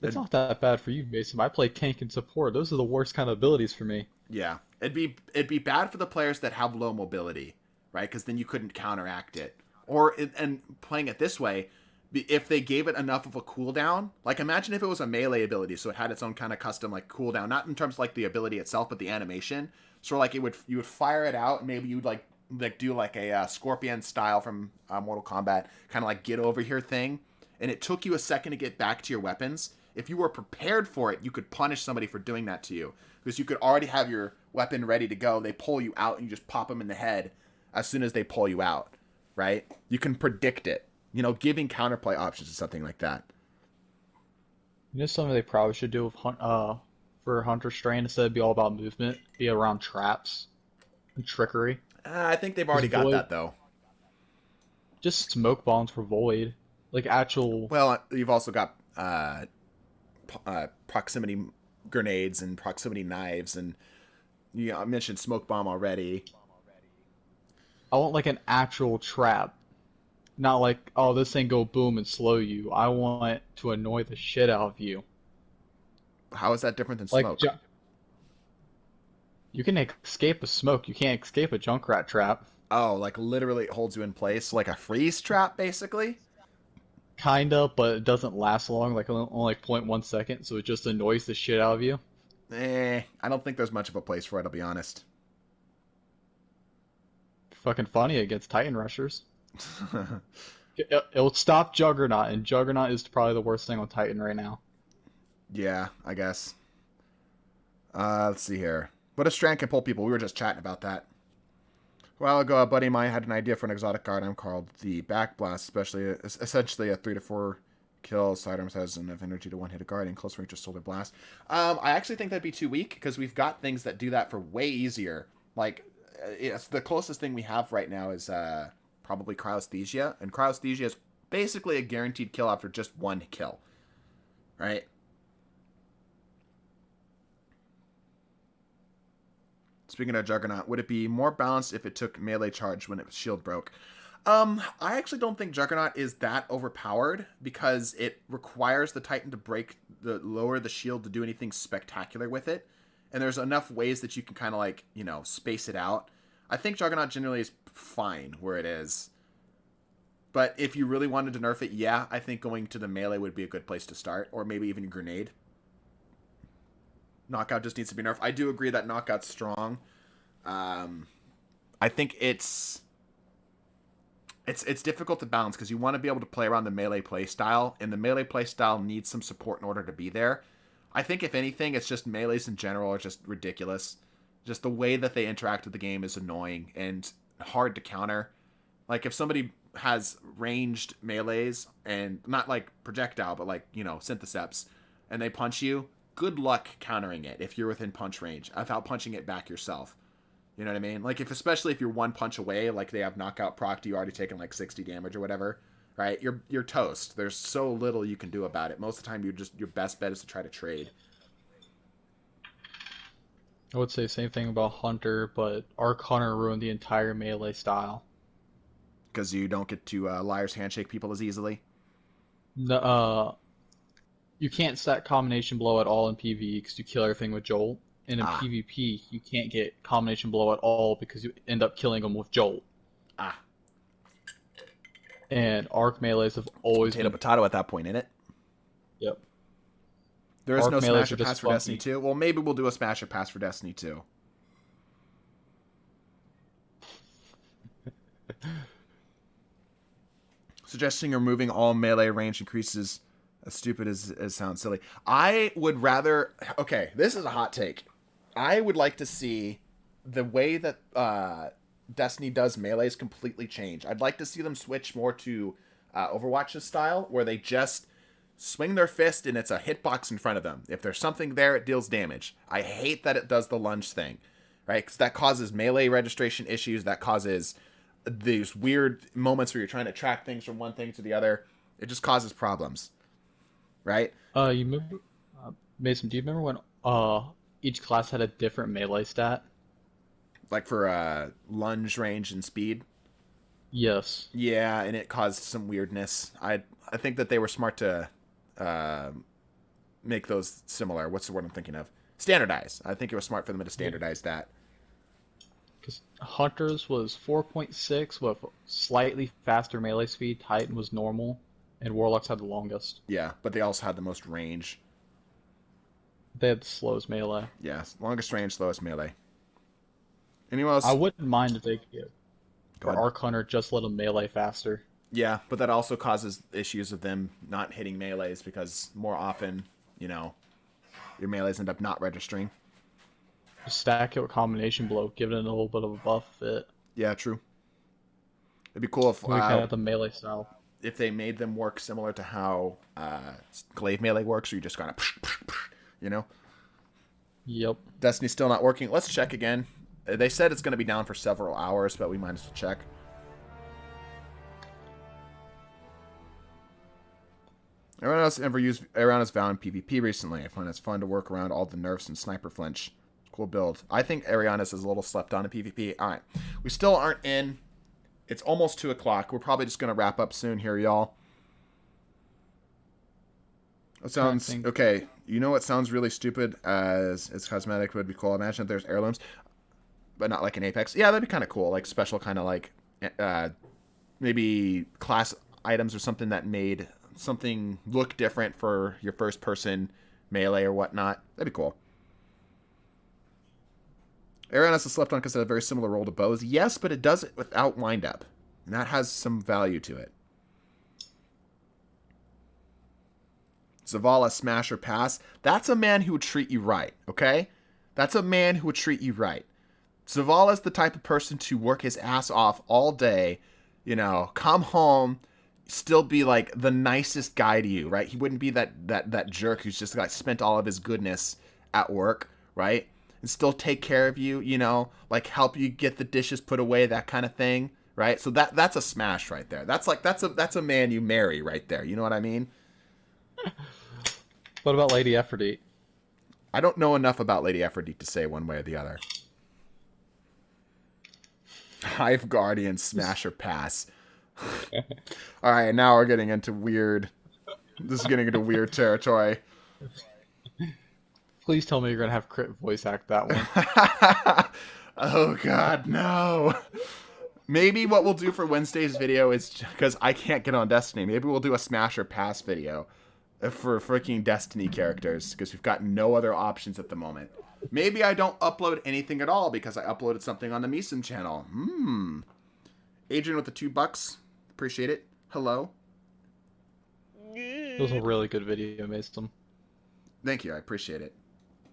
[SPEAKER 3] It's not that bad for you, Mason. I play tank and support. Those are the worst kind of abilities for me.
[SPEAKER 1] Yeah, it'd be bad for the players that have low mobility, right? Because then you couldn't counteract it. And playing it this way, if they gave it enough of a cooldown, like imagine if it was a melee ability, so it had its own kind of custom like cooldown, not in terms of like the ability itself, but the animation. So like you would fire it out, and maybe you would like do like a Scorpion style from Mortal Kombat, kind of like get over here thing, and it took you a second to get back to your weapons. If you were prepared for it, you could punish somebody for doing that to you, because you could already have your weapon ready to go. They pull you out, and you just pop them in the head as soon as they pull you out. Right? You can predict it. You know, giving counterplay options to something like that.
[SPEAKER 3] You know something they probably should do with for Hunter Strand, instead of be all about movement, be around traps and trickery.
[SPEAKER 1] I think they've already got that, though.
[SPEAKER 3] Just smoke bombs for Void. Like actual...
[SPEAKER 1] Well, you've also got proximity grenades and proximity knives, and you know, I mentioned smoke bomb already.
[SPEAKER 3] I want like an actual trap. Not like, oh, this thing go boom and slow you. I want to annoy the shit out of you.
[SPEAKER 1] How is that different than
[SPEAKER 3] like,
[SPEAKER 1] smoke?
[SPEAKER 3] You can escape a smoke. You can't escape a Junkrat trap.
[SPEAKER 1] Oh, like literally it holds you in place? Like a freeze trap, basically?
[SPEAKER 3] Kinda, but it doesn't last long. Like only like 0.1 second, so it just annoys the shit out of you.
[SPEAKER 1] I don't think there's much of a place for it, I'll be honest.
[SPEAKER 3] Fucking funny against Titan Rushers. It'll stop Juggernaut, and Juggernaut is probably the worst thing on Titan right now.
[SPEAKER 1] Yeah, I guess. Let's see here. What if Strand can pull people? We were just chatting about that. A while ago, a buddy of mine had an idea for an exotic card I'm called the Backblast, essentially a 3 to 4 kill sidearms has enough energy to one-hit a guard in close range of Solar Blast. I actually think that'd be too weak because we've got things that do that for way easier. Like, it's the closest thing we have right now is probably Cryosthesia, and Cryosthesia is basically a guaranteed kill after just one kill, right? Speaking of Juggernaut, would it be more balanced if it took melee charge when its shield broke? I actually don't think Juggernaut is that overpowered because it requires the Titan to lower the shield to do anything spectacular with it. And there's enough ways that you can kind of like, space it out. I think Juggernaut generally is fine where it is. But if you really wanted to nerf it, yeah, I think going to the melee would be a good place to start. Or maybe even Grenade. Knockout just needs to be nerfed. I do agree that Knockout's strong. I think it's difficult to balance because you want to be able to play around the melee play style, and the melee play style needs some support in order to be there. I think if anything, it's just melees in general are just ridiculous. Just the way that they interact with the game is annoying and hard to counter. Like if somebody has ranged melees and not like projectile, but like, syntheseps, and they punch you, good luck countering it if you're within punch range without punching it back yourself. You know what I mean? Like especially if you're one punch away, like they have knockout proc, you already taken like 60 damage or whatever, right? You're toast. There's so little you can do about it. Most of the time, your best bet is to try to trade.
[SPEAKER 3] I would say same thing about Hunter, but Arc Hunter ruined the entire melee style.
[SPEAKER 1] Because you don't get to Liar's Handshake people as easily.
[SPEAKER 3] You can't set combination blow at all in PvE because you kill everything with Jolt. And in PvP, you can't get combination blow at all because you end up killing them with Jolt. And arc melees have always been...
[SPEAKER 1] Potato at that point, innit?
[SPEAKER 3] Yep.
[SPEAKER 1] There is
[SPEAKER 3] Arc
[SPEAKER 1] no
[SPEAKER 3] melees
[SPEAKER 1] Smasher
[SPEAKER 3] are just
[SPEAKER 1] Pass for
[SPEAKER 3] funky.
[SPEAKER 1] Destiny 2. Well, maybe we'll do a Smasher Pass for Destiny 2. Suggesting removing all melee range increases as stupid as it sounds silly. I would rather... Okay, this is a hot take. I would like to see the way that Destiny does melees completely change. I'd like to see them switch more to Overwatch's style, where they just swing their fist and it's a hitbox in front of them. If there's something there, it deals damage. I hate that it does the lunge thing, right? Because that causes melee registration issues. That causes these weird moments where you're trying to track things from one thing to the other. It just causes problems, right?
[SPEAKER 3] You remember, Mason, do you remember when each class had a different melee stat?
[SPEAKER 1] Like for lunge range and speed?
[SPEAKER 3] Yes.
[SPEAKER 1] Yeah, and it caused some weirdness. I think that they were smart to make those similar. What's the word I'm thinking of? Standardize. I think it was smart for them to standardize that.
[SPEAKER 3] Because Hunter's was 4.6 with slightly faster melee speed. Titan was normal, and Warlocks had the longest.
[SPEAKER 1] Yeah, but they also had the most range.
[SPEAKER 3] They had the slowest melee.
[SPEAKER 1] Yeah, longest range, slowest melee. Anyone else?
[SPEAKER 3] I wouldn't mind if they could.
[SPEAKER 1] Go
[SPEAKER 3] For
[SPEAKER 1] ahead.
[SPEAKER 3] Arc Hunter, just let them melee faster.
[SPEAKER 1] Yeah, but that also causes issues of them not hitting melees because more often, your melees end up not registering.
[SPEAKER 3] Just stack it with combination blow, give it a little bit of a buff fit.
[SPEAKER 1] Yeah, true. It'd be cool if
[SPEAKER 3] We kind of have the melee style.
[SPEAKER 1] if they made them work similar to how Glaive melee works, where you just kind of,
[SPEAKER 3] Yep.
[SPEAKER 1] Destiny's still not working. Let's check again. They said it's going to be down for several hours, but we might as well check. Everyone else ever used Ariana's Vow in PvP recently? I find it's fun to work around all the nerfs and sniper flinch. Cool build. I think Ariana's is a little slept on in PvP. All right. We still aren't in. It's almost 2 o'clock. We're probably just going to wrap up soon here, y'all. It sounds... Okay. You know what sounds really stupid as it's cosmetic would be cool? Imagine if there's heirlooms, but not like an Apex. Yeah, that'd be kind of cool. Like special kind of like maybe class items or something that made something look different for your first person melee or whatnot. That'd be cool. Arianas has slept on because it has a very similar role to bows. Yes, but it does it without windup. And that has some value to it. Zavala smash or pass, that's a man who would treat you right, okay? That's a man who would treat you right. Zavala's the type of person to work his ass off all day, you know, come home, still be like the nicest guy to you, right? He wouldn't be that jerk who's just like spent all of his goodness at work, right? And still take care of you, you know, like help you get the dishes put away, that kind of thing, right? So that's a smash right there. That's a man you marry right there. You know what I mean?
[SPEAKER 3] What about Lady Aphrodite?
[SPEAKER 1] I don't know enough about Lady Aphrodite to say one way or the other. Hive Guardian smash or pass. All right, now we're getting into weird. This is getting into weird territory.
[SPEAKER 3] Please tell me you're gonna have Crit voice act that one.
[SPEAKER 1] Oh God, no. Maybe what we'll do for Wednesday's video is, because I can't get on Destiny, maybe we'll do a smash or pass video for freaking Destiny characters, because we've got no other options at the moment. Maybe I don't upload anything at all because I uploaded something on the PVE-some channel. Adrian with the $2. Appreciate it. Hello.
[SPEAKER 3] It was a really good video, Mason.
[SPEAKER 1] Thank you. I appreciate it.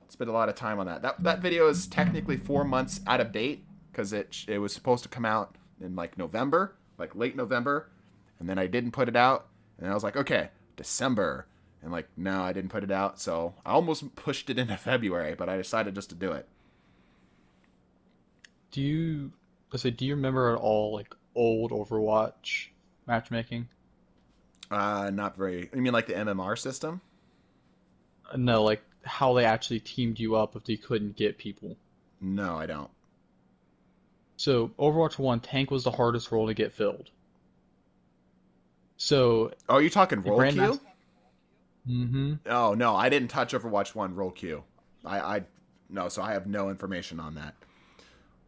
[SPEAKER 1] Spent a lot of time on that. That video is technically 4 months out of date because it was supposed to come out in like November, like late November, and then I didn't put it out, and I was like, okay, December. And like, no, I didn't put it out, so I almost pushed it into February, but I decided just to do it.
[SPEAKER 3] Do you remember at all like old Overwatch matchmaking?
[SPEAKER 1] Not very. You mean like the MMR system?
[SPEAKER 3] No, like how they actually teamed you up if they couldn't get people.
[SPEAKER 1] No, I don't.
[SPEAKER 3] So Overwatch 1, tank was the hardest role to get filled. So.
[SPEAKER 1] Oh, are you talking role queue?
[SPEAKER 3] Mm-hmm.
[SPEAKER 1] Oh, no, I didn't touch Overwatch 1 role queue. No, so I have no information on that.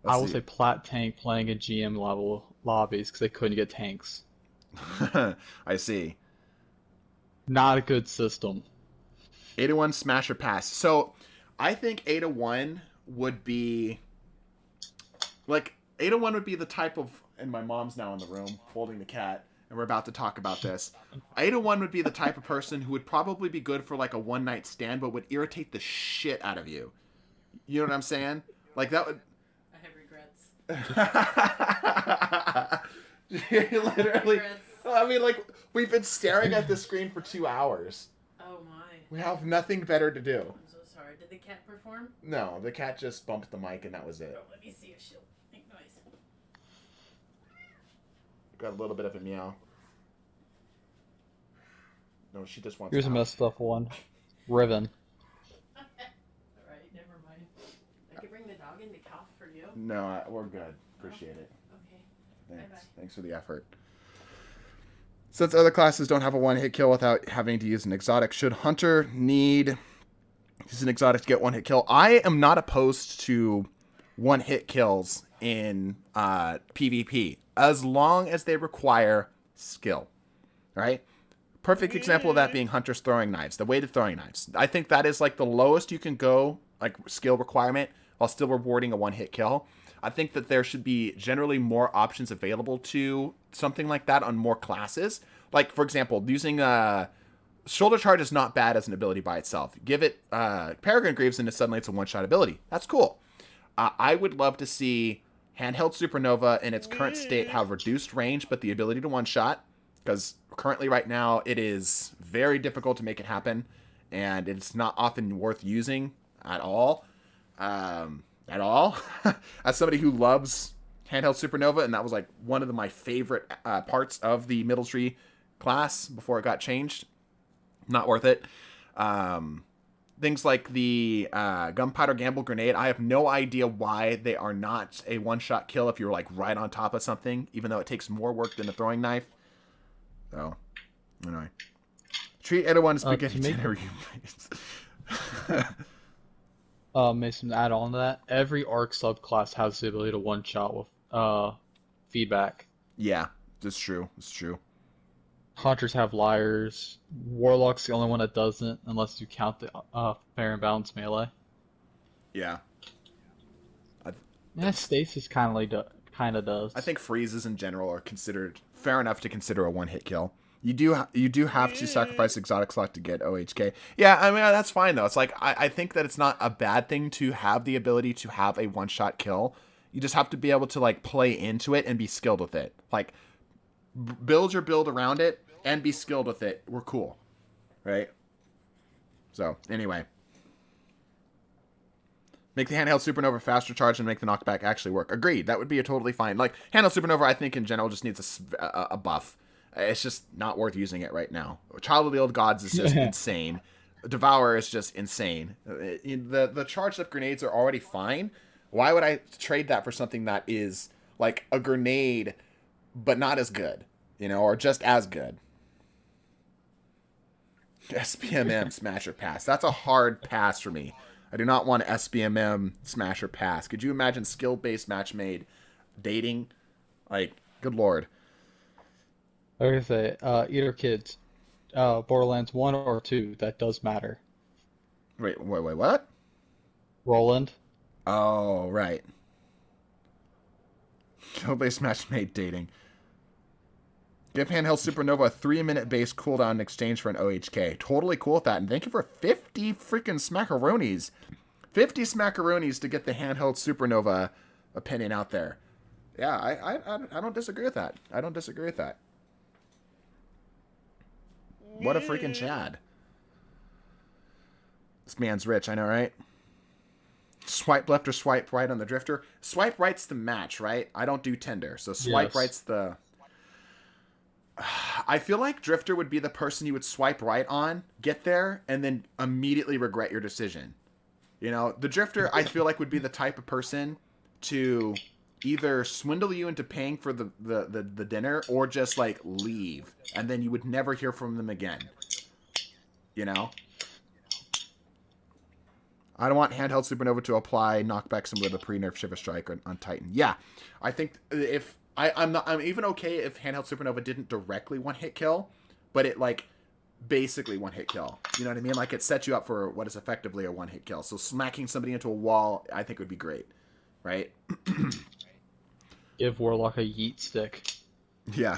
[SPEAKER 3] I was a plat tank playing in GM level lobbies because they couldn't get tanks.
[SPEAKER 1] I see.
[SPEAKER 3] Not a good system.
[SPEAKER 1] 8-1 smash or pass. So I think 8-1 would be like 8-1 would be the type of, and my mom's now in the room holding the cat, and we're about to talk about this. 8-1 would be the type of person who would probably be good for like a one night stand, but would irritate the shit out of you. You know what I'm saying? Like that would.
[SPEAKER 4] I have regrets.
[SPEAKER 1] Literally. I mean, like we've been staring at this screen for 2 hours.
[SPEAKER 4] Oh my.
[SPEAKER 1] We have nothing better to do.
[SPEAKER 4] I'm so sorry. Did the cat perform?
[SPEAKER 1] No, the cat just bumped the mic and that was it.
[SPEAKER 4] Oh, let me see if she'll make noise.
[SPEAKER 1] Got a little bit of a meow. No, she just wants.
[SPEAKER 3] Here's a messed up one. Riven.
[SPEAKER 4] Alright, never mind. I could bring the dog in to cough for you.
[SPEAKER 1] No, we're good. Appreciate it.
[SPEAKER 4] Okay.
[SPEAKER 1] Thanks.
[SPEAKER 4] Bye-bye.
[SPEAKER 1] Thanks for the effort. Since other classes don't have a one-hit kill without having to use an exotic, should Hunter need use an exotic to get one-hit kill? I am not opposed to one-hit kills in PvP as long as they require skill. All right? Perfect example of that being Hunter's throwing knives, the weighted throwing knives. I think that is like the lowest you can go, like skill requirement, while still rewarding a one-hit kill. I think that there should be generally more options available to something like that on more classes. Like, for example, using Shoulder Charge is not bad as an ability by itself. Give it Peregrine Greaves and suddenly it's a one-shot ability. That's cool. I would love to see Handheld Supernova in its current state have reduced range, but the ability to one-shot. Because currently right now it is very difficult to make it happen. And it's not often worth using at all. As somebody who loves Handheld Supernova, and that was like one of my favorite parts of the Middle Tree class before it got changed. Not worth it. Things like the Gunpowder Gamble Grenade, I have no idea why they are not a one-shot kill if you're like right on top of something, even though it takes more work than a throwing knife. So, anyway. Treat everyone as spaghetti dinner.
[SPEAKER 3] Mason, to add on to that, every arc subclass has the ability to one-shot with feedback.
[SPEAKER 1] Yeah, that's true. It's true.
[SPEAKER 3] Hunters have liars. Warlock's the only one that doesn't, unless you count the fair and balanced melee.
[SPEAKER 1] Yeah.
[SPEAKER 3] Yeah, Stasis kind of does.
[SPEAKER 1] I think freezes in general are considered fair enough to consider a one-hit kill. You do have to sacrifice exotic slot to get OHK. Yeah, I mean that's fine though. It's like I think that it's not a bad thing to have the ability to have a one-shot kill. You just have to be able to like play into it and be skilled with it. Like build your build around it and be skilled with it. We're cool, right? So anyway, make the handheld supernova faster charge and make the knockback actually work. Agreed. That would be a totally fine. Like handheld supernova, I think in general just needs a buff. It's just not worth using it right now. Child of the Old Gods is just insane. Devour is just insane. The charged up grenades are already fine. Why would I trade that for something that is like a grenade, but not as good, or just as good? SPMM Smasher Pass. That's a hard pass for me. I do not want SPMM Smasher Pass. Could you imagine skill-based match made dating? Like, good lord.
[SPEAKER 3] I was gonna say, Eater Kids, Borderlands 1 or 2, that does matter.
[SPEAKER 1] Wait, what?
[SPEAKER 3] Roland.
[SPEAKER 1] Oh, right. Skill-based match made dating. Give handheld supernova a 3-minute base cooldown in exchange for an OHK. Totally cool with that. And thank you for 50 freaking smackaroonies. 50 smackaroonies to get the handheld supernova opinion out there. Yeah, I don't disagree with that. I don't disagree with that. What a freaking Chad. This man's rich, I know, right? Swipe left or swipe right on the drifter. Swipe right's the match, right? I don't do Tinder, so swipe right's the... I feel like drifter would be the person you would swipe right on, get there, and then immediately regret your decision. The drifter, I feel like, would be the type of person to either swindle you into paying for the dinner or just, like, leave. And then you would never hear from them again. I don't want handheld supernova to apply knockback similar to pre-nerf Shiver Strike on Titan. Yeah, I think if... I'm even okay if handheld supernova didn't directly one-hit kill, but it, like, basically one-hit kill. You know what I mean? Like, it sets you up for what is effectively a one-hit kill. So smacking somebody into a wall, I think, would be great. Right?
[SPEAKER 3] Give Warlock a yeet stick.
[SPEAKER 1] Yeah.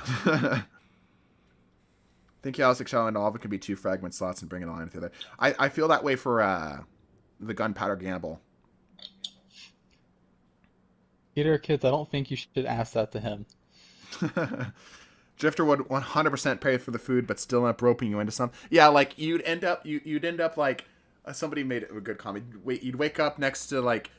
[SPEAKER 1] Think Yalistic Shell and Alva could be 2 fragment slots and bring it on through there. I feel that way for the Gunpowder Gamble.
[SPEAKER 3] Eater Kids, I don't think you should ask that to him.
[SPEAKER 1] Drifter would 100% pay for the food, but still end up roping you into something. Yeah, like you'd end up like somebody made a good comment. You'd wake up next to like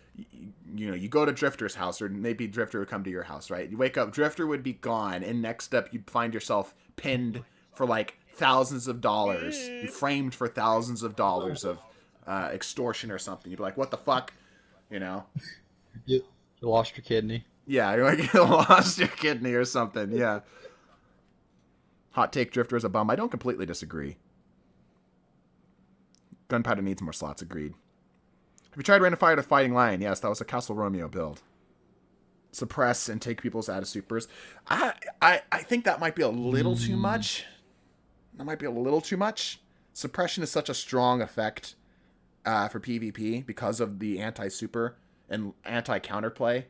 [SPEAKER 1] you go to Drifter's house, or maybe Drifter would come to your house, right? You wake up, Drifter would be gone, and next up you'd find yourself pinned for like thousands of dollars. You framed for thousands of dollars of extortion or something. You'd be like, what the fuck,
[SPEAKER 3] You lost your kidney.
[SPEAKER 1] Yeah, you're like, you lost your kidney or something. Yeah. Hot take, Drifter is a bum. I don't completely disagree. Gunpowder needs more slots, agreed. Have you tried random fire to Fighting Lion? Yes, that was a Castle Romeo build. Suppress and take people's out of supers. I think that might be a little too much. That might be a little too much. Suppression is such a strong effect for PvP because of the anti-super and anti-counterplay.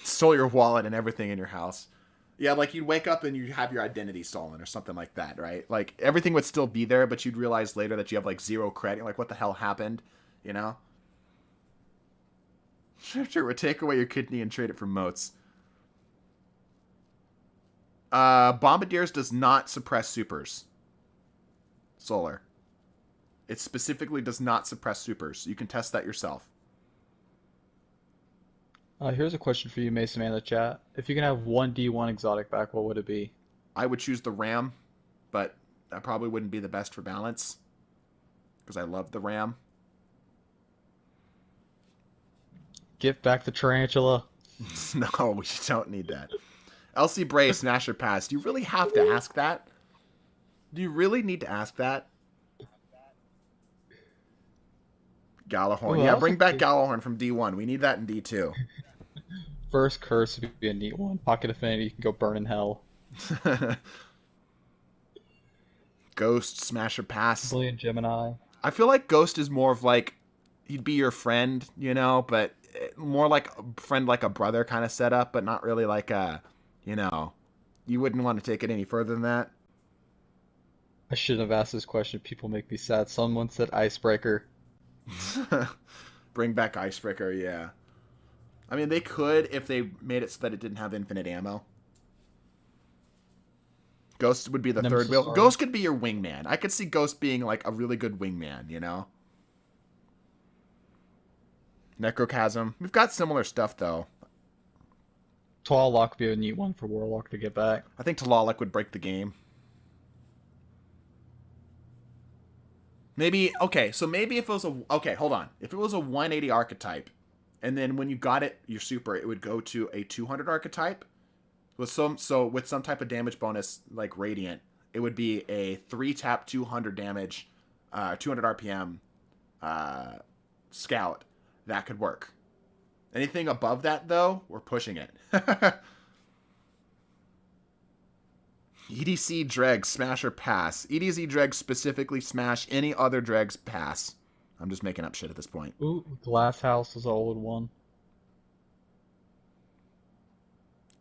[SPEAKER 1] Stole your wallet and everything in your house. Yeah, like you'd wake up and you'd have your identity stolen or something like that, right? Like everything would still be there, but you'd realize later that you have like 0 credit. You're like, what the hell happened? Shifter would take away your kidney and trade it for motes. Bombardiers does not suppress supers. Solar. It specifically does not suppress supers. You can test that yourself.
[SPEAKER 3] Here's a question for you, Mason Man in the chat. If you can have one D1 exotic back, what would it be?
[SPEAKER 1] I would choose the Ram, but that probably wouldn't be the best for balance because I love the Ram.
[SPEAKER 3] Give back the tarantula.
[SPEAKER 1] No, we don't need that. LC Bray, Smasher Pass. Do you really have to ask that? Do you really need to ask that? Gallahorn. Yeah, bring back Gallahorn from D1. We need that in D2.
[SPEAKER 3] First curse would be a neat one. Pocket Affinity, you can go burn in hell.
[SPEAKER 1] Ghost, Smasher Pass.
[SPEAKER 3] Brilliant Gemini.
[SPEAKER 1] I feel like Ghost is more of like, he'd be your friend, but more like a friend, like a brother kind of setup, but not really like a, You wouldn't want to take it any further than that?
[SPEAKER 3] I shouldn't have asked this question. People make me sad. Someone said icebreaker.
[SPEAKER 1] Bring back Icebreaker, yeah. I mean, they could if they made it so that it didn't have infinite ammo. Ghost would be the third wheel. Ghost could be your wingman. I could see Ghost being like a really good wingman, you know? Necrochasm. We've got similar stuff, though.
[SPEAKER 3] Tlaloc would be a neat one for Warlock to get back.
[SPEAKER 1] I think Tlaloc would break the game. Maybe, okay, so maybe if it was a, okay, hold on. If it was a 180 archetype, and then when you got it, your super, it would go to a 200 archetype, with some type of damage bonus, like Radiant, it would be a 3-tap 200 damage, 200 RPM, Scout. That could work. Anything above that, though, we're pushing it. EDC Dregs, smash or pass. EDC Dregs specifically smash, any other Dregs pass. I'm just making up shit at this point.
[SPEAKER 3] Ooh, Glass House is an old one.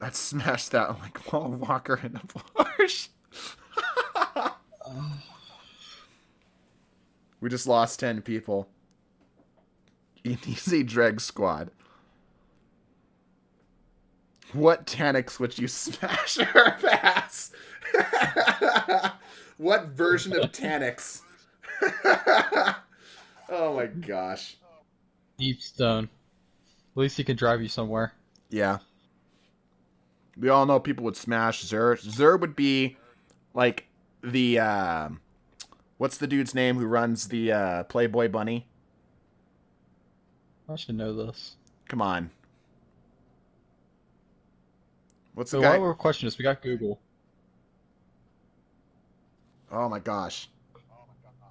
[SPEAKER 1] I'd smash that like Wall Walker in a marsh. We just lost 10 people. EDC Dreg Squad. What Tanix would you smash or pass? What version of Tanix? Oh my gosh.
[SPEAKER 3] Deep Stone. At least he can drive you somewhere.
[SPEAKER 1] Yeah. We all know people would smash Zur. Zur would be like the what's the dude's name who runs the Playboy Bunny?
[SPEAKER 3] I should know this.
[SPEAKER 1] Come on. What's the
[SPEAKER 3] So
[SPEAKER 1] guy?
[SPEAKER 3] while we're questioning this, we got Google.
[SPEAKER 1] Oh my gosh.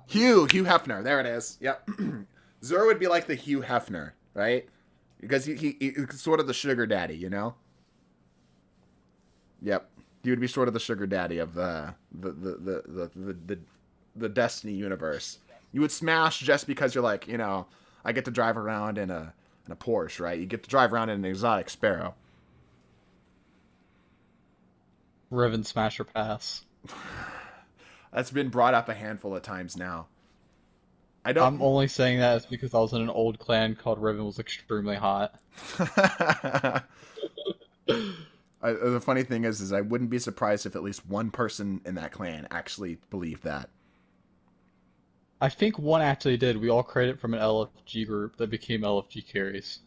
[SPEAKER 1] Hugh Hefner. There it is. Yep. Zur would be like the Hugh Hefner, right? Because he's sort of the sugar daddy, you know? Yep. He would be sort of the sugar daddy of the Destiny universe. You would smash just because you're like, you know, I get to drive around in a Porsche, right? You get to drive around in an exotic Sparrow.
[SPEAKER 3] Riven Smasher Pass.
[SPEAKER 1] That's been brought up a handful of times now.
[SPEAKER 3] I'm only saying that is because I was in an old clan called Riven was extremely hot.
[SPEAKER 1] The funny thing is I wouldn't be surprised if at least one person in that clan actually believed that.
[SPEAKER 3] I think one actually did. We all credit from an LFG group that became LFG carries.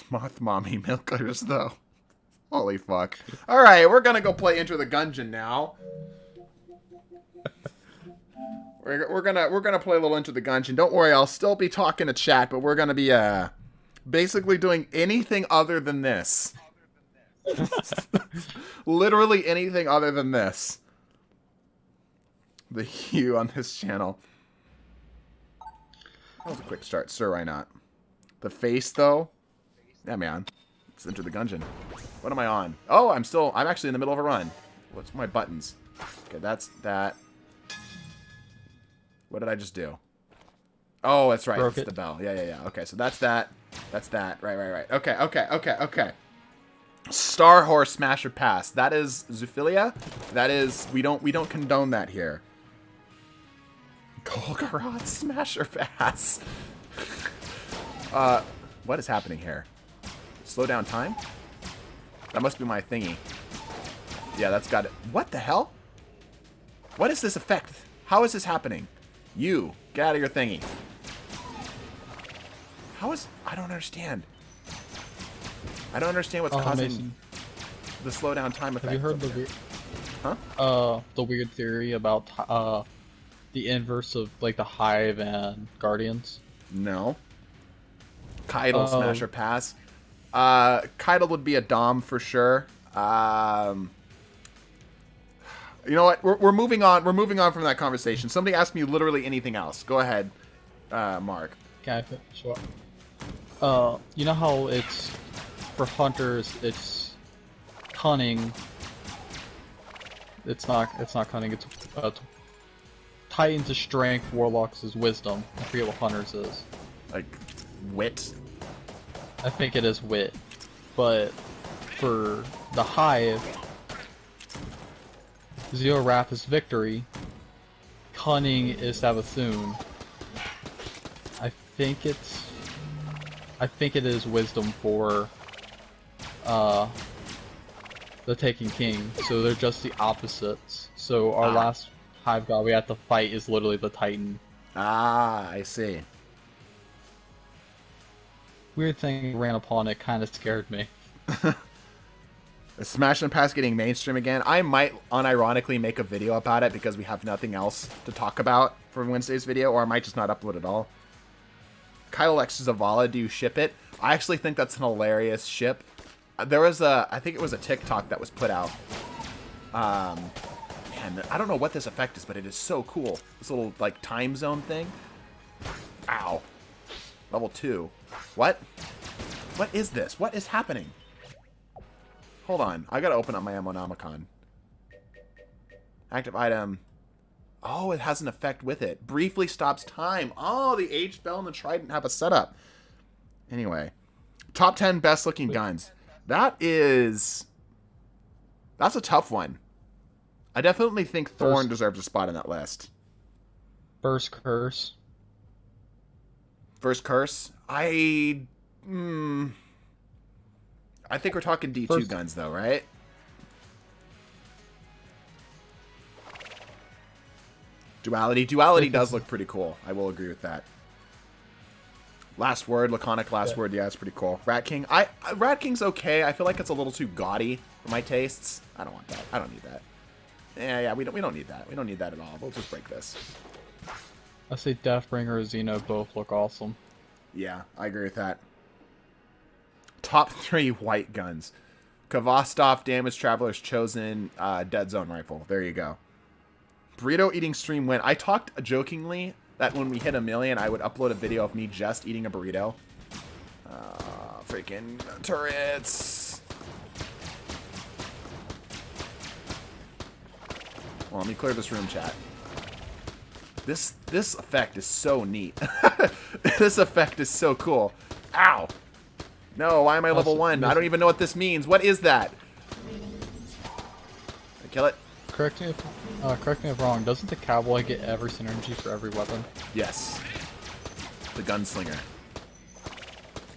[SPEAKER 1] Moth Mommy Milkers, though. Holy fuck. Alright, we're gonna go play Enter the Gungeon now. We're gonna play a little Enter the Gungeon. Don't worry, I'll still be talking to chat, but we're gonna be basically doing anything other than this. Literally anything other than this. The hue on this channel. That was a quick start, sir. Why not? The face, though. Yeah, man. Let's Enter the Gungeon. What am I on? Oh, I'm actually in the middle of a run. What's my buttons? Okay, that's that. What did I just do? Oh, that's right. It's the bell. Yeah. Okay, so that's that. That's that. Right. Okay. Star Horse Smasher Pass. That is Zoophilia. That is we don't condone that here. Golgoroth Smasher Pass. What is happening here? Slow down time? That must be my thingy. Yeah, that's got it. What the hell? What is this effect? How is this happening? You, get out of your thingy. How is... I don't understand. I don't understand what's causing
[SPEAKER 3] Mason,
[SPEAKER 1] the slow down time effect.
[SPEAKER 3] have you heard the weird...
[SPEAKER 1] Huh?
[SPEAKER 3] The weird theory about the inverse of like the Hive and Guardians?
[SPEAKER 1] No. Keitel Smasher Pass. Keitel would be a Dom for sure. You know what? We're moving on. We're moving on from that conversation. Somebody asked me literally anything else. Go ahead, Mark.
[SPEAKER 3] Can I finish up? You know how it's for hunters, it's cunning. It's not cunning. It's Titans is strength, Warlocks is wisdom. I forget what hunters is.
[SPEAKER 1] Like wit.
[SPEAKER 3] I think it is wit, but for the Hive, Zero Wrath is victory. Cunning is Savathun. I think it is wisdom for the Taken King. So they're just the opposites. So our last hive god we have to fight is literally the Titan.
[SPEAKER 1] Ah, I see.
[SPEAKER 3] Weird thing ran upon it, kind of scared me.
[SPEAKER 1] Is Smash and Pass getting mainstream again? I might unironically make a video about it because we have nothing else to talk about for Wednesday's video, or I might just not upload at all. Kyle X Zavala, do you ship it? I actually think that's an hilarious ship. There was I think it was a TikTok that was put out. Man, I don't know what this effect is, but it is so cool. This little, like, time zone thing. Ow. Level 2. What? What is this? What is happening? Hold on. I gotta open up my Ammonomicon. Active item. Oh, it has an effect with it. Briefly stops time. Oh, the Aged Bell and the Trident have a setup. Anyway. Top 10 best looking guns. That's a tough one. I definitely think Thorn deserves a spot on that list.
[SPEAKER 3] First Curse.
[SPEAKER 1] First Curse? I think we're talking D2 guns, though, right? Duality. Duality does look pretty cool. I will agree with that. Last Word, Laconic Last Word. Yeah, it's pretty cool. Rat King. Rat King's okay. I feel like it's a little too gaudy for my tastes. I don't want that. I don't need that. Yeah, we don't need that. We don't need that at all. We'll just break this.
[SPEAKER 3] I say Deathbringer and Xeno both look awesome.
[SPEAKER 1] Yeah, I agree with that. Top 3 white guns. Kvastov, Damage Traveler's Chosen, Dead Zone Rifle. There you go. Burrito eating stream went. I talked jokingly that when we hit 1 million, I would upload a video of me just eating a burrito. Freaking turrets. Well, let me clear this room, chat. This effect is so neat. This effect is so cool. Ow! No, why am I level 1? I don't even know what this means. What is that? I kill it?
[SPEAKER 3] Correct me if wrong. Doesn't the Cowboy get every synergy for every weapon?
[SPEAKER 1] Yes. The Gunslinger.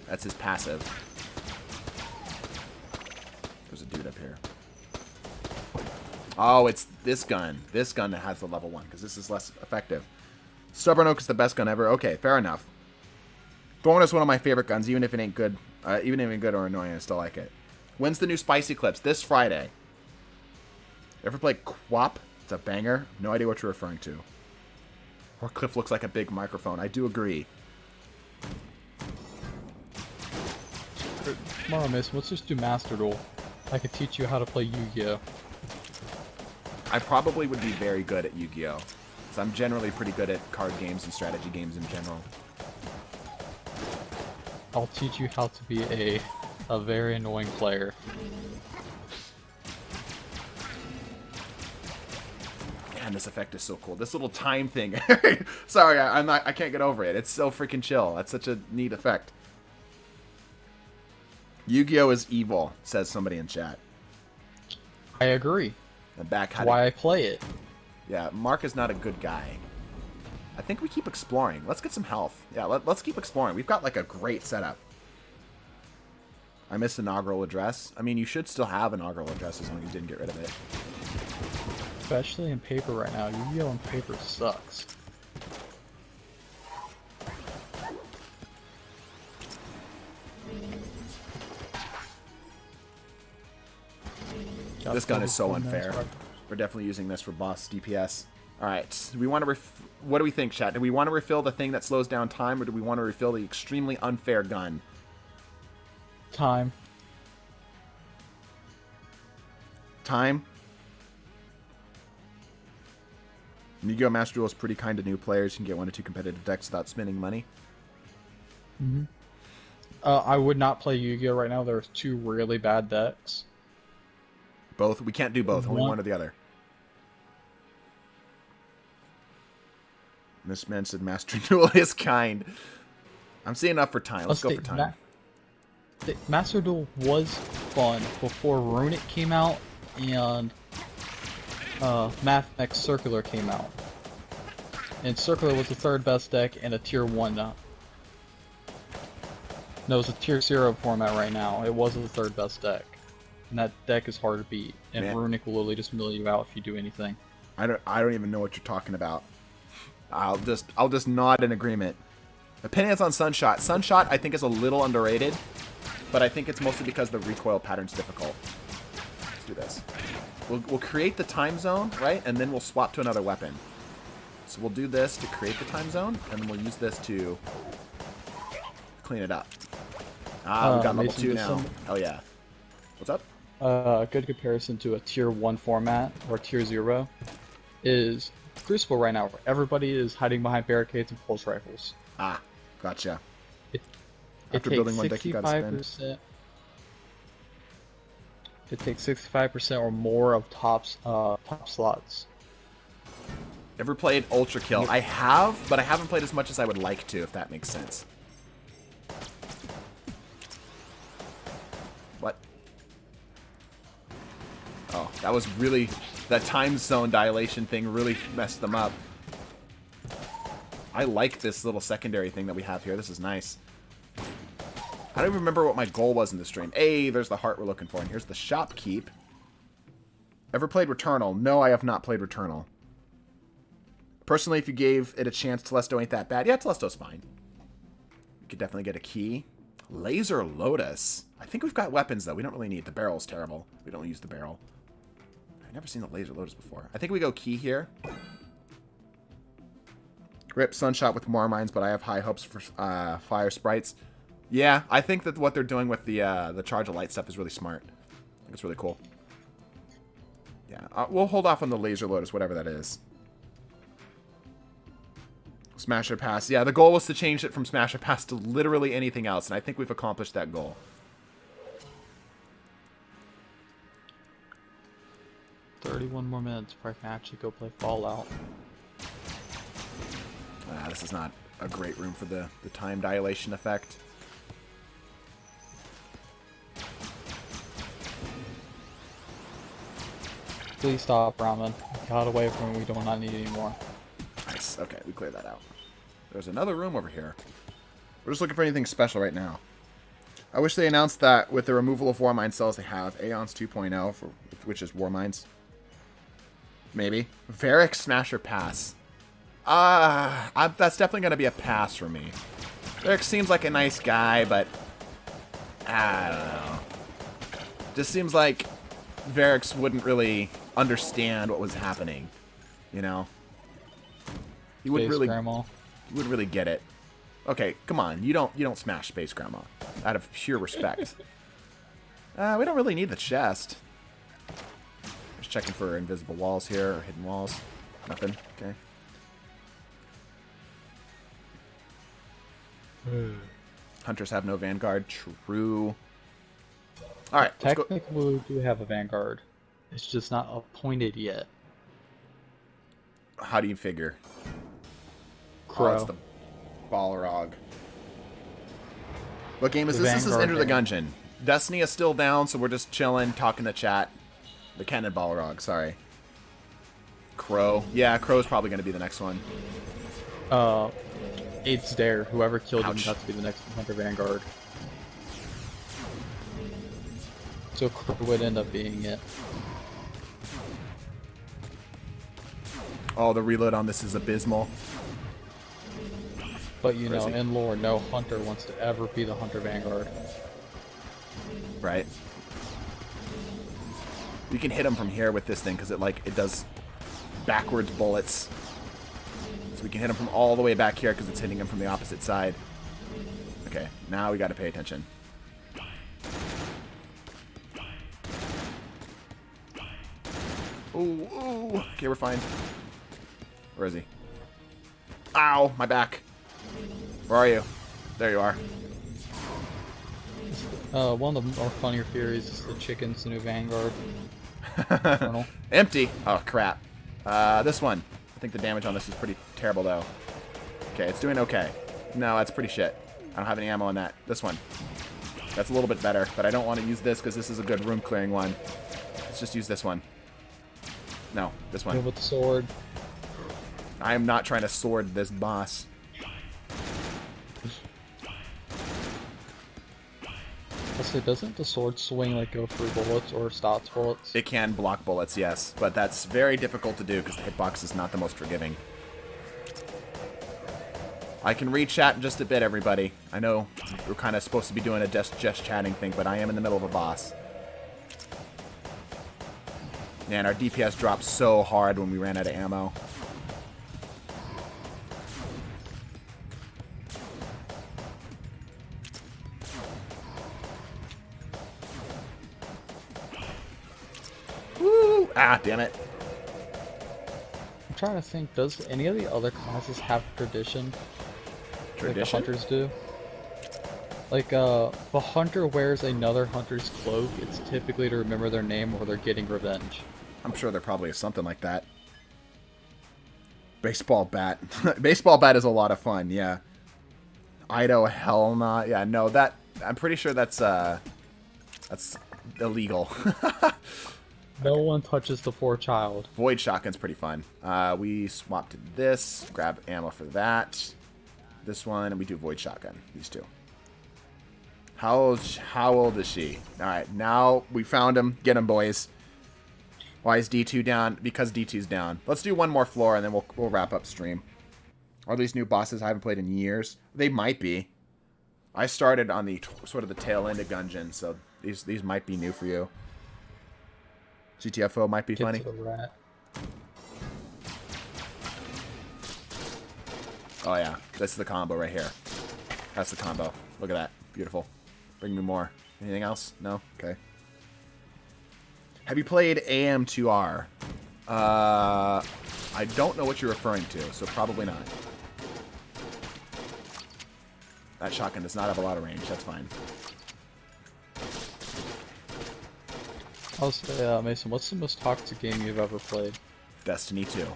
[SPEAKER 1] That's his passive. There's a dude up here. Oh, it's this gun. This gun that has the level 1, because this is less effective. Stubborn Oak is the best gun ever. Okay, fair enough. Thorn is one of my favorite guns, even if it ain't good. Even if it ain't good or annoying, I still like it. When's the new Spicy Clips? This Friday. Ever play Quap? It's a banger. No idea what you're referring to. Or Cliff looks like a big microphone. I do agree.
[SPEAKER 3] Come on, Mason, let's just do Master Duel. I could teach you how to play Yu-Gi-Oh!
[SPEAKER 1] I probably would be very good at Yu-Gi-Oh! Because I'm generally pretty good at card games and strategy games in general.
[SPEAKER 3] I'll teach you how to be a very annoying player.
[SPEAKER 1] Man, this effect is so cool. This little time thing. Sorry, I can't get over it. It's so freaking chill. That's such a neat effect. Yu-Gi-Oh! Is evil, says somebody in chat.
[SPEAKER 3] I agree.
[SPEAKER 1] The back.
[SPEAKER 3] That's why I play it.
[SPEAKER 1] Yeah, Mark is not a good guy. I think we keep exploring. Let's get some health. Yeah, let's keep exploring. We've got like a great setup. I missed inaugural address. I mean, you should still have inaugural address as long as you didn't get rid of it.
[SPEAKER 3] Especially in paper right now. Yu-Gi-Oh! In paper sucks.
[SPEAKER 1] This gun is so unfair. We're definitely using this for boss DPS. Alright, do we want to what do we think, chat? Do we want to refill the thing that slows down time, or do we want to refill the extremely unfair gun?
[SPEAKER 3] Time.
[SPEAKER 1] Time? Yu-Gi-Oh! Master Duel is pretty kind to new players. You can get 1 or 2 competitive decks without spending money.
[SPEAKER 3] Mm-hmm. I would not play Yu-Gi-Oh! Right now. There's 2 really bad decks.
[SPEAKER 1] Both? We can't do both. Only one or the other. This man said Master Duel is kind. I'm seeing enough for time. Let's go for time.
[SPEAKER 3] Master Duel was fun before Runic came out, and Mathmech Circular came out. And Circular was the third best deck in a tier 1 now. No, it's a tier 0 format right now. It was the third best deck. And that deck is hard to beat. And
[SPEAKER 1] Man.
[SPEAKER 3] Runic will literally just mill you out if you do anything.
[SPEAKER 1] I don't even know what you're talking about. I'll just nod in agreement. Opinions on Sunshot. Sunshot I think is a little underrated, but I think it's mostly because the recoil pattern's difficult. Let's do this. We'll create the time zone, right? And then we'll swap to another weapon. So we'll do this to create the time zone, and then we'll use this to clean it up. Ah, we got level
[SPEAKER 3] Mason,
[SPEAKER 1] 2 now. Hell yeah. What's up?
[SPEAKER 3] A good comparison to a tier 1 format or tier 0 is Crucible right now, where everybody is hiding behind barricades and pulse rifles.
[SPEAKER 1] Ah, gotcha.
[SPEAKER 3] It
[SPEAKER 1] After
[SPEAKER 3] takes
[SPEAKER 1] building one deck, you gotta spend.
[SPEAKER 3] 65%. It takes 65% or more of top slots.
[SPEAKER 1] Ever played Ultra Kill? I have, but I haven't played as much as I would like to, if that makes sense. What? Oh, that was really... That time zone dilation thing really messed them up. I like this little secondary thing that we have here. This is nice. I don't even remember what my goal was in the stream. Hey, there's the heart we're looking for. And here's the shopkeep. Ever played Returnal? No, I have not played Returnal. Personally, if you gave it a chance, Telesto ain't that bad. Yeah, Telesto's fine. You could definitely get a key. Laser Lotus. I think we've got weapons, though. We don't really need. The barrel's terrible. We don't use the barrel. I've never seen the Laser Lotus before. I think we go key here. Rip Sunshot with more mines, but I have high hopes for Fire Sprites. Yeah, I think that what they're doing with the Charge of Light stuff is really smart. I think it's really cool. Yeah, we'll hold off on the Laser Lotus, whatever that is. Smash or Pass. Yeah, the goal was to change it from Smash or Pass to literally anything else, and I think we've accomplished that goal.
[SPEAKER 3] 31 more minutes before I can actually go play Fallout.
[SPEAKER 1] This is not a great room for the time dilation effect.
[SPEAKER 3] Please stop, Ramen. Got away from it. We do not need any more.
[SPEAKER 1] Nice. Okay, we cleared that out. There's another room over here. We're just looking for anything special right now. I wish they announced that with the removal of War Mine cells they have. Aeons 2.0, which is War Mines. Maybe. Varric Smasher Pass. That's definitely going to be a pass for me. Varric seems like a nice guy, but I don't know. Just seems like Varric wouldn't really understand what was happening, you know? He wouldn't
[SPEAKER 3] Space
[SPEAKER 1] really.
[SPEAKER 3] Grandma.
[SPEAKER 1] You wouldn't really get it. Okay, come on. You don't smash Space Grandma. Out of sheer respect. We don't really need the chest. Just checking for invisible walls here, or hidden walls. Nothing. Okay. Hunters have no Vanguard. True. Alright, let's go.
[SPEAKER 3] Technically, we do have a Vanguard. It's just not appointed yet.
[SPEAKER 1] How do you figure?
[SPEAKER 3] Crow.
[SPEAKER 1] Oh, it's the Balrog. What game is
[SPEAKER 3] The
[SPEAKER 1] this? This is
[SPEAKER 3] Vanguard
[SPEAKER 1] Enter the
[SPEAKER 3] game.
[SPEAKER 1] Gungeon. Destiny is still down, so we're just chilling, talking to chat. The Cannon Balrog, sorry. Crow. Yeah, Crow's probably going to be the next one.
[SPEAKER 3] Eight's Dare. Whoever killed him
[SPEAKER 1] Ouch.
[SPEAKER 3] got to be the next Hunter Vanguard. So Crow would end up being it.
[SPEAKER 1] Oh, the reload on this is abysmal.
[SPEAKER 3] But you
[SPEAKER 1] Where is
[SPEAKER 3] know,
[SPEAKER 1] he?
[SPEAKER 3] in lore, no Hunter wants to ever be the Hunter Vanguard.
[SPEAKER 1] Right. You can hit him from here with this thing because it does backwards bullets. So we can hit him from all the way back here because it's hitting him from the opposite side. Okay, now we got to pay attention. Ooh, ooh. Okay, we're fine. Where is he? Ow, my back. Where are you? There you are.
[SPEAKER 3] One of the more funnier theories is the chicken's the new Vanguard. Colonel.
[SPEAKER 1] Empty. Oh, crap. This one. I think the damage on this is pretty terrible, though. Okay, it's doing okay. No, that's pretty shit. I don't have any ammo on that. This one. That's a little bit better, but I don't want to use this because this is a good room clearing one. Let's just use this one. No, this
[SPEAKER 3] Go
[SPEAKER 1] one.
[SPEAKER 3] with the sword.
[SPEAKER 1] I am not trying to sword this boss.
[SPEAKER 3] Also, doesn't the sword swing like go through bullets or stops bullets?
[SPEAKER 1] It can block bullets, yes, but that's very difficult to do because the hitbox is not the most forgiving. I can read chat in just a bit, everybody. I know we're kind of supposed to be doing a just chatting thing, but I am in the middle of a boss. Man, our DPS dropped so hard when we ran out of ammo. Woo! Ah, damn it.
[SPEAKER 3] I'm trying to think, does any of the other classes have tradition? Like the
[SPEAKER 1] Tradition?
[SPEAKER 3] hunters do? Like, if a hunter wears another hunter's cloak, it's typically to remember their name or they're getting revenge.
[SPEAKER 1] I'm sure there probably is something like that. Baseball bat. Baseball bat is a lot of fun, yeah. Ido, hell not. Yeah, no, that... I'm pretty sure that's illegal.
[SPEAKER 3] No one touches the poor child.
[SPEAKER 1] Void shotgun's pretty fun. We swap to this, grab ammo for that. This one, and we do void shotgun. These two. How old is she? Alright, now we found him. Get him, boys. Why is D2 down? Because D2's down. Let's do one more floor, and then we'll wrap up stream. Are these new bosses I haven't played in years? They might be. I started on the sort of the tail end of Gungeon, so these might be new for you. GTFO might be
[SPEAKER 3] Get
[SPEAKER 1] funny.
[SPEAKER 3] to the rat.
[SPEAKER 1] Oh yeah, that's the combo right here. That's the combo. Look at that. Beautiful. Bring me more. Anything else? No? Okay. Have you played AM2R? I don't know what you're referring to, so probably not. That shotgun does not have a lot of range. That's fine.
[SPEAKER 3] I'll say, Mason, what's the most toxic game you've ever played?
[SPEAKER 1] Destiny 2.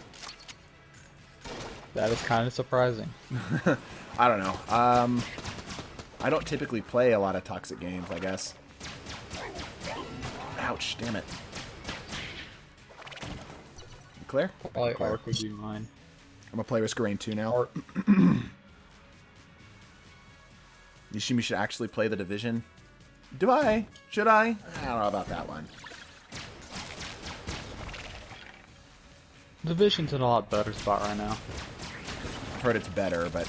[SPEAKER 3] That is kind of surprising.
[SPEAKER 1] I don't know. I don't typically play a lot of toxic games, I guess. Ouch, damn it. You clear?
[SPEAKER 3] Probably
[SPEAKER 1] Clear.
[SPEAKER 3] Ark would be mine.
[SPEAKER 1] I'm gonna play Risk of Rain 2 now.
[SPEAKER 3] Ark.
[SPEAKER 1] Yashimi should actually play The Division. Do I? Should I? I don't know about that one.
[SPEAKER 3] Division's in a lot better spot right now.
[SPEAKER 1] I've heard it's better, but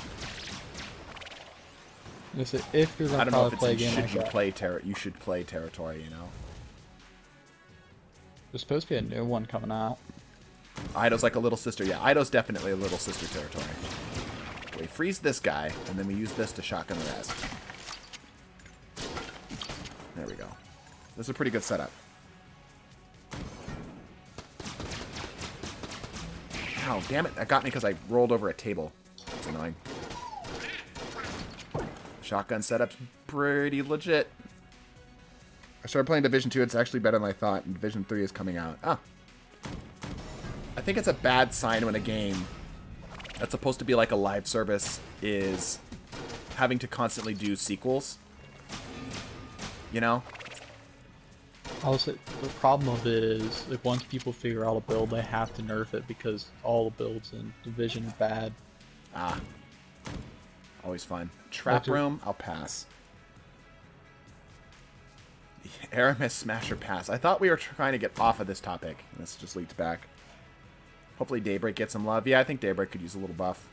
[SPEAKER 3] If you're
[SPEAKER 1] I
[SPEAKER 3] gonna
[SPEAKER 1] don't know if
[SPEAKER 3] probably
[SPEAKER 1] it's
[SPEAKER 3] play a
[SPEAKER 1] in
[SPEAKER 3] game
[SPEAKER 1] should
[SPEAKER 3] like
[SPEAKER 1] you
[SPEAKER 3] that,
[SPEAKER 1] play you should play Territory, you know.
[SPEAKER 3] there's supposed to be a new one coming out.
[SPEAKER 1] Ido's like a little sister. Yeah, Ido's definitely a little sister Territory. We freeze this guy, and then we use this to shotgun the rest. There we go. This is a pretty good setup. Ow, damn it. That got me because I rolled over a table. That's annoying. Shotgun setup's pretty legit. I started playing Division 2. It's actually better than I thought, and Division 3 is coming out. Ah. I think it's a bad sign when a game that's supposed to be like a live service is having to constantly do sequels. You know?
[SPEAKER 3] Also, the problem of it is, like, once people figure out a build, they have to nerf it because all the builds in Division are bad.
[SPEAKER 1] Ah. Always fun. Trap
[SPEAKER 3] Roger.
[SPEAKER 1] room, I'll pass. Aramis Smasher pass. I thought we were trying to get off of this topic. This just leads back. Hopefully Daybreak gets some love. Yeah, I think Daybreak could use a little buff.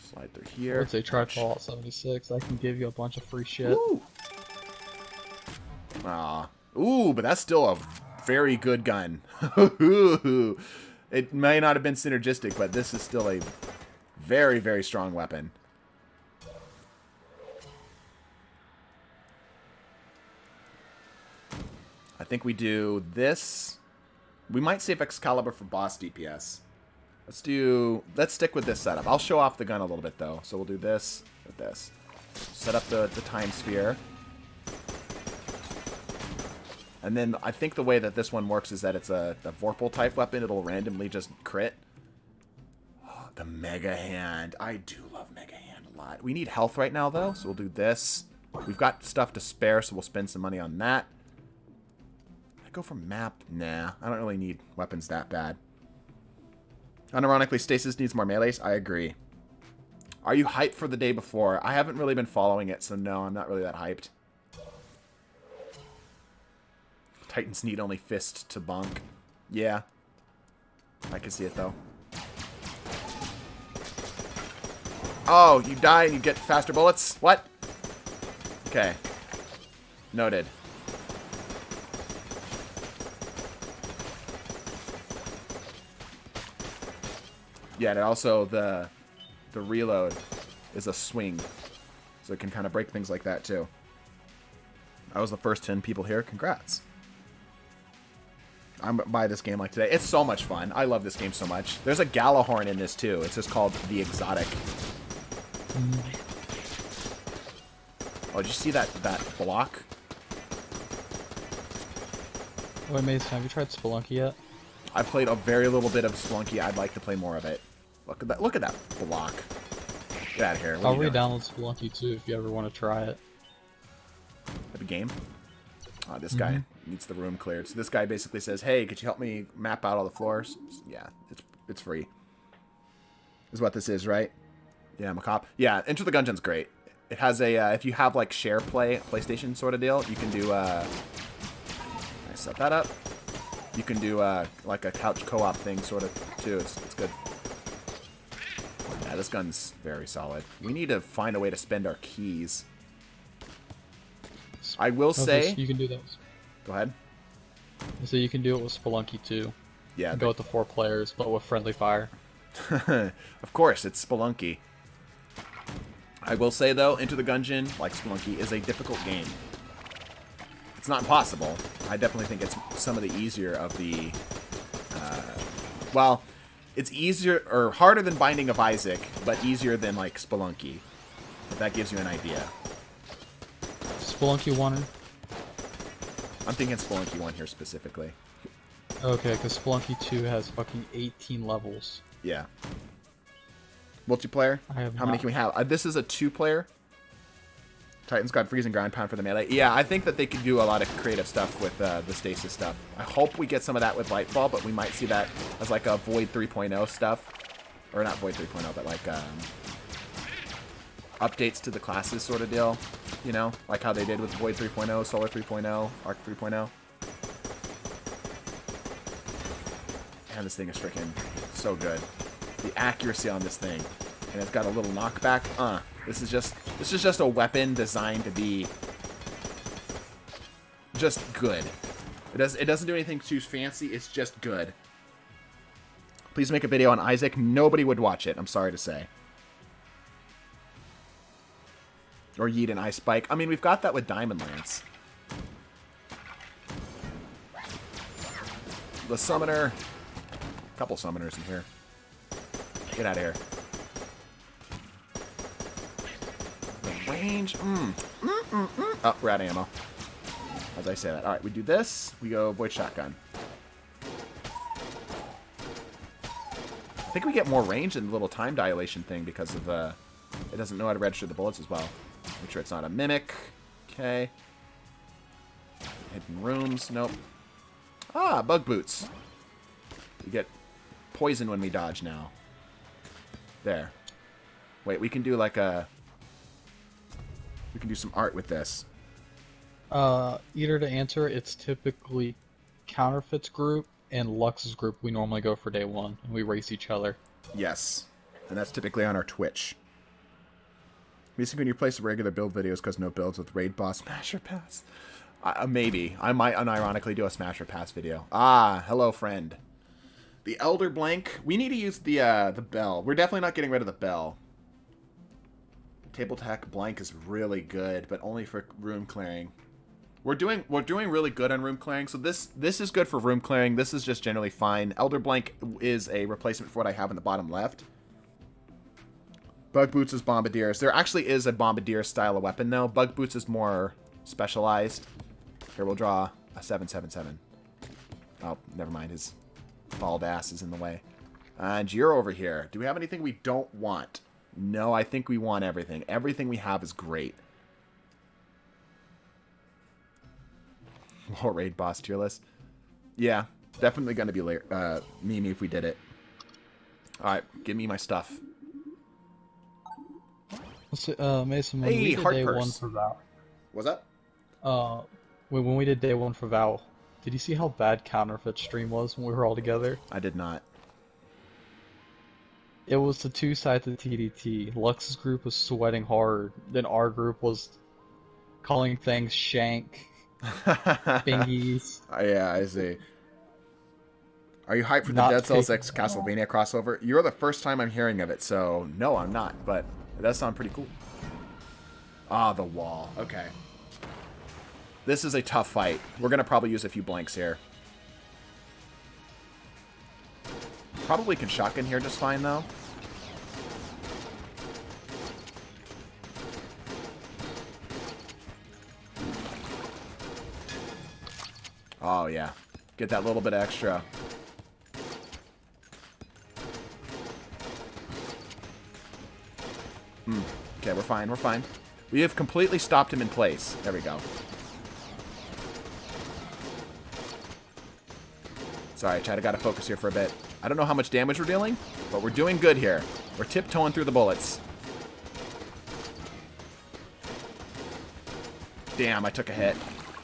[SPEAKER 1] Slide through here.
[SPEAKER 3] Let's say try Fallout 76. I can give you a bunch of free shit.
[SPEAKER 1] Ooh. Aw. Ooh, but that's still a very good gun. It may not have been synergistic, but this is still a very, very strong weapon. I think we do this. We might save Excalibur for boss DPS. Let's stick with this setup. I'll show off the gun a little bit, though. So we'll do this with this. Set up the time sphere. And then I think the way that this one works is that it's a Vorpal type weapon. It'll randomly just crit. Oh, the Mega Hand. I do love Mega Hand a lot. We need health right now, though, so we'll do this. We've got stuff to spare, so we'll spend some money on that. go for map? Nah, I don't really need weapons that bad. Unironically, Stasis needs more melees. I agree. Are you hyped for the day before? I haven't really been following it, so no, I'm not really that hyped. Titans need only fist to bonk. Yeah. I can see it, though. Oh, you die and you get faster bullets? What? Okay. Noted. Yeah, and also the reload is a swing. So it can kind of break things like that, too. I was the first 10 people here. Congrats. I'm by this game like today. It's so much fun. I love this game so much. There's a Galahorn in this, too. It's just called The Exotic. Oh, did you see that block?
[SPEAKER 3] Wait, Mason, have you tried Spelunky yet?
[SPEAKER 1] I've played a very little bit of Spelunky. I'd like to play more of it. Look at that! Look at that block. Get out of here. What
[SPEAKER 3] I'll
[SPEAKER 1] are you doing?
[SPEAKER 3] re-download Spelunky too if you ever want to try it.
[SPEAKER 1] The game. This guy needs the room cleared. So this guy basically says, "Hey, could you help me map out all the floors?" Yeah, it's free. Is what this is, right? Yeah, I'm a cop. Yeah, Enter the Gungeon's great. It has a if you have like share PlayStation sort of deal, you can do. I set that up. You can do like a couch co-op thing sort of too. It's good. Yeah, this gun's very solid. We need to find a way to spend our keys. I will say...
[SPEAKER 3] You can do that.
[SPEAKER 1] Go ahead.
[SPEAKER 3] So you can do it with Spelunky too.
[SPEAKER 1] Yeah.
[SPEAKER 3] Go with the 4 players, but with friendly fire.
[SPEAKER 1] Of course, it's Spelunky. I will say, though, Enter the Gungeon, like Spelunky, is a difficult game. It's not impossible. I definitely think it's some of the easier of the... well, it's easier or harder than Binding of Isaac, but easier than, like, Spelunky. If that gives you an idea.
[SPEAKER 3] Spelunky 1?
[SPEAKER 1] I'm thinking Spelunky 1 here specifically.
[SPEAKER 3] Okay, because Spelunky 2 has fucking 18 levels.
[SPEAKER 1] Yeah. Multiplayer? How many can we have? This is a 2-player. Titans got freezing ground pound for the melee. Yeah, I think that they could do a lot of creative stuff with the stasis stuff. I hope we get some of that with Lightfall, but we might see that as like a Void 3.0 stuff. Or not Void 3.0, but like updates to the classes sort of deal. You know, like how they did with Void 3.0, Solar 3.0, Arc 3.0. Man, this thing is freaking so good. The accuracy on this thing. And it's got a little knockback. This is just a weapon designed to be just good. It doesn't do anything too fancy, it's just good. Please make a video on Isaac. Nobody would watch it, I'm sorry to say. Or Yeet and Ice Spike. I mean, we've got that with Diamond Lance. The Summoner. A couple Summoners in here. Get out of here. The range. Oh, we're out of ammo. As I say that. Alright, we do this. We go Void Shotgun. I think we get more range in the little time dilation thing because of it doesn't know how to register the bullets as well. Make sure it's not a mimic. Okay. Hidden rooms. Nope. Ah, bug boots. We get poison when we dodge now. There. Wait, we can do like a... We can do some art with this.
[SPEAKER 3] Eater to answer, it's typically Counterfeit's group and Lux's group we normally go for day 1, and we race each other.
[SPEAKER 1] Yes. And that's typically on our Twitch. Basically, when you place regular build videos because no builds with Raid Boss Smasher Pass. Maybe. I might unironically do a Smasher Pass video. Ah, hello, friend. The Elder Blank. We need to use the bell. We're definitely not getting rid of the bell. Table Tech Blank is really good, but only for room clearing. We're doing really good on room clearing, so this is good for room clearing. This is just generally fine. Elder Blank is a replacement for what I have in the bottom left. Bug Boots is Bombardiers. There actually is a Bombardier style of weapon, though. Bug Boots is more specialized. Here, we'll draw a 777. Oh, never mind. His bald ass is in the way. And you're over here. Do we have anything we don't want? No, I think we want everything. Everything we have is great. Low raid boss tier list. Yeah, definitely going to be Mimi if we did it. All right, give me my stuff.
[SPEAKER 3] So, Mason, when
[SPEAKER 1] Hey,
[SPEAKER 3] we did
[SPEAKER 1] heart
[SPEAKER 3] day one
[SPEAKER 1] purse.
[SPEAKER 3] for Val,
[SPEAKER 1] What's up?
[SPEAKER 3] when we did day one for Val, did you see how bad counterfeit stream was when we were all together?
[SPEAKER 1] I did not.
[SPEAKER 3] It was the two sides of TDT. Lux's group was sweating hard, then our group was calling things shank, bingies.
[SPEAKER 1] Yeah, I see. Are you hyped for the
[SPEAKER 3] Not
[SPEAKER 1] Dead Cells
[SPEAKER 3] taking-
[SPEAKER 1] X Castlevania crossover? You're the first time I'm hearing of it, so no, I'm not, but it does sound pretty cool. Ah, the wall. Okay. This is a tough fight. We're going to probably use a few blanks here. Probably can shotgun here just fine, though. Oh, yeah. Get that little bit extra. Okay, we're fine, we're fine. We have completely stopped him in place. There we go. Sorry, Chad, I gotta focus here for a bit. I don't know how much damage we're dealing, but we're doing good here. We're tiptoeing through the bullets. Damn, I took a hit.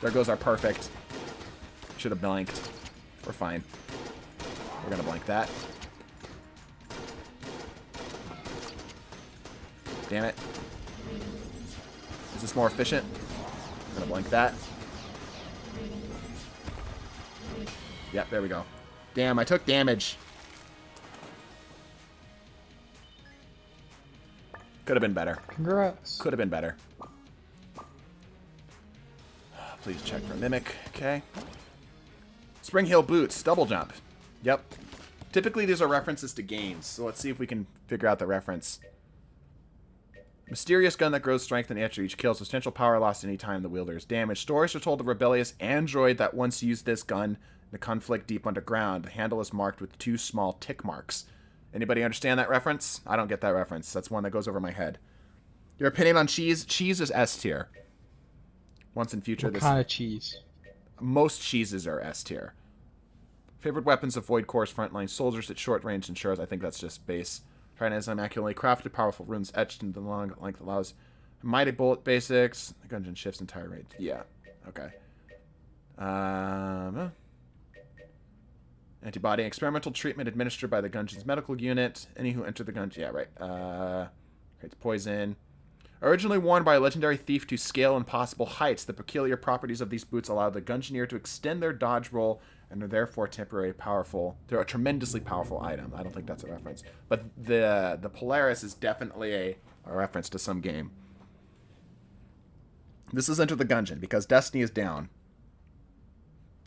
[SPEAKER 1] There goes our perfect. Should have blanked. We're fine. We're gonna blank that. Damn it. Is this more efficient? I'm gonna blank that. Yep, there we go. Damn, I took damage. Could have been better.
[SPEAKER 3] Congrats.
[SPEAKER 1] Could have been better. Please check for Mimic. Okay. Spring Heel Boots. Double jump. Yep. Typically, these are references to games, so let's see if we can figure out the reference. Mysterious gun that grows strength and after each kill. Substantial power lost any time the wielder is damaged. Stories are told of a rebellious android that once used this gun in a conflict deep underground. The handle is marked with 2 small tick marks. Anybody understand that reference? I don't get that reference. That's one that goes over my head. Your opinion on cheese? Cheese is S tier. Once in future,
[SPEAKER 3] What kind of cheese?
[SPEAKER 1] most cheeses are S tier. Favorite weapons of Void Core's frontline soldiers at short range ensures. I think that's just base. Trident is immaculately crafted, powerful runes etched into the long length allows mighty bullet basics. The gungeon shifts entire rate. Yeah. Okay. Antibody experimental treatment administered by the Gungeon's medical unit. Any who enter the Gungeon. Yeah, right. Creates poison. Originally worn by a legendary thief to scale impossible heights, the peculiar properties of these boots allow the Gungeoneer to extend their dodge roll and are therefore temporarily powerful. They're a tremendously powerful item. I don't think that's a reference. But the Polaris is definitely a reference to some game. This is Enter the Gungeon because Destiny is down.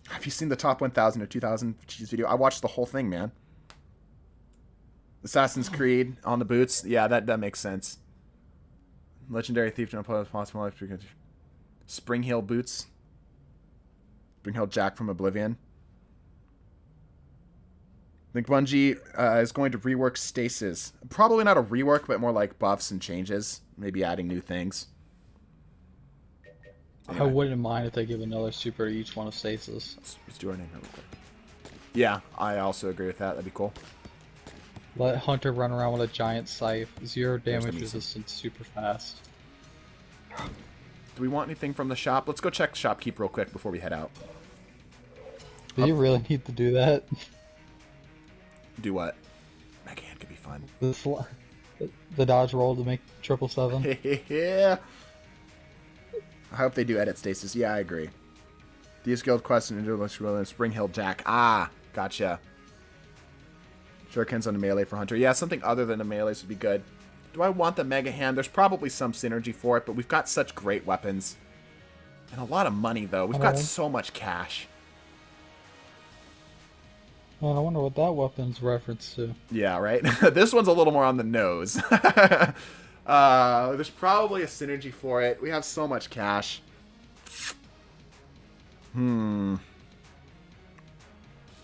[SPEAKER 1] Have you seen the top 1,000 or 2,000 cheese video? I watched the whole thing, man. Assassin's Creed on the boots. Yeah, that makes sense. Legendary thief to oppose possible life. Spring Heel boots. Spring Heel Jack from Oblivion. I think Bungie is going to rework Stasis. Probably not a rework, but more like buffs and changes. Maybe adding new things.
[SPEAKER 3] I wouldn't mind if they give another super to each one of Stasis.
[SPEAKER 1] Let's do our name real quick. Yeah, I also agree with that. That'd be cool.
[SPEAKER 3] Let Hunter run around with a giant scythe. 0
[SPEAKER 1] There's the
[SPEAKER 3] damage
[SPEAKER 1] music.
[SPEAKER 3] resistance, super fast.
[SPEAKER 1] Do we want anything from the shop? Let's go check shopkeep real quick before we head out.
[SPEAKER 3] Do you really need to do that?
[SPEAKER 1] Do what? Mega Hand could be fun.
[SPEAKER 3] The dodge roll to make 777?
[SPEAKER 1] Yeah. I hope they do edit Stasis. Yeah, I agree. These guild quests and Interlux Spring Hill Jack. Ah, gotcha. Shurikens on the melee for Hunter. Yeah, something other than the melees would be good. Do I want the Mega Hand? There's probably some synergy for it, but we've got such great weapons. And a lot of money, though. We've got so much cash.
[SPEAKER 3] Man, I wonder what that weapon's reference to.
[SPEAKER 1] Yeah, right? This one's a little more on the nose. There's probably a synergy for it. We have so much cash.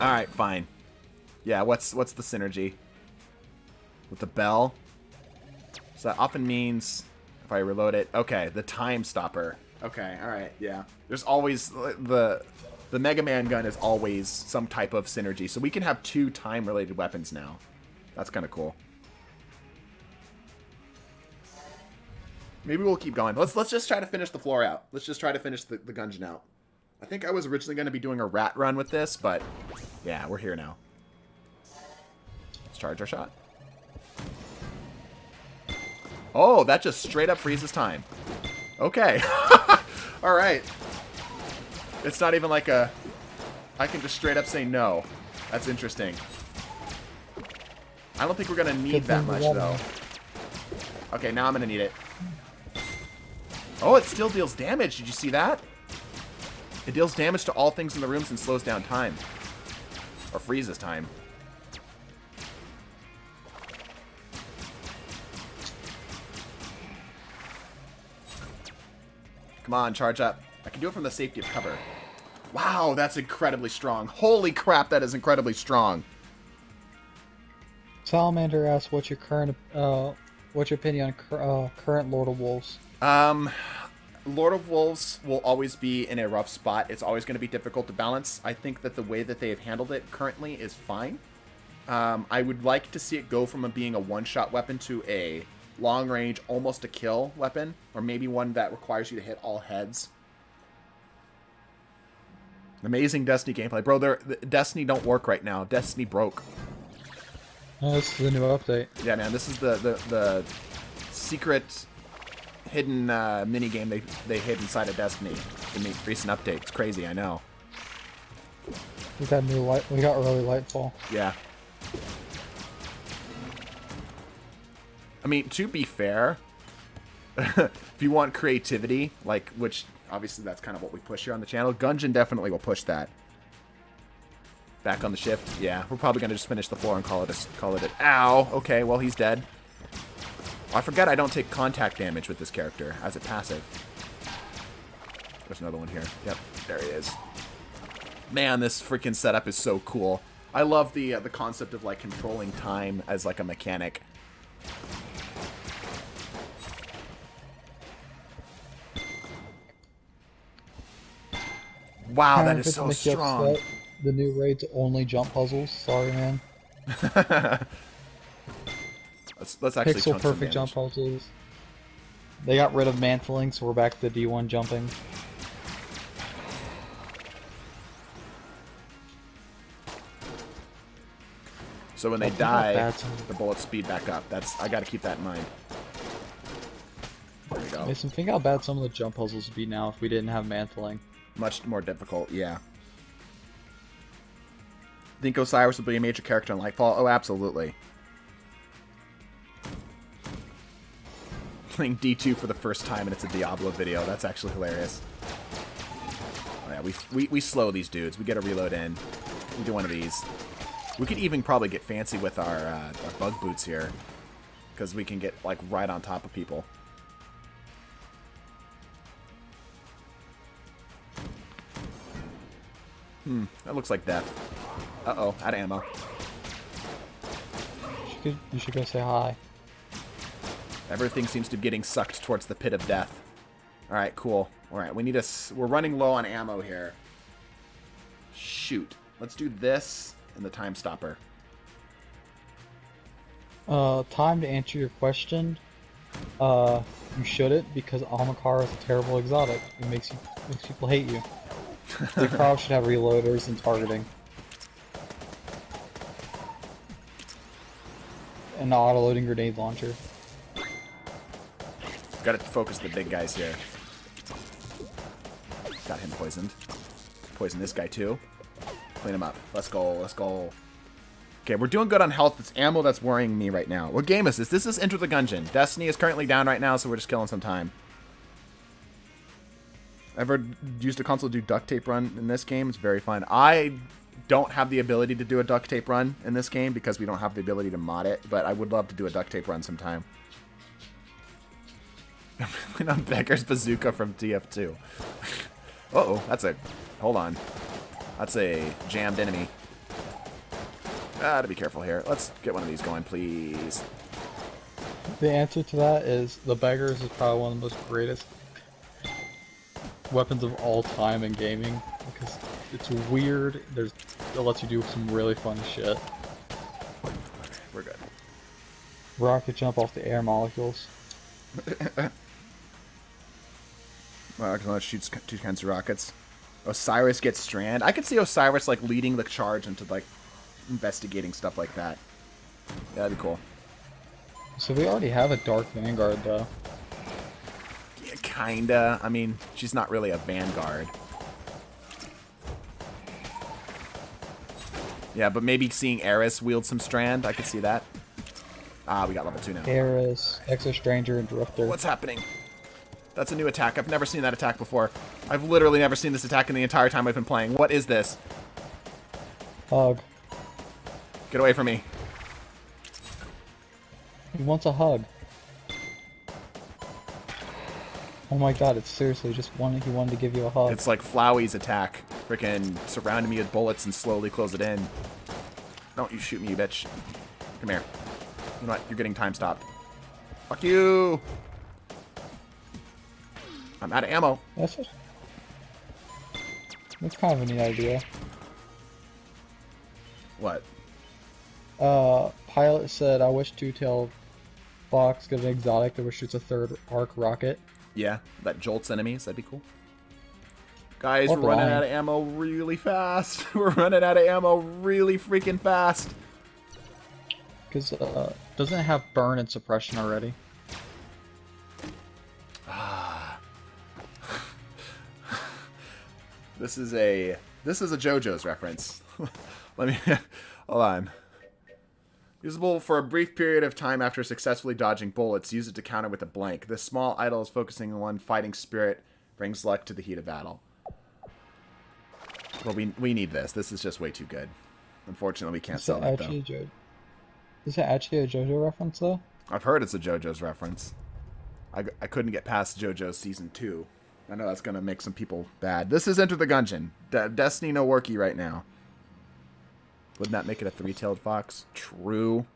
[SPEAKER 1] Alright, fine. Yeah, what's the synergy? With the bell? So that often means, if I reload it, okay, the time stopper. Okay, alright, yeah. There's always the the Mega Man gun is always some type of synergy. So we can have 2 time-related weapons now. That's kind of cool. Maybe we'll keep going. Let's just try to finish the floor out. Let's just try to finish the gungeon out. I think I was originally going to be doing a rat run with this, but yeah, we're here now. Let's charge our shot. Oh, that just straight up freezes time. Okay. All right. It's not even like a... I can just straight up say no. That's interesting. I don't think we're going to need that much, though. Okay, now I'm going to need it. Oh, it still deals damage. Did you see that? It deals damage to all things in the rooms and slows down time. Or freezes time. Come on, charge up. I can do it from the safety of cover. Wow, that's incredibly strong. Holy crap, that is incredibly strong.
[SPEAKER 3] Salamander asks, what's your opinion on current Lord of Wolves?
[SPEAKER 1] Lord of Wolves will always be in a rough spot. It's always going to be difficult to balance. I think that the way that they have handled it currently is fine. I would like to see it go from being a one-shot weapon to a long-range, almost a kill weapon, or maybe one that requires you to hit all heads. Amazing Destiny gameplay. Bro, Destiny don't work right now. Destiny broke.
[SPEAKER 3] Oh, this is the new update.
[SPEAKER 1] Yeah, man, this is the secret hidden mini game they hid inside of Destiny in the recent update. It's crazy, I know.
[SPEAKER 3] We got new light. We got early Lightfall.
[SPEAKER 1] Yeah. I mean, to be fair, if you want creativity, like, which obviously that's kind of what we push here on the channel, Gungeon definitely will push that. Back on the shift. Yeah, we're probably gonna just finish the floor and call it an ow. Okay, well he's dead. I forget I don't take contact damage with this character as a passive. There's another one here. Yep, there he is. Man, this freaking setup is so cool. I love the concept of like controlling time as like a mechanic. Wow, that is so strong.
[SPEAKER 3] Upset, the new raid's only jump puzzles. Sorry, man.
[SPEAKER 1] let's actually
[SPEAKER 3] Pixel perfect jump puzzles. They got rid of mantling, so we're back to D1 jumping.
[SPEAKER 1] So when they die, the bullets speed back up. I gotta keep that in mind. There we go.
[SPEAKER 3] Mason, think how bad some of the jump puzzles would be now if we didn't have mantling.
[SPEAKER 1] Much more difficult, yeah. Think Osiris will be a major character in Lightfall? Oh, absolutely. Playing D2 for the first time and it's a Diablo video. That's actually hilarious. Oh yeah, we slow these dudes. We get a reload in. We do one of these. We could even probably get fancy with our bug boots here. Because we can get, like, right on top of people. That looks like death. Uh-oh, out of ammo.
[SPEAKER 3] You should go say hi.
[SPEAKER 1] Everything seems to be getting sucked towards the pit of death. Alright, cool. Alright, we're running low on ammo here. Shoot. Let's do this and the time stopper.
[SPEAKER 3] Time to answer your question. You shouldn't, because Amakara is a terrible exotic. It makes people hate you. They probably should have reloaders and targeting. And the auto-loading grenade launcher.
[SPEAKER 1] Gotta focus the big guys here. Got him poisoned. Poison this guy too. Clean him up. Let's go, let's go. Okay, we're doing good on health. It's ammo that's worrying me right now. What game is this? This is Enter the Gungeon. Destiny is currently down right now, so we're just killing some time. Ever used a console to do duct tape run in this game? It's very fun. I don't have the ability to do a duct tape run in this game because we don't have the ability to mod it, but I would love to do a duct tape run sometime. I'm on Becker's bazooka from TF2. Uh-oh, that's a... Hold on. That's a jammed enemy. To be careful here. Let's get one of these going, please.
[SPEAKER 3] The answer to that is the Beggars is probably one of the most greatest weapons of all time in gaming, because it's weird. It lets you do some really fun shit.
[SPEAKER 1] We're good.
[SPEAKER 3] Rocket jump off the air molecules.
[SPEAKER 1] Well, shoots two kinds of rockets. Osiris gets strand. I could see Osiris like leading the charge into like investigating stuff like that. Yeah, that'd be cool.
[SPEAKER 3] So we already have a Dark Vanguard though.
[SPEAKER 1] Yeah, kinda. I mean, she's not really a Vanguard. Yeah, but maybe seeing Eris wield some strand, I could see that. Ah, we got level 2 now.
[SPEAKER 3] Eris, Exo Stranger, and Drifter.
[SPEAKER 1] What's happening? That's a new attack. I've never seen that attack before. I've literally never seen this attack in the entire time I've been playing. What is this?
[SPEAKER 3] Hug.
[SPEAKER 1] Get away from me.
[SPEAKER 3] He wants a hug. Oh my god, it's seriously just he wanted to give you a hug.
[SPEAKER 1] It's like Flowey's attack. Freaking surrounded me with bullets and slowly close it in. Don't you shoot me, you bitch. Come here. You know what? You're getting time stopped. Fuck you! I'm out of ammo.
[SPEAKER 3] That's kind of a neat idea.
[SPEAKER 1] What?
[SPEAKER 3] Pilot said, I wish Two-Tailed Fox got an exotic that shoots a third arc rocket.
[SPEAKER 1] Yeah, that jolts enemies. That'd be cool. Guys,
[SPEAKER 3] Or
[SPEAKER 1] we're running
[SPEAKER 3] blind.
[SPEAKER 1] out of ammo really fast. We're running out of ammo really freaking fast.
[SPEAKER 3] Because, doesn't it have burn and suppression already?
[SPEAKER 1] This is a JoJo's reference. Let me hold on. Usable for a brief period of time after successfully dodging bullets. Use it to counter with a blank. This small idol is focusing on one fighting spirit. Brings luck to the heat of battle. Well, we need this. This is just way too good. Unfortunately, we can't sell it, though.
[SPEAKER 3] Is it actually a JoJo reference, though?
[SPEAKER 1] I've heard it's a JoJo's reference. I couldn't get past JoJo's Season 2. I know that's going to make some people bad. This is Enter the Gungeon. Destiny no worky right now. Wouldn't that make it a three-tailed fox? True.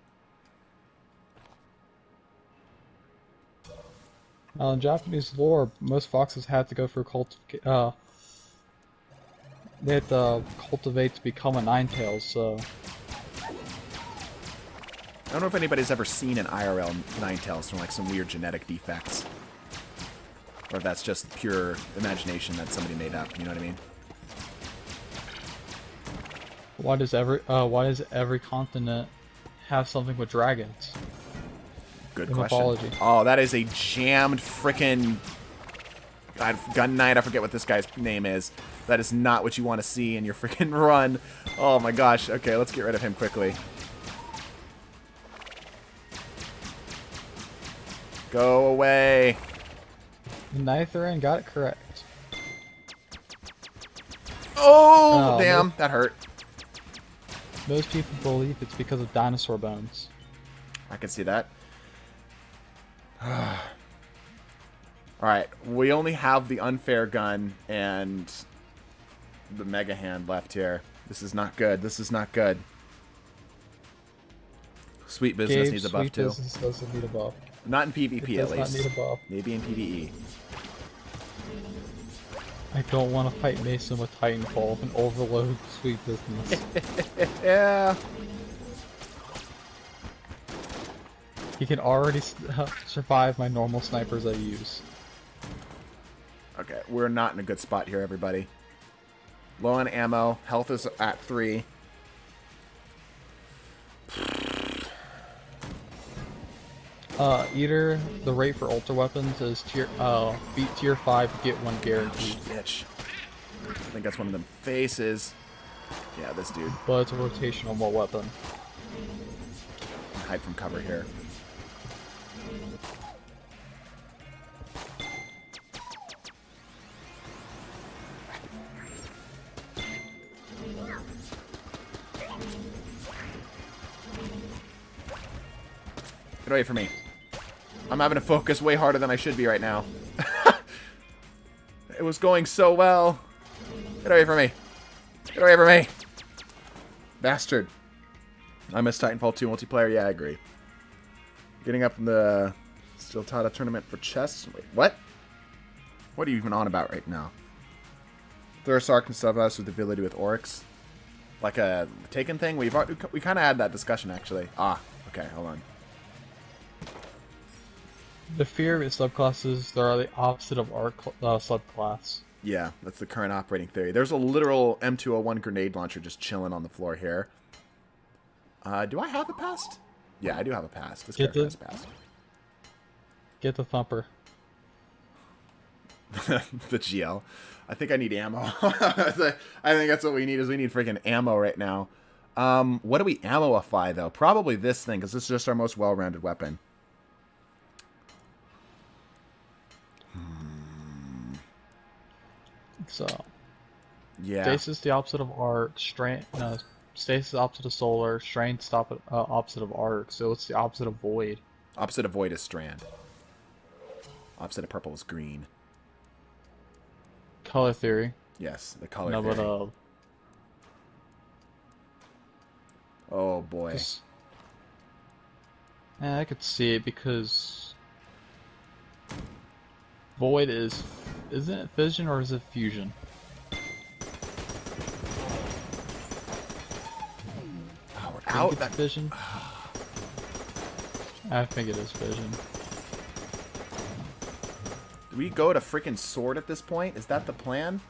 [SPEAKER 3] In Japanese lore, most foxes have to go through they have to cultivate to become a nine-tails, so...
[SPEAKER 1] I don't know if anybody's ever seen an IRL Ninetales from like some weird genetic defects. Or if that's just pure imagination that somebody made up, you know what I mean?
[SPEAKER 3] Why does every continent have something with dragons?
[SPEAKER 1] Good
[SPEAKER 3] In
[SPEAKER 1] question.
[SPEAKER 3] mythology.
[SPEAKER 1] Oh, that is a jammed frickin' Gun Knight. I forget what this guy's name is. That is not what you want to see in your frickin' run. Oh my gosh. Okay, let's get rid of him quickly. Go away.
[SPEAKER 3] Nitharan got it correct.
[SPEAKER 1] Oh,
[SPEAKER 3] Oh,
[SPEAKER 1] damn. That hurt.
[SPEAKER 3] Most people believe it's because of dinosaur bones.
[SPEAKER 1] I can see that. Alright, we only have the unfair gun and the mega hand left here. This is not good. This is not good. Sweet business
[SPEAKER 3] Gabe,
[SPEAKER 1] needs a buff
[SPEAKER 3] Sweet
[SPEAKER 1] too.
[SPEAKER 3] Business doesn't need a buff.
[SPEAKER 1] Not in PvP
[SPEAKER 3] It
[SPEAKER 1] at
[SPEAKER 3] does not
[SPEAKER 1] least.
[SPEAKER 3] need a buff.
[SPEAKER 1] Maybe in PvE.
[SPEAKER 3] I don't want to fight Mason with Titanfall and overload Sweet Business.
[SPEAKER 1] Yeah.
[SPEAKER 3] He can already survive my normal snipers I use.
[SPEAKER 1] Okay, we're not in a good spot here, everybody. Low on ammo. Health is at 3.
[SPEAKER 3] Either the rate for ultra weapons is beat tier 5, get one guaranteed.
[SPEAKER 1] Bitch. I think that's one of them faces. Yeah, this dude.
[SPEAKER 3] But it's a rotational weapon.
[SPEAKER 1] Hide from cover here. Get away from me. I'm having to focus way harder than I should be right now. It was going so well. Get away from me. Get away from me. Bastard. I miss Titanfall 2 multiplayer. Yeah, I agree. Getting up in the Steel Tata tournament for chess. Wait, what? What are you even on about right now? Thursark and stuff us with the ability with Oryx. Like a Taken thing? We kind of had that discussion, actually. Ah, okay, hold on.
[SPEAKER 3] The fear of subclasses, they are the opposite of our subclass.
[SPEAKER 1] Yeah, that's the current operating theory. There's a literal M201 grenade launcher just chilling on the floor here. Do I have a past? Yeah, I do have a past. This character has a past.
[SPEAKER 3] Get the thumper.
[SPEAKER 1] The GL. I think I need ammo. I think that's what we need. We need freaking ammo right now. What do we ammoify though? Probably this thing, because this is just our most well-rounded weapon.
[SPEAKER 3] So,
[SPEAKER 1] yeah.
[SPEAKER 3] stasis the opposite of arc. Stasis opposite of solar. Strength opposite of arc. So it's the opposite of void.
[SPEAKER 1] Opposite of void is strand. Opposite of purple is green.
[SPEAKER 3] Color theory.
[SPEAKER 1] Yes, the color
[SPEAKER 3] No,
[SPEAKER 1] theory.
[SPEAKER 3] but
[SPEAKER 1] Oh boy.
[SPEAKER 3] yeah, I could see it because void isn't it fission or is it fusion?
[SPEAKER 1] Oh, we're
[SPEAKER 3] I
[SPEAKER 1] out.
[SPEAKER 3] think it's fission. I think it is fission.
[SPEAKER 1] Do we go to freaking sword at this point? Is that the plan?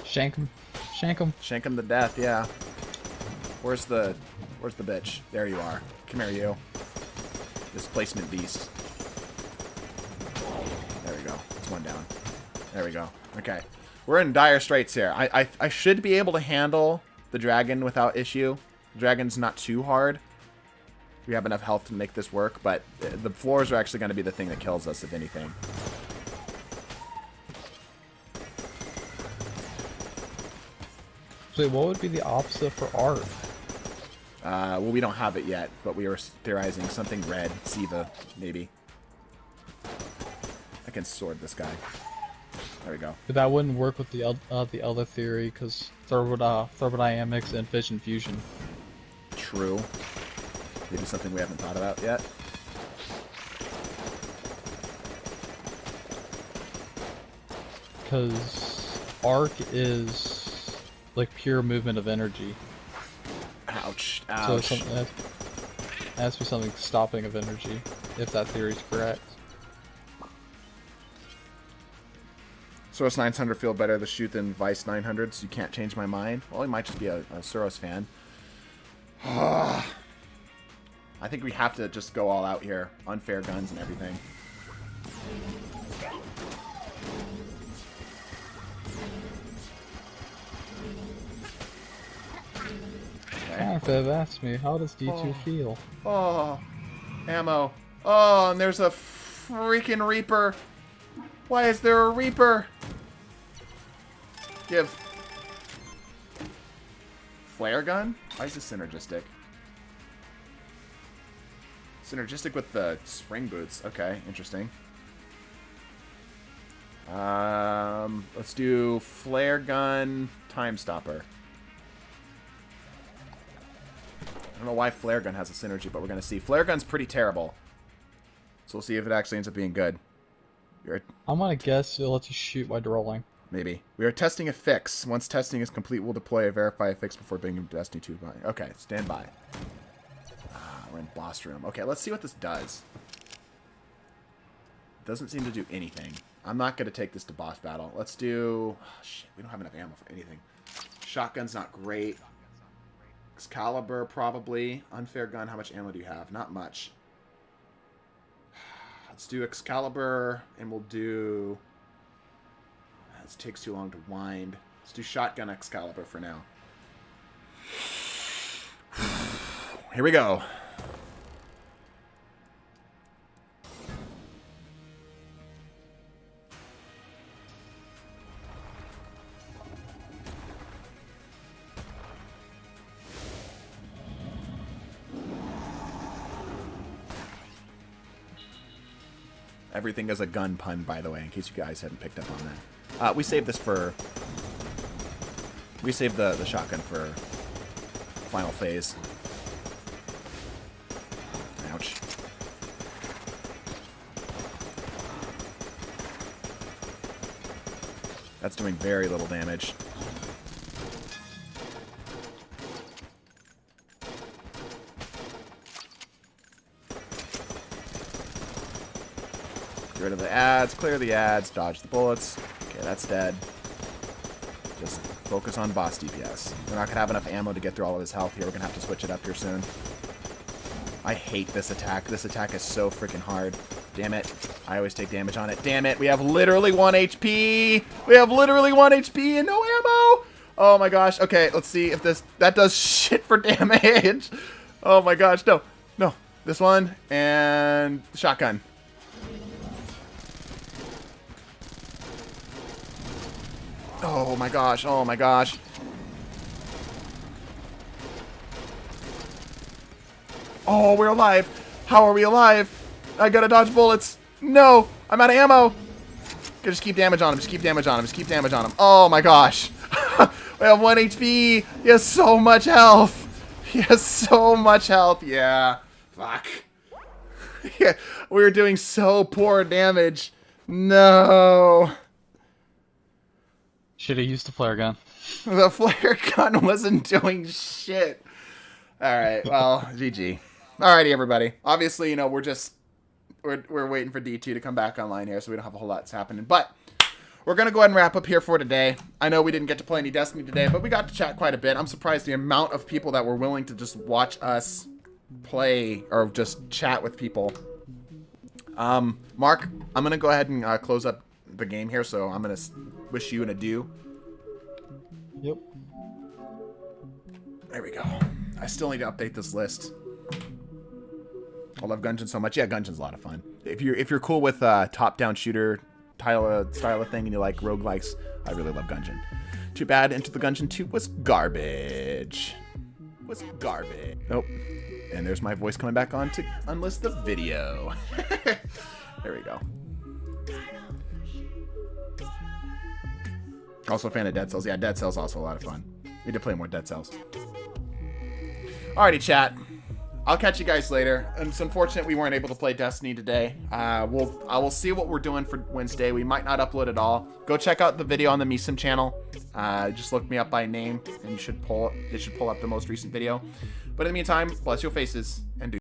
[SPEAKER 3] Shank him. Shank him.
[SPEAKER 1] Shank him to death, yeah. Where's the bitch? There you are. Come here, you. Displacement beast. There we go. It's one down. There we go. Okay. We're in dire straits here. I should be able to handle the dragon without issue. The dragon's not too hard. We have enough health to make this work, but the floors are actually going to be the thing that kills us, if anything.
[SPEAKER 3] So what would be the opposite for art?
[SPEAKER 1] Well, we don't have it yet, but we were theorizing something red. Siva, maybe. I can sword this guy. There we go.
[SPEAKER 3] But that wouldn't work with the other theory because thermodynamics and fission fusion.
[SPEAKER 1] True. Maybe something we haven't thought about yet.
[SPEAKER 3] Because arc is like pure movement of energy.
[SPEAKER 1] Ouch.
[SPEAKER 3] So
[SPEAKER 1] Ouch.
[SPEAKER 3] that has to be something stopping of energy, if that theory is correct.
[SPEAKER 1] Soros 900 feel better to shoot than Vice 900, so you can't change my mind. Well, he might just be a Soros fan. I think we have to just go all out here. Unfair guns and everything.
[SPEAKER 3] Bev asked me, how does D2 feel?
[SPEAKER 1] Oh, ammo. Oh, and there's a freaking Reaper. Why is there a Reaper? Give. Flare gun? Why is this synergistic? Synergistic with the spring boots. Okay, interesting. Let's do flare gun, time stopper. I don't know why flare gun has a synergy, but we're gonna see. Flare gun's pretty terrible, so we'll see if it actually ends up being good.
[SPEAKER 3] I'm gonna guess it lets you shoot while rolling.
[SPEAKER 1] Maybe. We are testing a fix. Once testing is complete, we'll deploy a verify a fix before bringing Destiny 2 by. Okay, stand by. We're in boss room. Okay, let's see what this does. Doesn't seem to do anything. I'm not going to take this to boss battle. Let's do... Oh, shit, we don't have enough ammo for anything. Shotgun's not great. Excalibur, probably. Unfair gun, how much ammo do you have? Not much. Let's do Excalibur, and we'll do... This takes too long to wind. Let's do shotgun Excalibur for now. Here we go. Everything is a gun pun, by the way, in case you guys hadn't picked up on that. We saved this for... We saved the shotgun for final phase. Ouch. That's doing very little damage. Get rid of the ads, clear the ads, dodge the bullets. Okay, that's dead. Just focus on boss DPS. We're not going to have enough ammo to get through all of his health here. We're going to have to switch it up here soon. I hate this attack. This attack is so freaking hard. Damn it. I always take damage on it. Damn it. We have literally 1 HP. We have literally 1 HP and no ammo. Oh my gosh. Okay, let's see if this... That does shit for damage. Oh my gosh. No. No. This one and shotgun. Oh my gosh. Oh my gosh. Oh, we're alive. How are we alive? I gotta dodge bullets. No, I'm out of ammo. Just keep damage on him. Just keep damage on him. Just keep damage on him. Oh my gosh. We have 1 HP. He has so much health. He has so much health. Yeah. Fuck. Yeah, we were doing so poor damage. No.
[SPEAKER 3] Should have used the flare gun.
[SPEAKER 1] The flare gun wasn't doing shit. Alright, well, GG. Alrighty, everybody. Obviously, you know, we're waiting for D2 to come back online here, so we don't have a whole lot that's happening. But we're going to go ahead and wrap up here for today. I know we didn't get to play any Destiny today, but we got to chat quite a bit. I'm surprised the amount of people that were willing to just watch us play or just chat with people. Mark, I'm going to go ahead and close up the game here, so I'm going to wish you an adieu.
[SPEAKER 3] Yep.
[SPEAKER 1] There we go. I still need to update this list. I love Gungeon so much. Yeah, Gungeon's a lot of fun. If you're cool with top-down shooter style of thing and you like roguelikes, I really love Gungeon. Too bad Into the Gungeon 2 was garbage. Was garbage. Nope. And there's my voice coming back on to unlist the video. There we go. Also a fan of Dead Cells. Yeah, Dead Cells also a lot of fun. Need to play more Dead Cells. Alrighty, chat. I'll catch you guys later. And it's unfortunate we weren't able to play Destiny today. I will see what we're doing for Wednesday. We might not upload at all. Go check out the video on the PVE-some channel. Just look me up by name, and it should pull up the most recent video. But in the meantime, bless your faces and do.